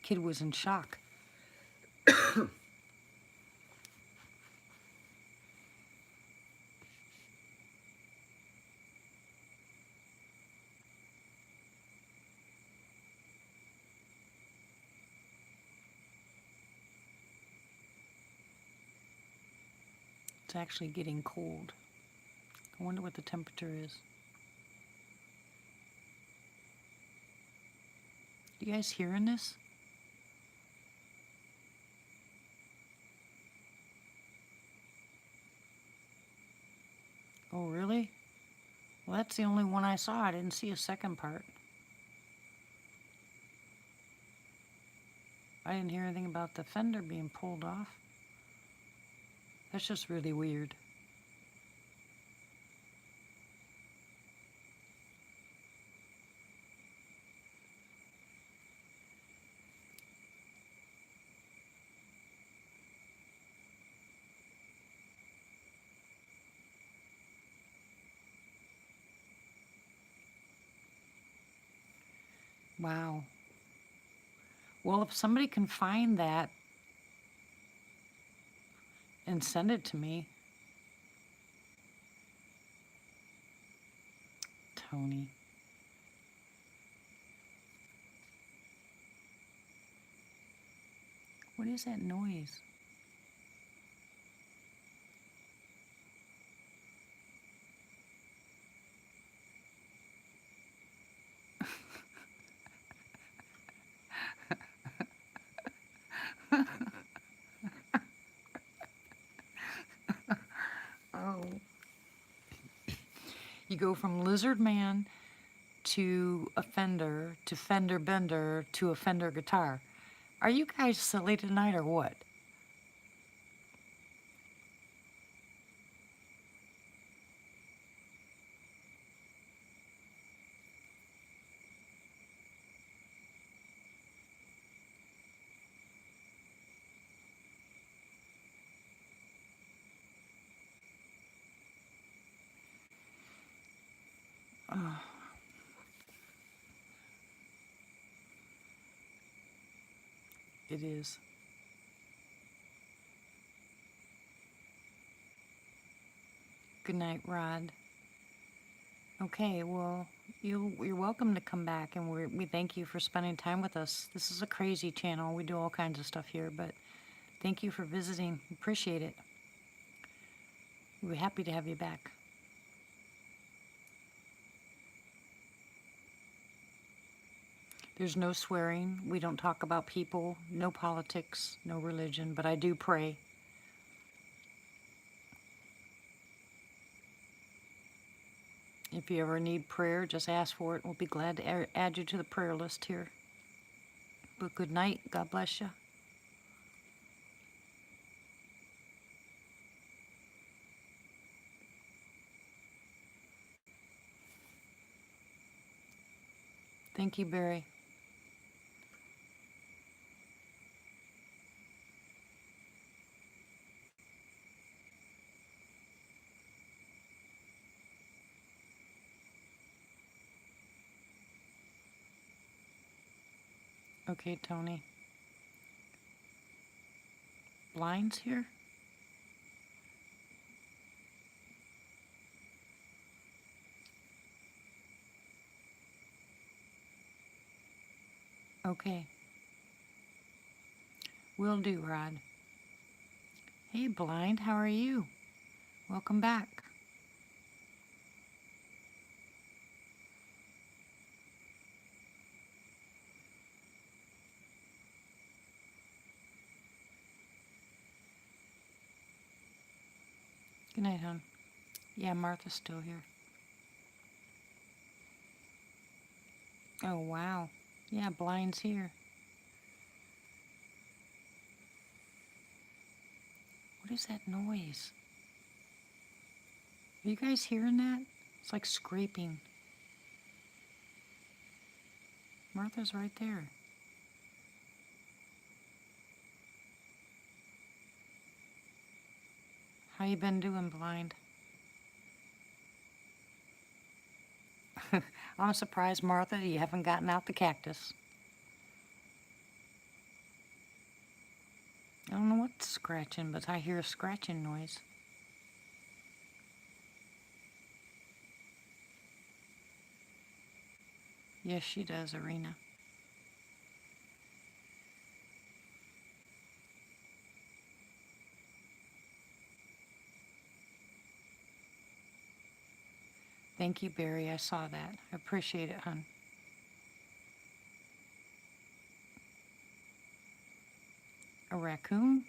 Kid was in shock. It's actually getting cold. I wonder what the temperature is. You guys hearing this? Oh, really? Well, that's the only one I saw. I didn't see a second part. I didn't hear anything about the fender being pulled off. That's just really weird. Wow. Well, if somebody can find that and send it to me. Tony. What is that noise? Oh. You go from lizard man to a fender to fender bender to a Fender guitar. Are you guys silly tonight or what? Oh, it is. Good night, Rod. Okay, well, you're welcome to come back, and we thank you for spending time with us. This is a crazy channel. We do all kinds of stuff here, but thank you for visiting. Appreciate it. We're happy to have you back. There's no swearing. We don't talk about people, no politics, no religion, but I do pray. If you ever need prayer, just ask for it. We'll be glad to add you to the prayer list here. But good night. God bless you. Thank you, Barry. Okay, Tony. Blinds here? Okay. Will do, Rod. Hey, Blind, how are you? Welcome back. Good night, hon. Yeah, Martha's still here. Oh, wow. Yeah, Blind's here. What is that noise? Are you guys hearing that? It's like scraping. Martha's right there. How you been doing, Blind? I'm surprised, Martha, you haven't gotten out the cactus. I don't know what's scratching, but I hear a scratching noise. Yes, she does, Arena. Thank you, Barry. I saw that. I appreciate it, hon. A raccoon?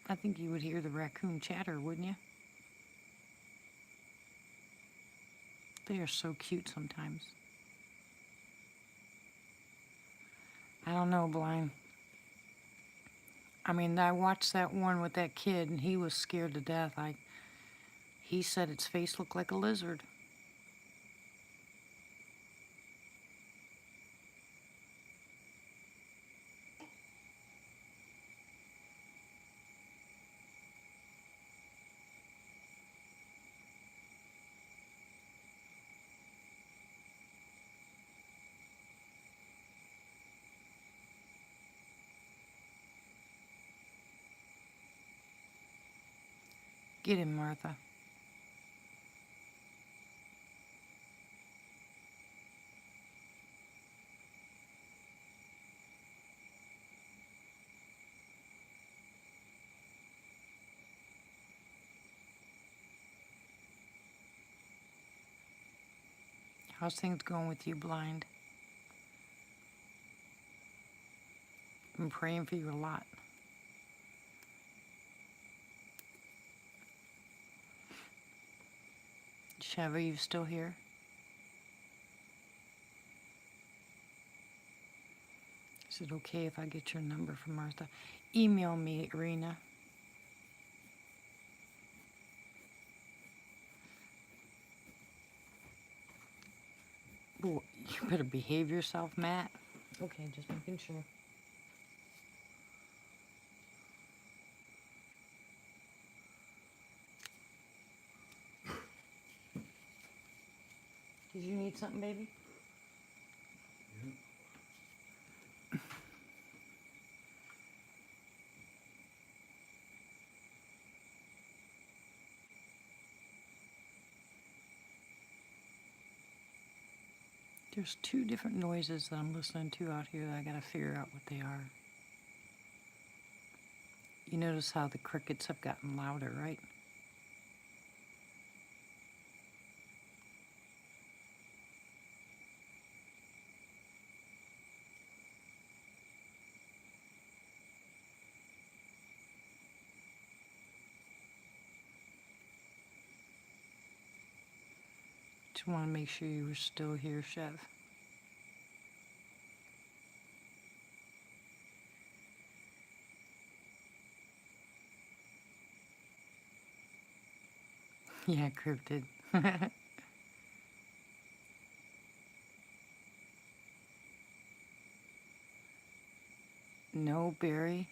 I think you would hear the raccoon chatter, wouldn't you? They are so cute sometimes. I don't know, Blind. I mean, I watched that one with that kid, and he was scared to death. He said its face looked like a lizard. Get him, Martha. How's things going with you, Blind? I'm praying for you a lot. Chevy, you still here? Is it okay if I get your number from Martha? Email me, Irina. Ooh, you better behave yourself, Matt. Okay, just making sure. Did you need something, baby? There's two different noises that I'm listening to out here that I gotta figure out what they are. You notice how the crickets have gotten louder, right? Just want to make sure you were still here, Chev. Yeah, cryptid. No, Barry.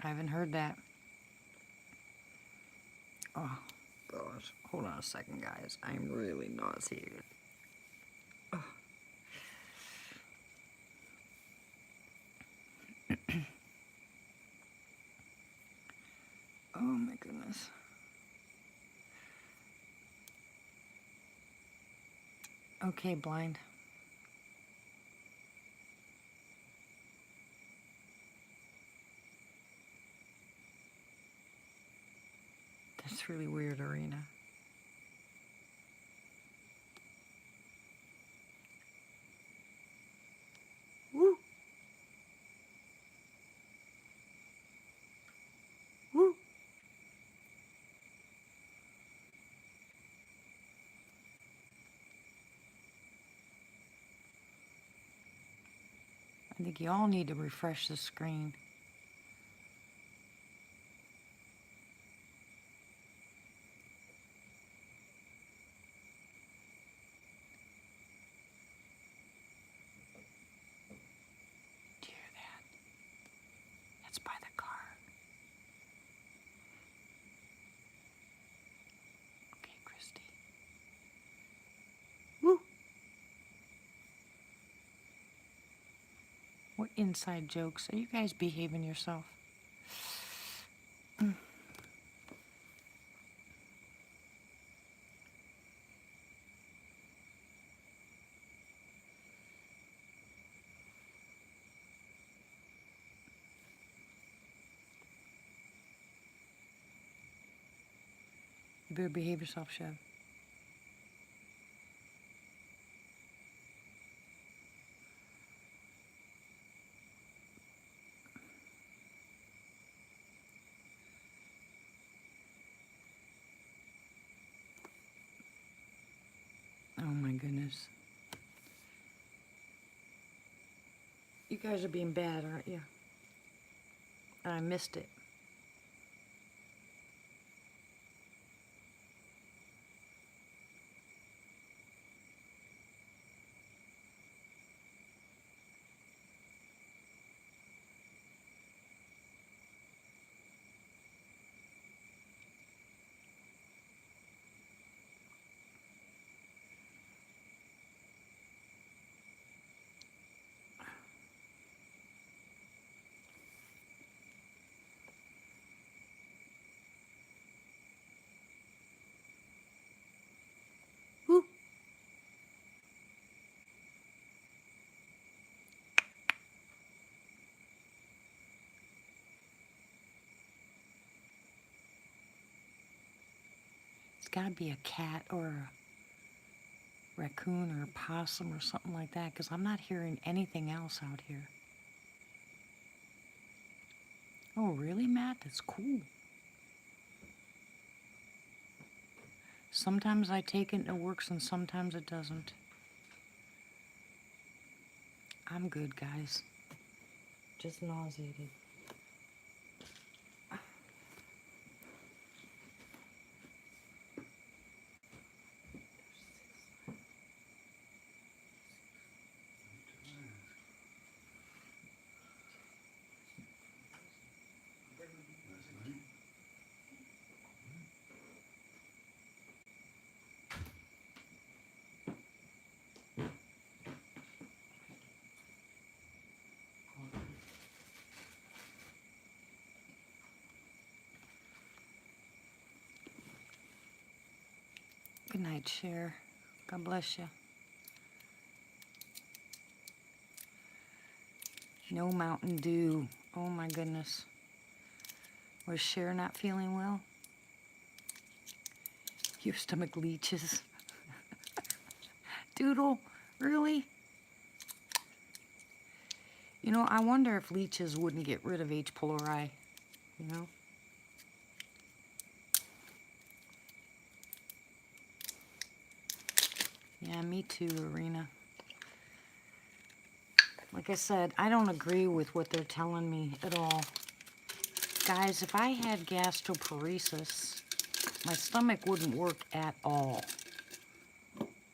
I haven't heard that. Oh, gosh. Hold on a second, guys. I'm really nauseated. Oh, my goodness. Okay, Blind. That's really weird, Arena. Woo! Woo! I think you all need to refresh the screen. Do you hear that? What inside jokes? Are you guys behaving yourself? You better behave yourself, Chev. Oh my goodness. You guys are being bad, aren't you? I missed it. Woo. It's got to be a cat or a raccoon or a possum or something like that, because I'm not hearing anything else out here. Oh, really, Matt? That's cool. Sometimes I take it and it works, and sometimes it doesn't. I'm good, guys. Just nauseated. Good night, Cher. God bless you. No Mountain Dew. Oh my goodness. Was Cher not feeling well? Your stomach leeches. Doodle, really? You know, I wonder if leeches wouldn't get rid of H. pylori, you know? Yeah, me too, Arena. Like I said, I don't agree with what they're telling me at all. Guys, if I had gastroparesis, my stomach wouldn't work at all.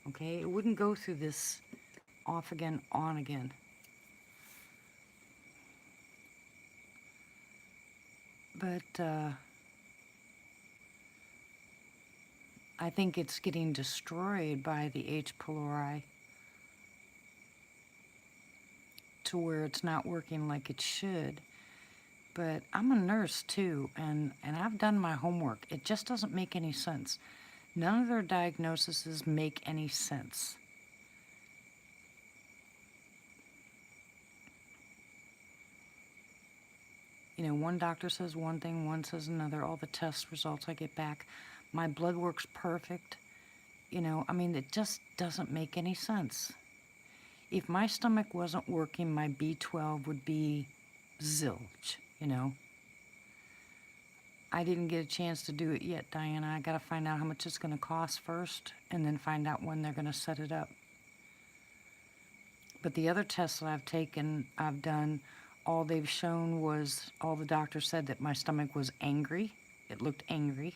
Okay? It wouldn't go through this off again, on again. But, I think it's getting destroyed by the H. pylori to where it's not working like it should. But I'm a nurse too, and I've done my homework. It just doesn't make any sense. None of their diagnoses make any sense. You know, one doctor says one thing, one says another. All the test results I get back, my blood work's perfect. You know, I mean, it just doesn't make any sense. If my stomach wasn't working, my B12 would be zilch, you know. I didn't get a chance to do it yet, Diana. I got to find out how much it's going to cost first, and then find out when they're going to set it up. But the other tests that I've taken, I've done, all they've shown was, all the doctors said that my stomach was angry. It looked angry.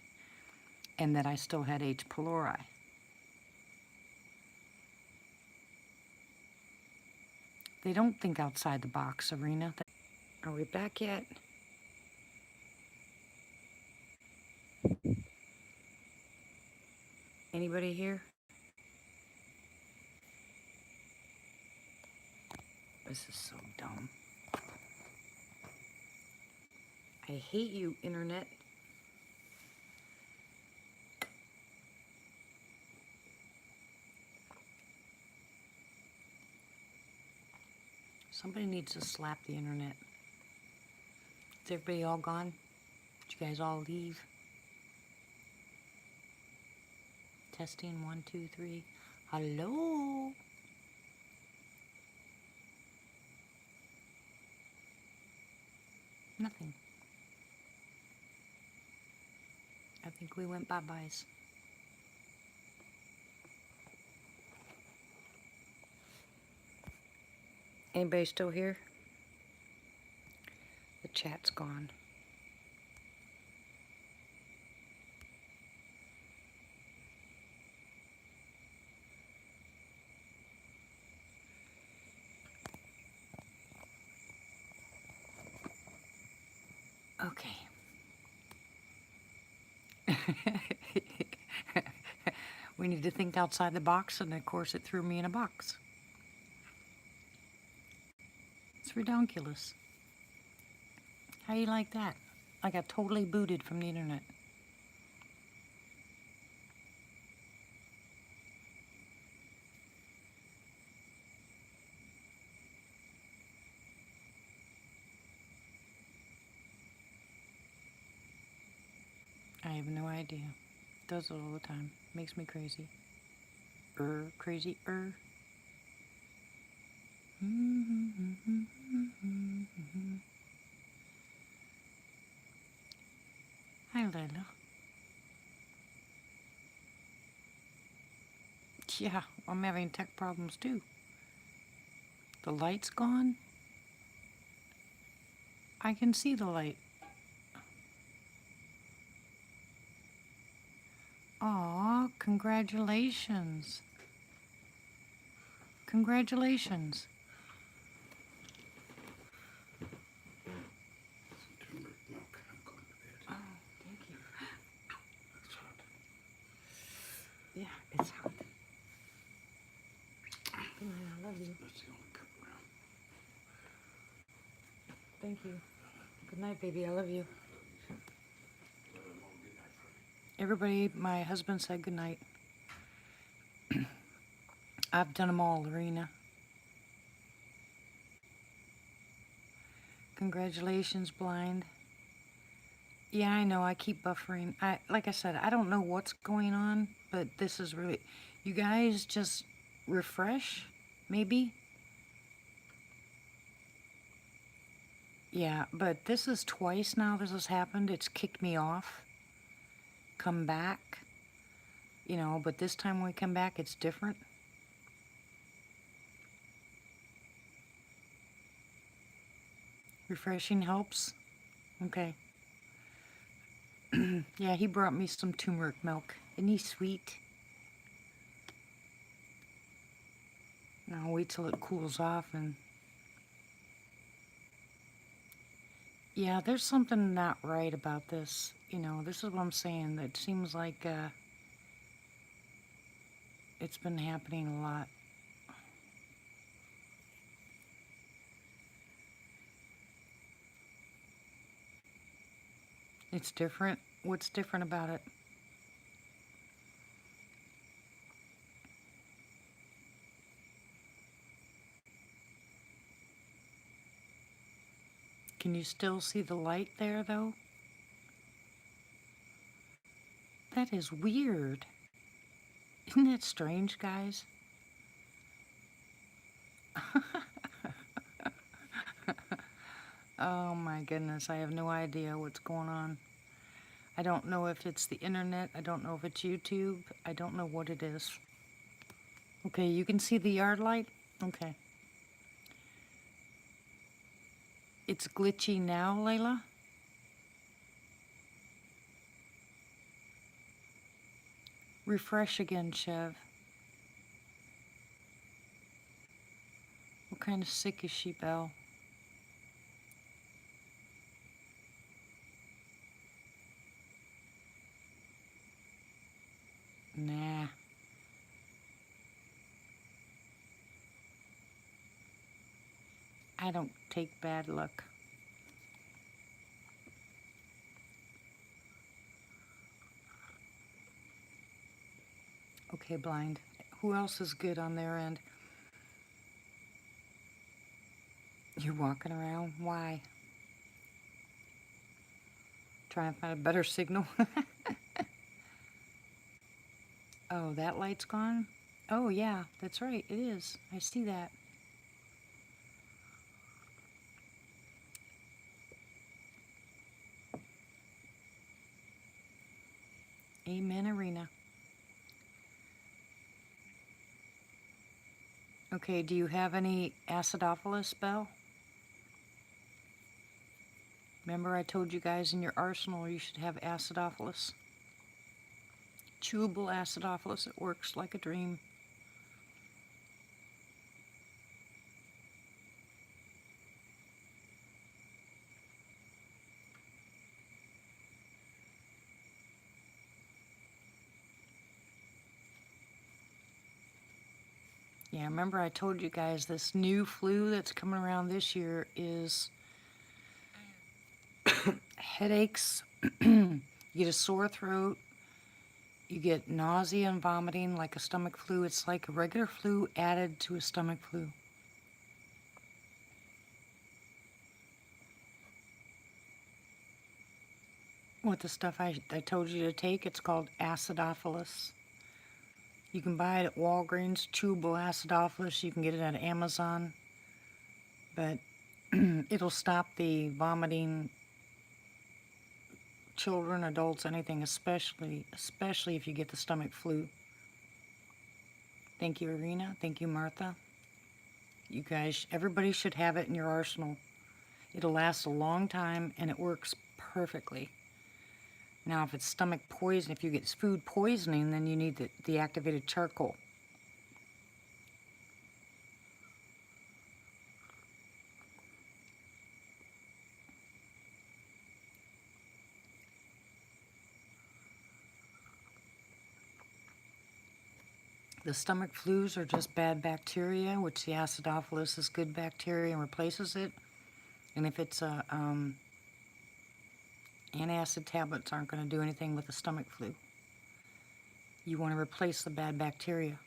And that I still had H. pylori. They don't think outside the box, Arena. Are we back yet? Anybody here? This is so dumb. I hate you, internet. Somebody needs to slap the internet. Is everybody all gone? Did you guys all leave? Testing 1, 2, 3. Hello? Nothing. I think we went bye-byes. Anybody still here? The chat's gone. Okay. We need to think outside the box, and of course it threw me in a box. It's redonkulous. How you like that? I got totally booted from the internet. I have no idea. Does it all the time. Makes me crazy. Crazy. Hi, Layla. Yeah, I'm having tech problems too. The light's gone? I can see the light. Aw, congratulations. Congratulations. Turmeric milk. I'm going to bed. Oh, thank you. It's hot. Yeah, it's hot. Good night, I love you. That's the only cup around. Thank you. Good night, baby, I love you. Let them all good night for me. Everybody, my husband said good night. I've done them all, Lorena. Congratulations, Blind. Yeah, I know, I keep buffering. Like I said, I don't know what's going on, but this is really... You guys just refresh, maybe? Yeah, but this is twice now this has happened. It's kicked me off. Come back. You know, but this time when we come back, it's different. Refreshing helps. Okay. Yeah, he brought me some turmeric milk. Isn't he sweet? Now I'll wait till it cools off and... Yeah, there's something not right about this. You know, this is what I'm saying. It seems like it's been happening a lot. It's different. What's different about it? Can you still see the light there, though? That is weird. Isn't that strange, guys? Oh my goodness, I have no idea what's going on. I don't know if it's the internet. I don't know if it's YouTube. I don't know what it is. Okay, you can see the yard light? Okay. It's glitchy now, Layla? Refresh again, Chev. What kind of sick is she, Belle? Nah. I don't take bad luck. Okay, blind. Who else is good on their end? You're walking around? Why? Trying to find a better signal? Oh, that light's gone? Oh, yeah, that's right, it is. I see that. Amen, Arena. Okay, do you have any acidophilus, Belle? Remember I told you guys in your arsenal you should have acidophilus? Chewable acidophilus, it works like a dream. Yeah, remember I told you guys this new flu that's coming around this year is headaches, you get a sore throat, you get nausea and vomiting like a stomach flu. It's like a regular flu added to a stomach flu. What the stuff I told you to take, it's called acidophilus. You can buy it at Walgreens, chewable acidophilus. You can get it at Amazon. But it'll stop the vomiting, children, adults, anything, especially if you get the stomach flu. Thank you, Irina. Thank you, Martha. You guys, everybody should have it in your arsenal. It'll last a long time and it works perfectly. Now, if it's stomach poison, if you get food poisoning, then you need the activated charcoal. The stomach flus are just bad bacteria, which the acidophilus is good bacteria and replaces it. And if it's antacid tablets aren't going to do anything with the stomach flu. You want to replace the bad bacteria.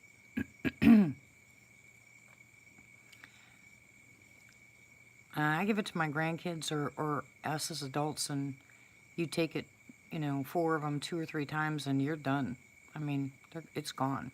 I give it to my grandkids or us as adults, and you take it, 4 of them 2 or 3 times, and you're done. I mean, it's gone.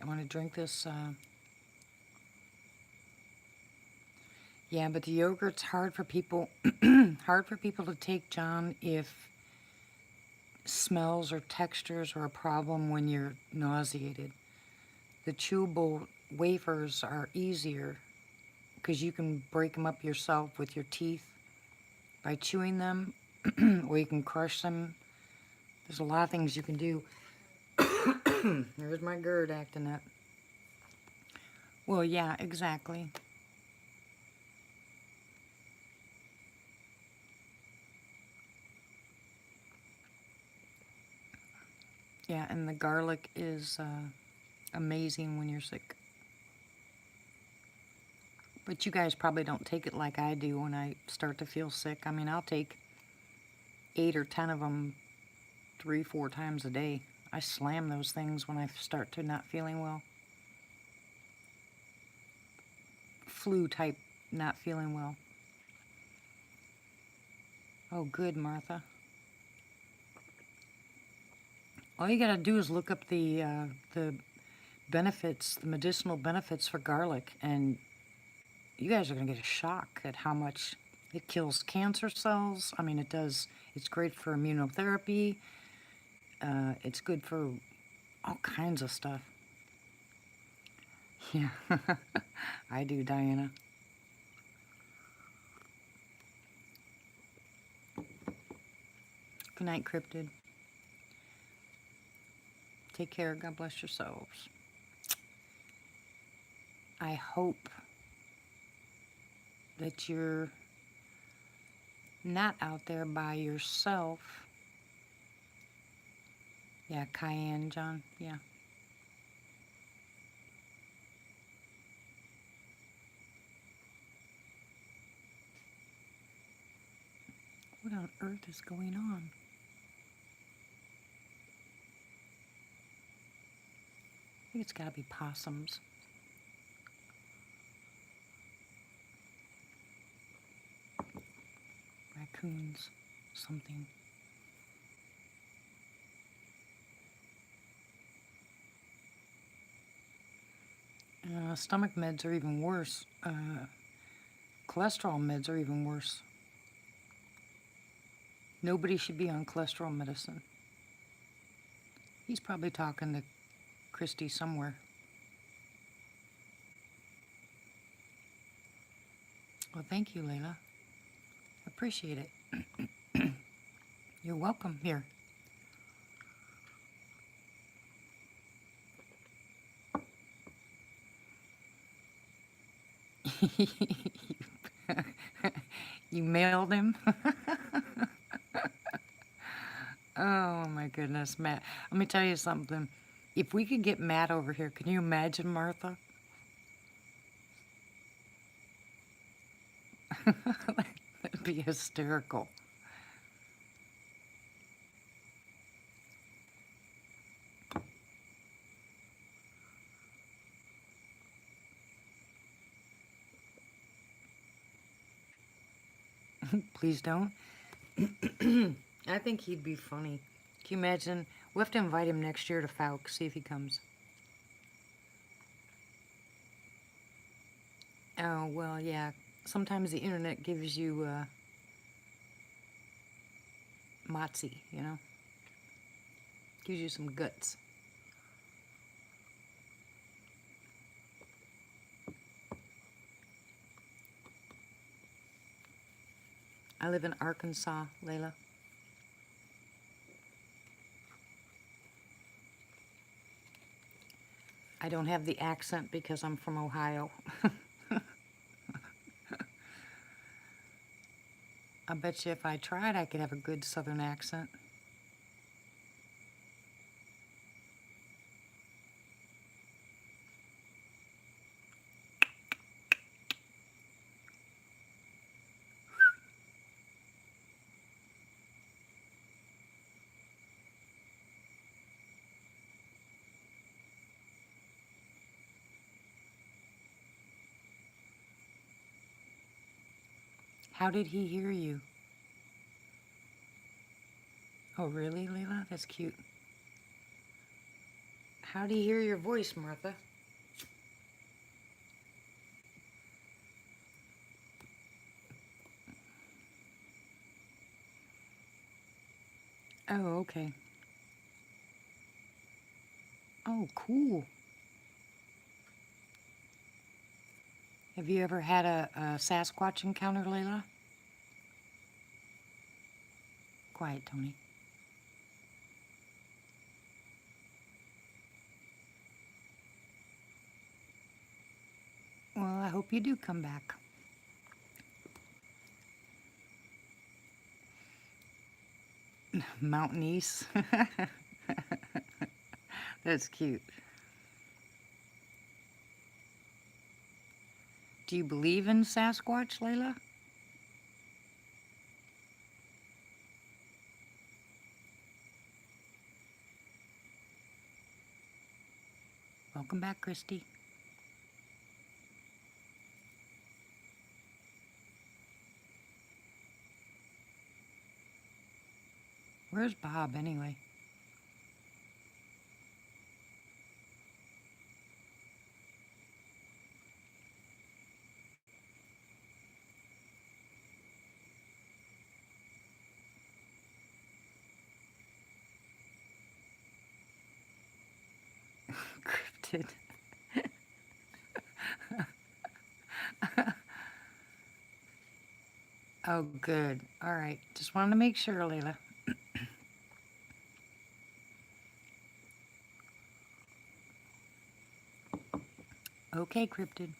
I'm gonna drink this. Yeah, but the yogurt's hard for people, hard for people to take, John, if smells or textures are a problem when you're nauseated. The chewable wafers are easier because you can break them up yourself with your teeth by chewing them, or you can crush them. There's a lot of things you can do. There's my GERD acting up. Well, yeah, exactly. Yeah, and the garlic is amazing when you're sick. But you guys probably don't take it like I do when I start to feel sick. I mean, I'll take 8 or 10 of them 3-4 times a day. I slam those things when I start to not feeling well. Flu type not feeling well. Oh, good, Martha. All you gotta do is look up the benefits, the medicinal benefits for garlic, and you guys are gonna get a shock at how much it kills cancer cells. I mean, it does. It's great for immunotherapy. It's good for all kinds of stuff. Yeah, I do, Diana. Good night, Cryptid. Take care. God bless yourselves. I hope that you're not out there by yourself. Yeah, Cayenne, John. Yeah. What on earth is going on? I think it's got to be possums. Raccoons. Something. Stomach meds are even worse. Cholesterol meds are even worse. Nobody should be on cholesterol medicine. He's probably talking to Christy somewhere. Well, thank you, Layla. Appreciate it. You're welcome here. You mailed him? Oh my goodness, Matt. Let me tell you something. If we could get Matt over here, can you imagine, Martha? That'd be hysterical. Please don't. I think he'd be funny. Can you imagine? We'll have to invite him next year to Fouke, see if he comes. Oh, well, yeah. Sometimes the internet gives you motsy, you know? Gives you some guts. I live in Arkansas, Layla. I don't have the accent because I'm from Ohio. I bet you if I tried, I could have a good southern accent. How did he hear you? Oh, really, Layla? That's cute. How did he hear your voice, Martha? Oh, okay. Oh, cool. Have you ever had a Sasquatch encounter, Layla? Quiet, Tony. Well, I hope you do come back. Mountainese. That's cute. Do you believe in Sasquatch, Layla? Welcome back, Christy. Where's Bob, anyway? Cryptid. Oh, good. All right. Just wanted to make sure, Layla. Okay, cryptid. I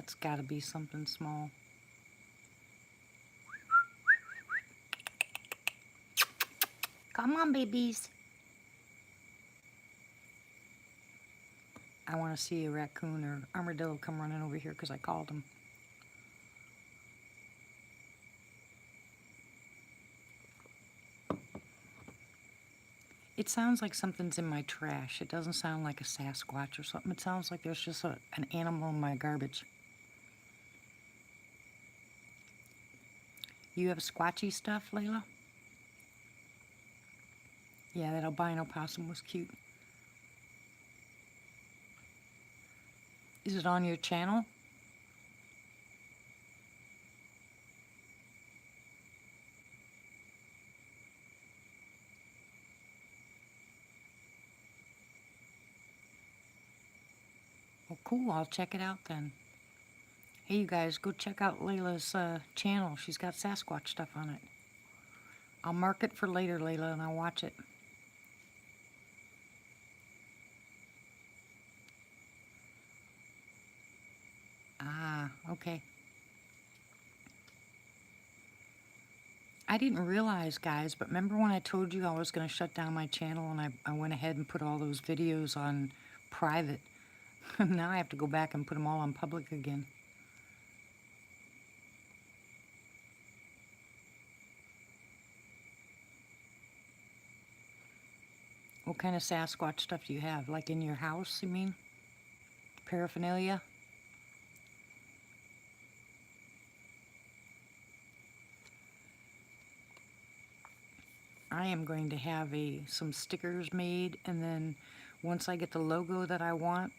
That's got to be something small. Come on, babies. I want to see a raccoon or armadillo come running over here because I called them. It sounds like something's in my trash. It doesn't sound like a Sasquatch or something. It sounds like there's just an animal in my garbage. You have squatchy stuff, Layla? Yeah, that albino possum was cute. Is it on your channel? Well, cool. I'll check it out then. Hey, you guys, go check out Layla's channel. She's got Sasquatch stuff on it. I'll mark it for later, Layla, and I'll watch it. Ah, okay. I didn't realize, guys, but remember when I told you I was going to shut down my channel and I went ahead and put all those videos on private? Now I have to go back and put them all on public again. What kind of Sasquatch stuff do you have? Like in your house, you mean? Paraphernalia? I am going to have some stickers made, and then once I get the logo that I want,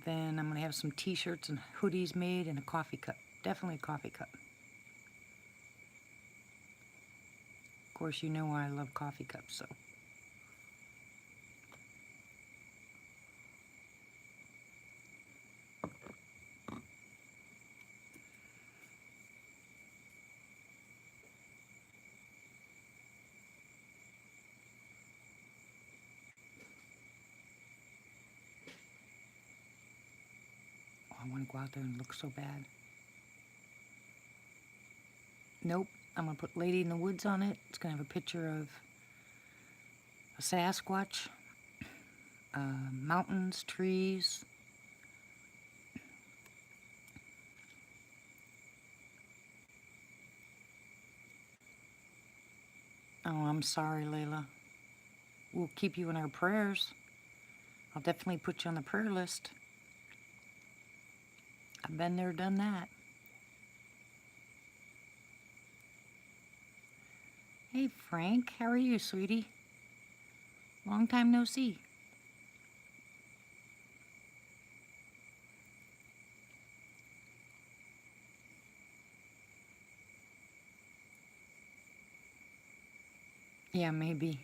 then I'm going to have some t-shirts and hoodies made and a coffee cup. Definitely a coffee cup. Of course, you know I love coffee cups, so. I want to go out there and look so bad. Nope. I'm going to put Lady in the Woods on it. It's going to have a picture of a Sasquatch, mountains, trees. Oh, I'm sorry, Layla. We'll keep you in our prayers. I'll definitely put you on the prayer list. I've been there, done that. Hey, Frank. How are you, sweetie? Long time no see. Yeah, maybe.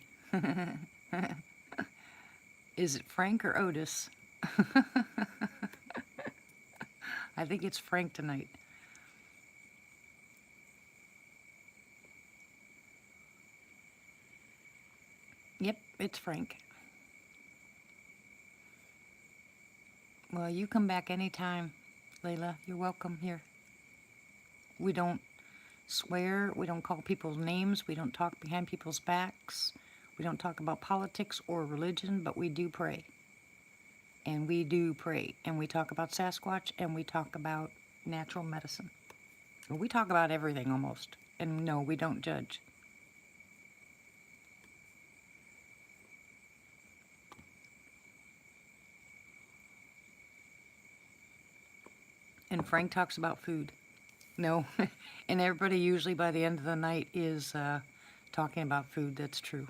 Is it Frank or Otis? I think it's Frank tonight. Yep, it's Frank. Well, you come back anytime, Layla. You're welcome here. We don't swear. We don't call people's names. We don't talk behind people's backs. We don't talk about politics or religion, but we do pray. And we do pray. And we talk about Sasquatch, and we talk about natural medicine. We talk about everything almost. And no, we don't judge. And Frank talks about food. No. And everybody usually by the end of the night is talking about food. That's true.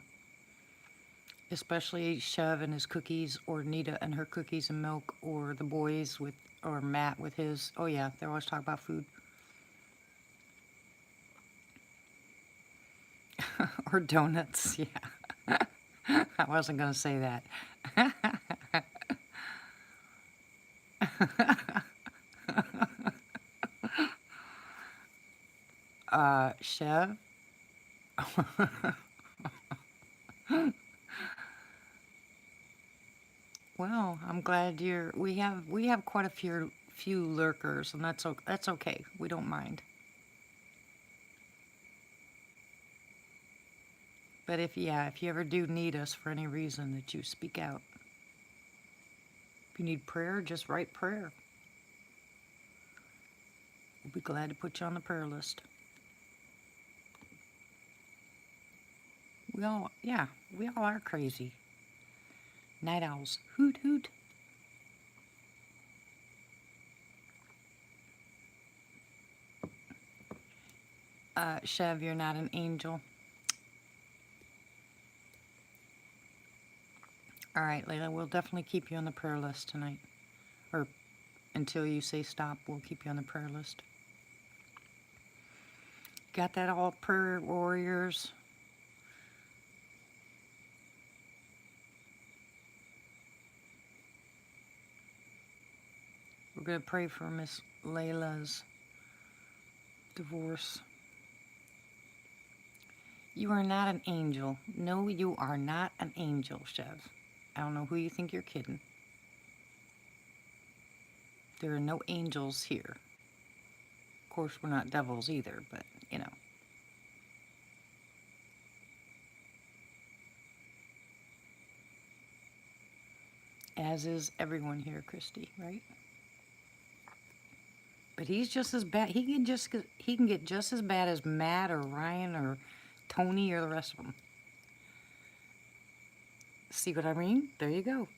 Especially Chev and his cookies, or Nita and her cookies and milk, or the boys with, or Matt with his. Oh yeah, they're always talking about food. Or donuts, yeah. I wasn't going to say that. Chev? Well, I'm glad we have quite a few lurkers, and that's okay. We don't mind. But if you ever do need us for any reason, that you speak out. If you need prayer, just write prayer. We'll be glad to put you on the prayer list. We all are crazy. Night owls. Hoot, hoot. Chev, you're not an angel. All right, Layla, we'll definitely keep you on the prayer list tonight. Or until you say stop, we'll keep you on the prayer list. Got that all, prayer warriors? We're going to pray for Miss Layla's divorce. You are not an angel. No, you are not an angel, Chev. I don't know who you think you're kidding. There are no angels here. Of course, we're not devils either, but, you know. As is everyone here, Christy, right? But he's just as bad. He can get just as bad as Matt or Ryan or Tony or the rest of them. See what I mean? There you go.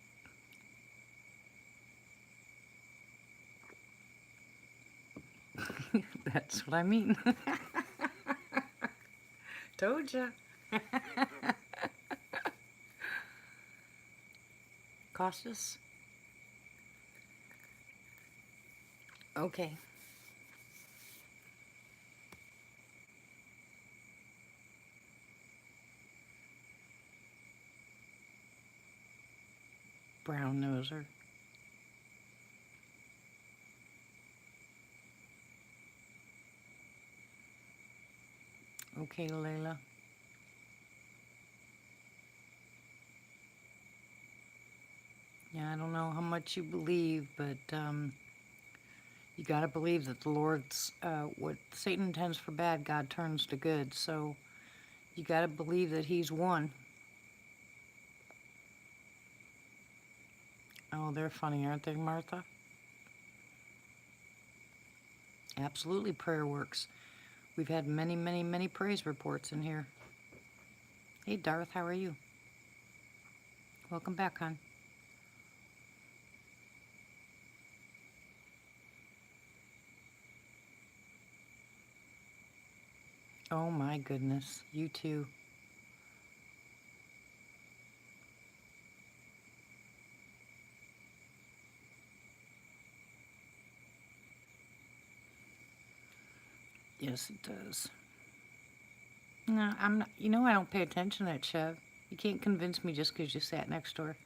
That's what I mean. Told ya. Cautious. Okay. Brown noser. Okay, Layla. Yeah, I don't know how much you believe, but you got to believe that the Lord's, what Satan intends for bad, God turns to good. So you got to believe that he's won. Oh, they're funny, aren't they, Martha? Absolutely, prayer works. We've had many, many, many praise reports in here. Hey, Darth, how are you? Welcome back, hon. Oh my goodness, you too. Yes, it does. No, I'm not. You know, I don't pay attention to that, Chev. You can't convince me just because you sat next door.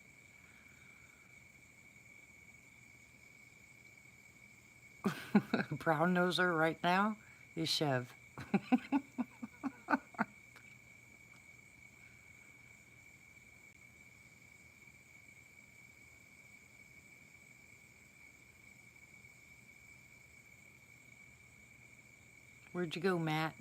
Brown noser right now is Chev. Where'd you go, Matt?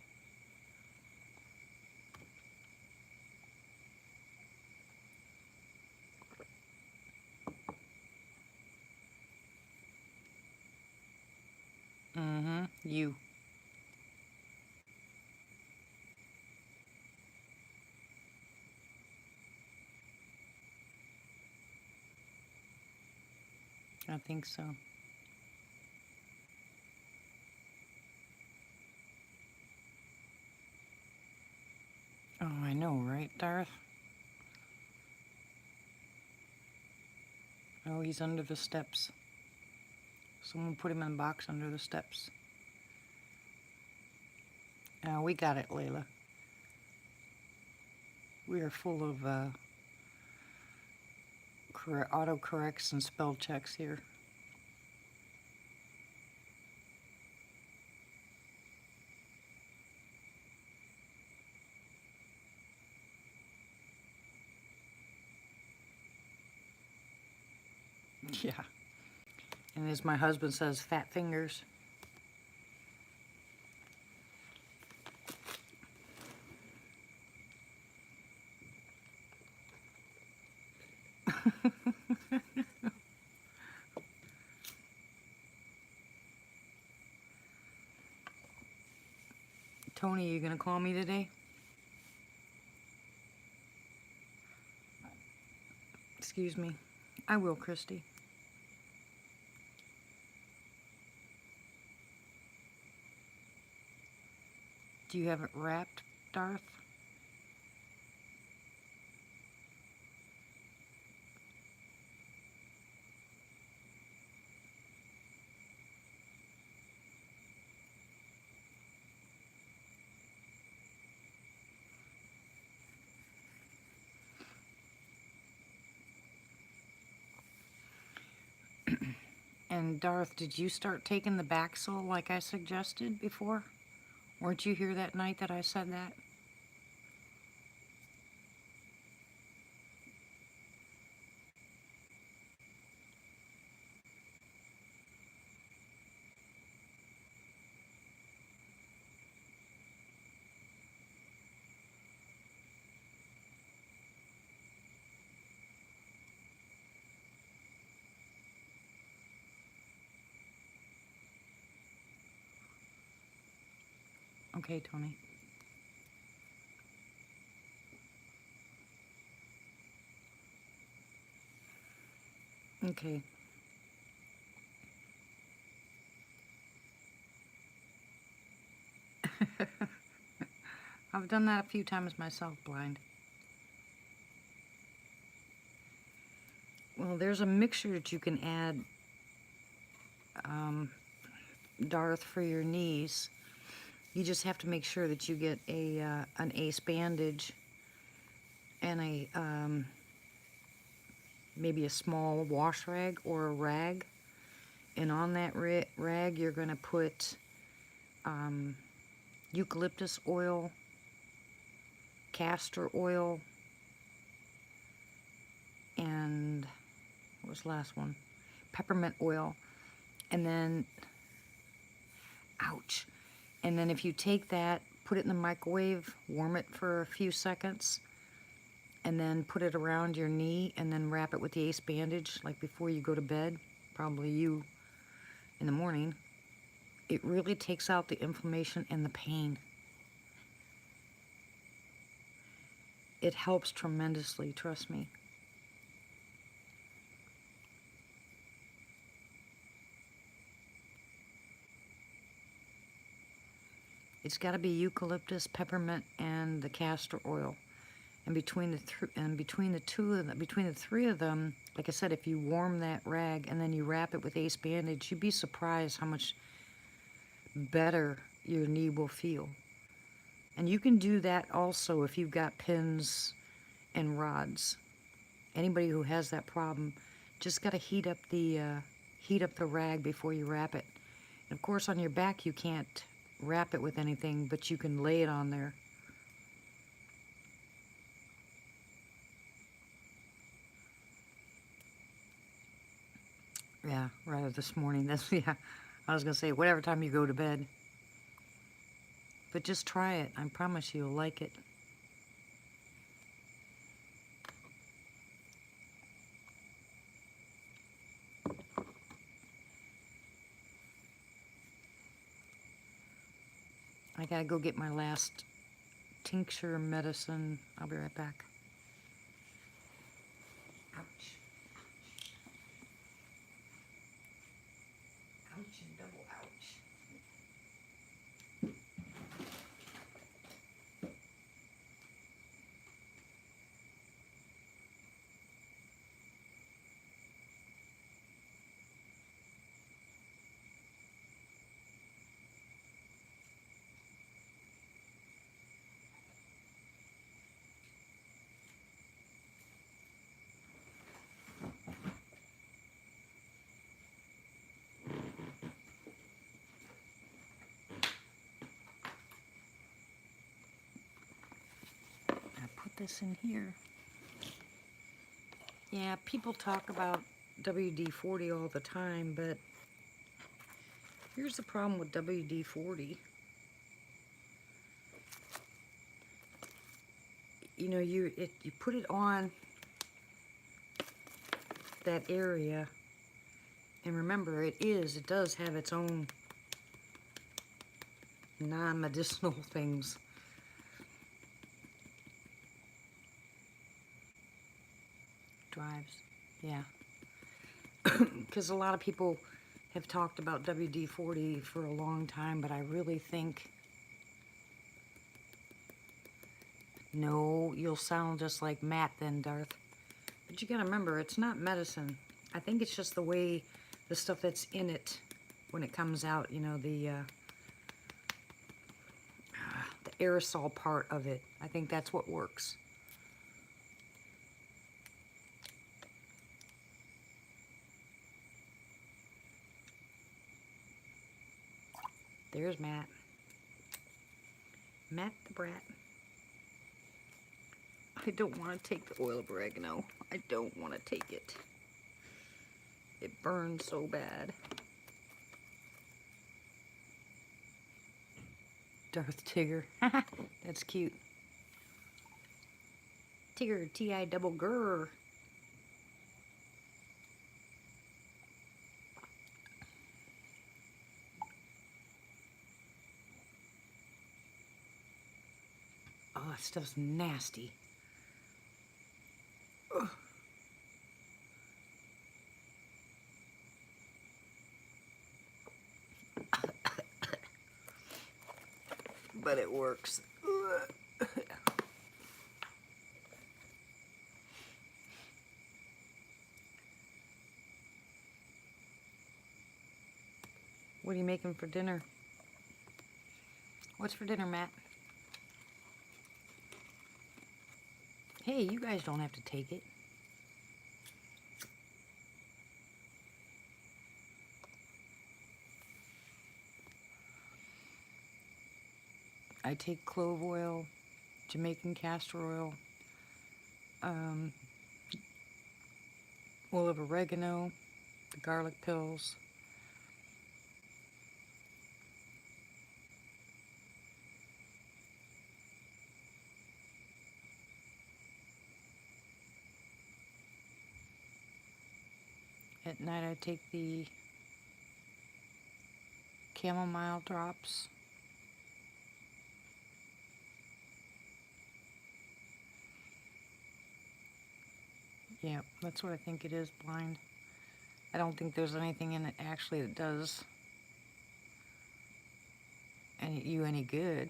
Mm-hmm. You. I think so. Oh, I know, right, Darth? Oh, he's under the steps. Someone put him in a box under the steps. We got it, Layla. We are full of autocorrects and spell checks here. Yeah. And as my husband says, fat fingers. Tony, you gonna call me today? Excuse me. I will, Christy. Do you have it wrapped, Darth? And Darth, did you start taking the Baxil like I suggested before? Weren't you here that night that I said that? Okay, Tony. Okay. I've done that a few times myself, blind. Well, there's a mixture that you can add, Darth, for your knees. You just have to make sure that you get a an ace bandage and a maybe a small wash rag or a rag. And on that rag, you're going to put eucalyptus oil, castor oil, and what was the last one? Peppermint oil. And then, ouch. And then if you take that, put it in the microwave, warm it for a few seconds, and then put it around your knee, and then wrap it with the ace bandage, like before you go to bed, probably you in the morning. It really takes out the inflammation and the pain. It helps tremendously, trust me. It's got to be eucalyptus, peppermint, and the castor oil. And between the three of them, like I said, if you warm that rag and then you wrap it with ace bandage, you'd be surprised how much better your knee will feel. And you can do that also if you've got pins and rods. Anybody who has that problem, just got to heat up the rag before you wrap it. And of course, on your back you can't wrap it with anything, but you can lay it on there. Yeah, rather this morning. That's, yeah, I was gonna say whatever time you go to bed. But just try it. I promise you'll like it. I gotta go get my last tincture medicine. I'll be right back. Ouch. Ouch and double ouch. This in here. Yeah, people talk about WD-40 all the time, but Here's the problem with WD-40. You know, you put it on that area, and remember, it does have its own non-medicinal things. Drives, yeah. Because a lot of people have talked about WD-40 for a long time, but I really think, no, you'll sound just like Matt then, Darth. But you gotta remember, it's not medicine. I think it's just the way, the stuff that's in it when it comes out, you know, the aerosol part of it. I think that's what works. There's Matt. Matt the brat. I don't want to take the oil of oregano. I don't want to take it. It burns so bad. Darth Tigger. That's cute. Tigger, T-I double grr. Oh, that stuff's nasty. Ugh. But it works. What are you making for dinner? What's for dinner, Matt? Hey, you guys don't have to take it. I take clove oil, Jamaican castor oil, oil of oregano, the garlic pills. At night I take the chamomile drops. Yeah, that's what I think it is, blind. I don't think there's anything in it actually that does you any good.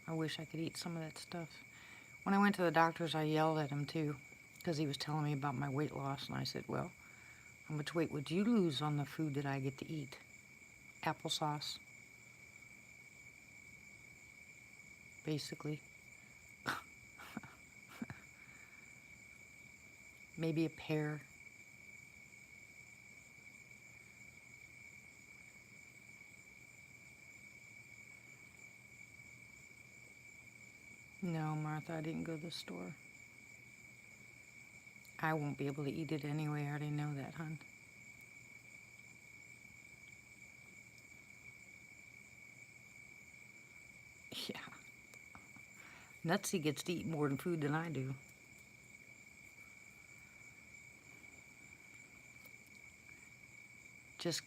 I wish I could eat some of that stuff. When I went to the doctor's, I yelled at him too, because he was telling me about my weight loss, and I said, well, how much weight would you lose on the food that I get to eat? Applesauce. Basically. Maybe a pear. No, Martha, I didn't go to the store. I won't be able to eat it anyway. I already know that, hon. Yeah. Nutsy gets to eat more than food than I do. Just,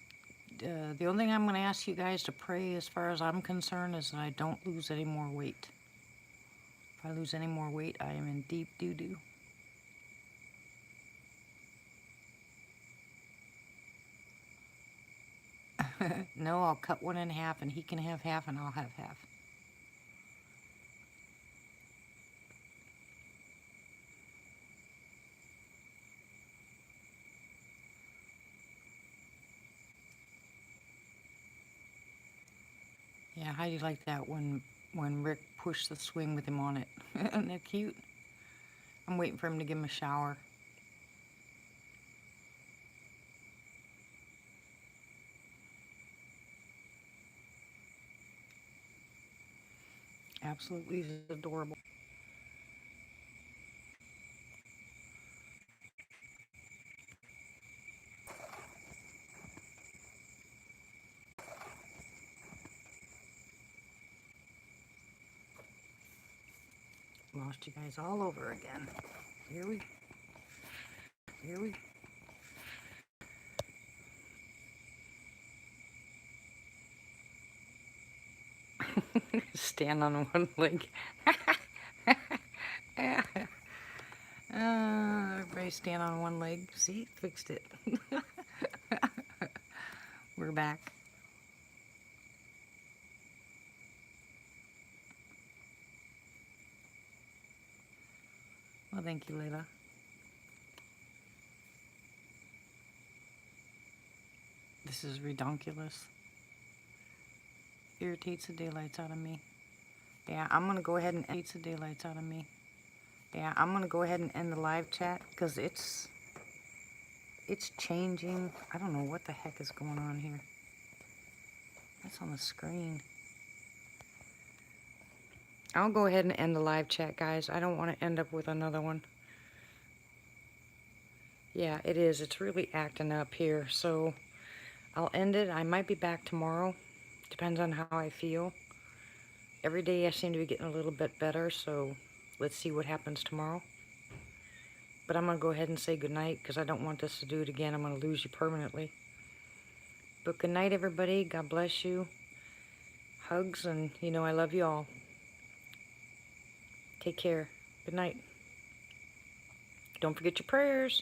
the only thing I'm going to ask you guys to pray as far as I'm concerned is that I don't lose any more weight. If I lose any more weight, I am in deep doo-doo. No, I'll cut one in half and he can have half and I'll have half. Yeah, how do you like that when Rick pushed the swing with him on it? Isn't that cute? I'm waiting for him to give him a shower. Absolutely adorable. lost you guys all over again. Here we stand on one leg. Everybody stand on one leg. See, fixed it. We're back. Well, thank you, Layla. This is redonkulous. Irritates the daylights out of me. Yeah, I'm gonna go ahead and end the daylights out of me. Yeah, I'm gonna go ahead and end the live chat because it's changing. I don't know what the heck is going on here. That's on the screen. I'll go ahead and end the live chat, guys. I don't want to end up with another one. Yeah, it is. It's really acting up here. So I'll end it. I might be back tomorrow. Depends on how I feel. Every day I seem to be getting a little bit better. So let's see what happens tomorrow. But I'm going to go ahead and say goodnight because I don't want this to do it again. I'm going to lose you permanently. But good night, everybody. God bless you. Hugs, and you know I love you all. Take care. Good night. Don't forget your prayers.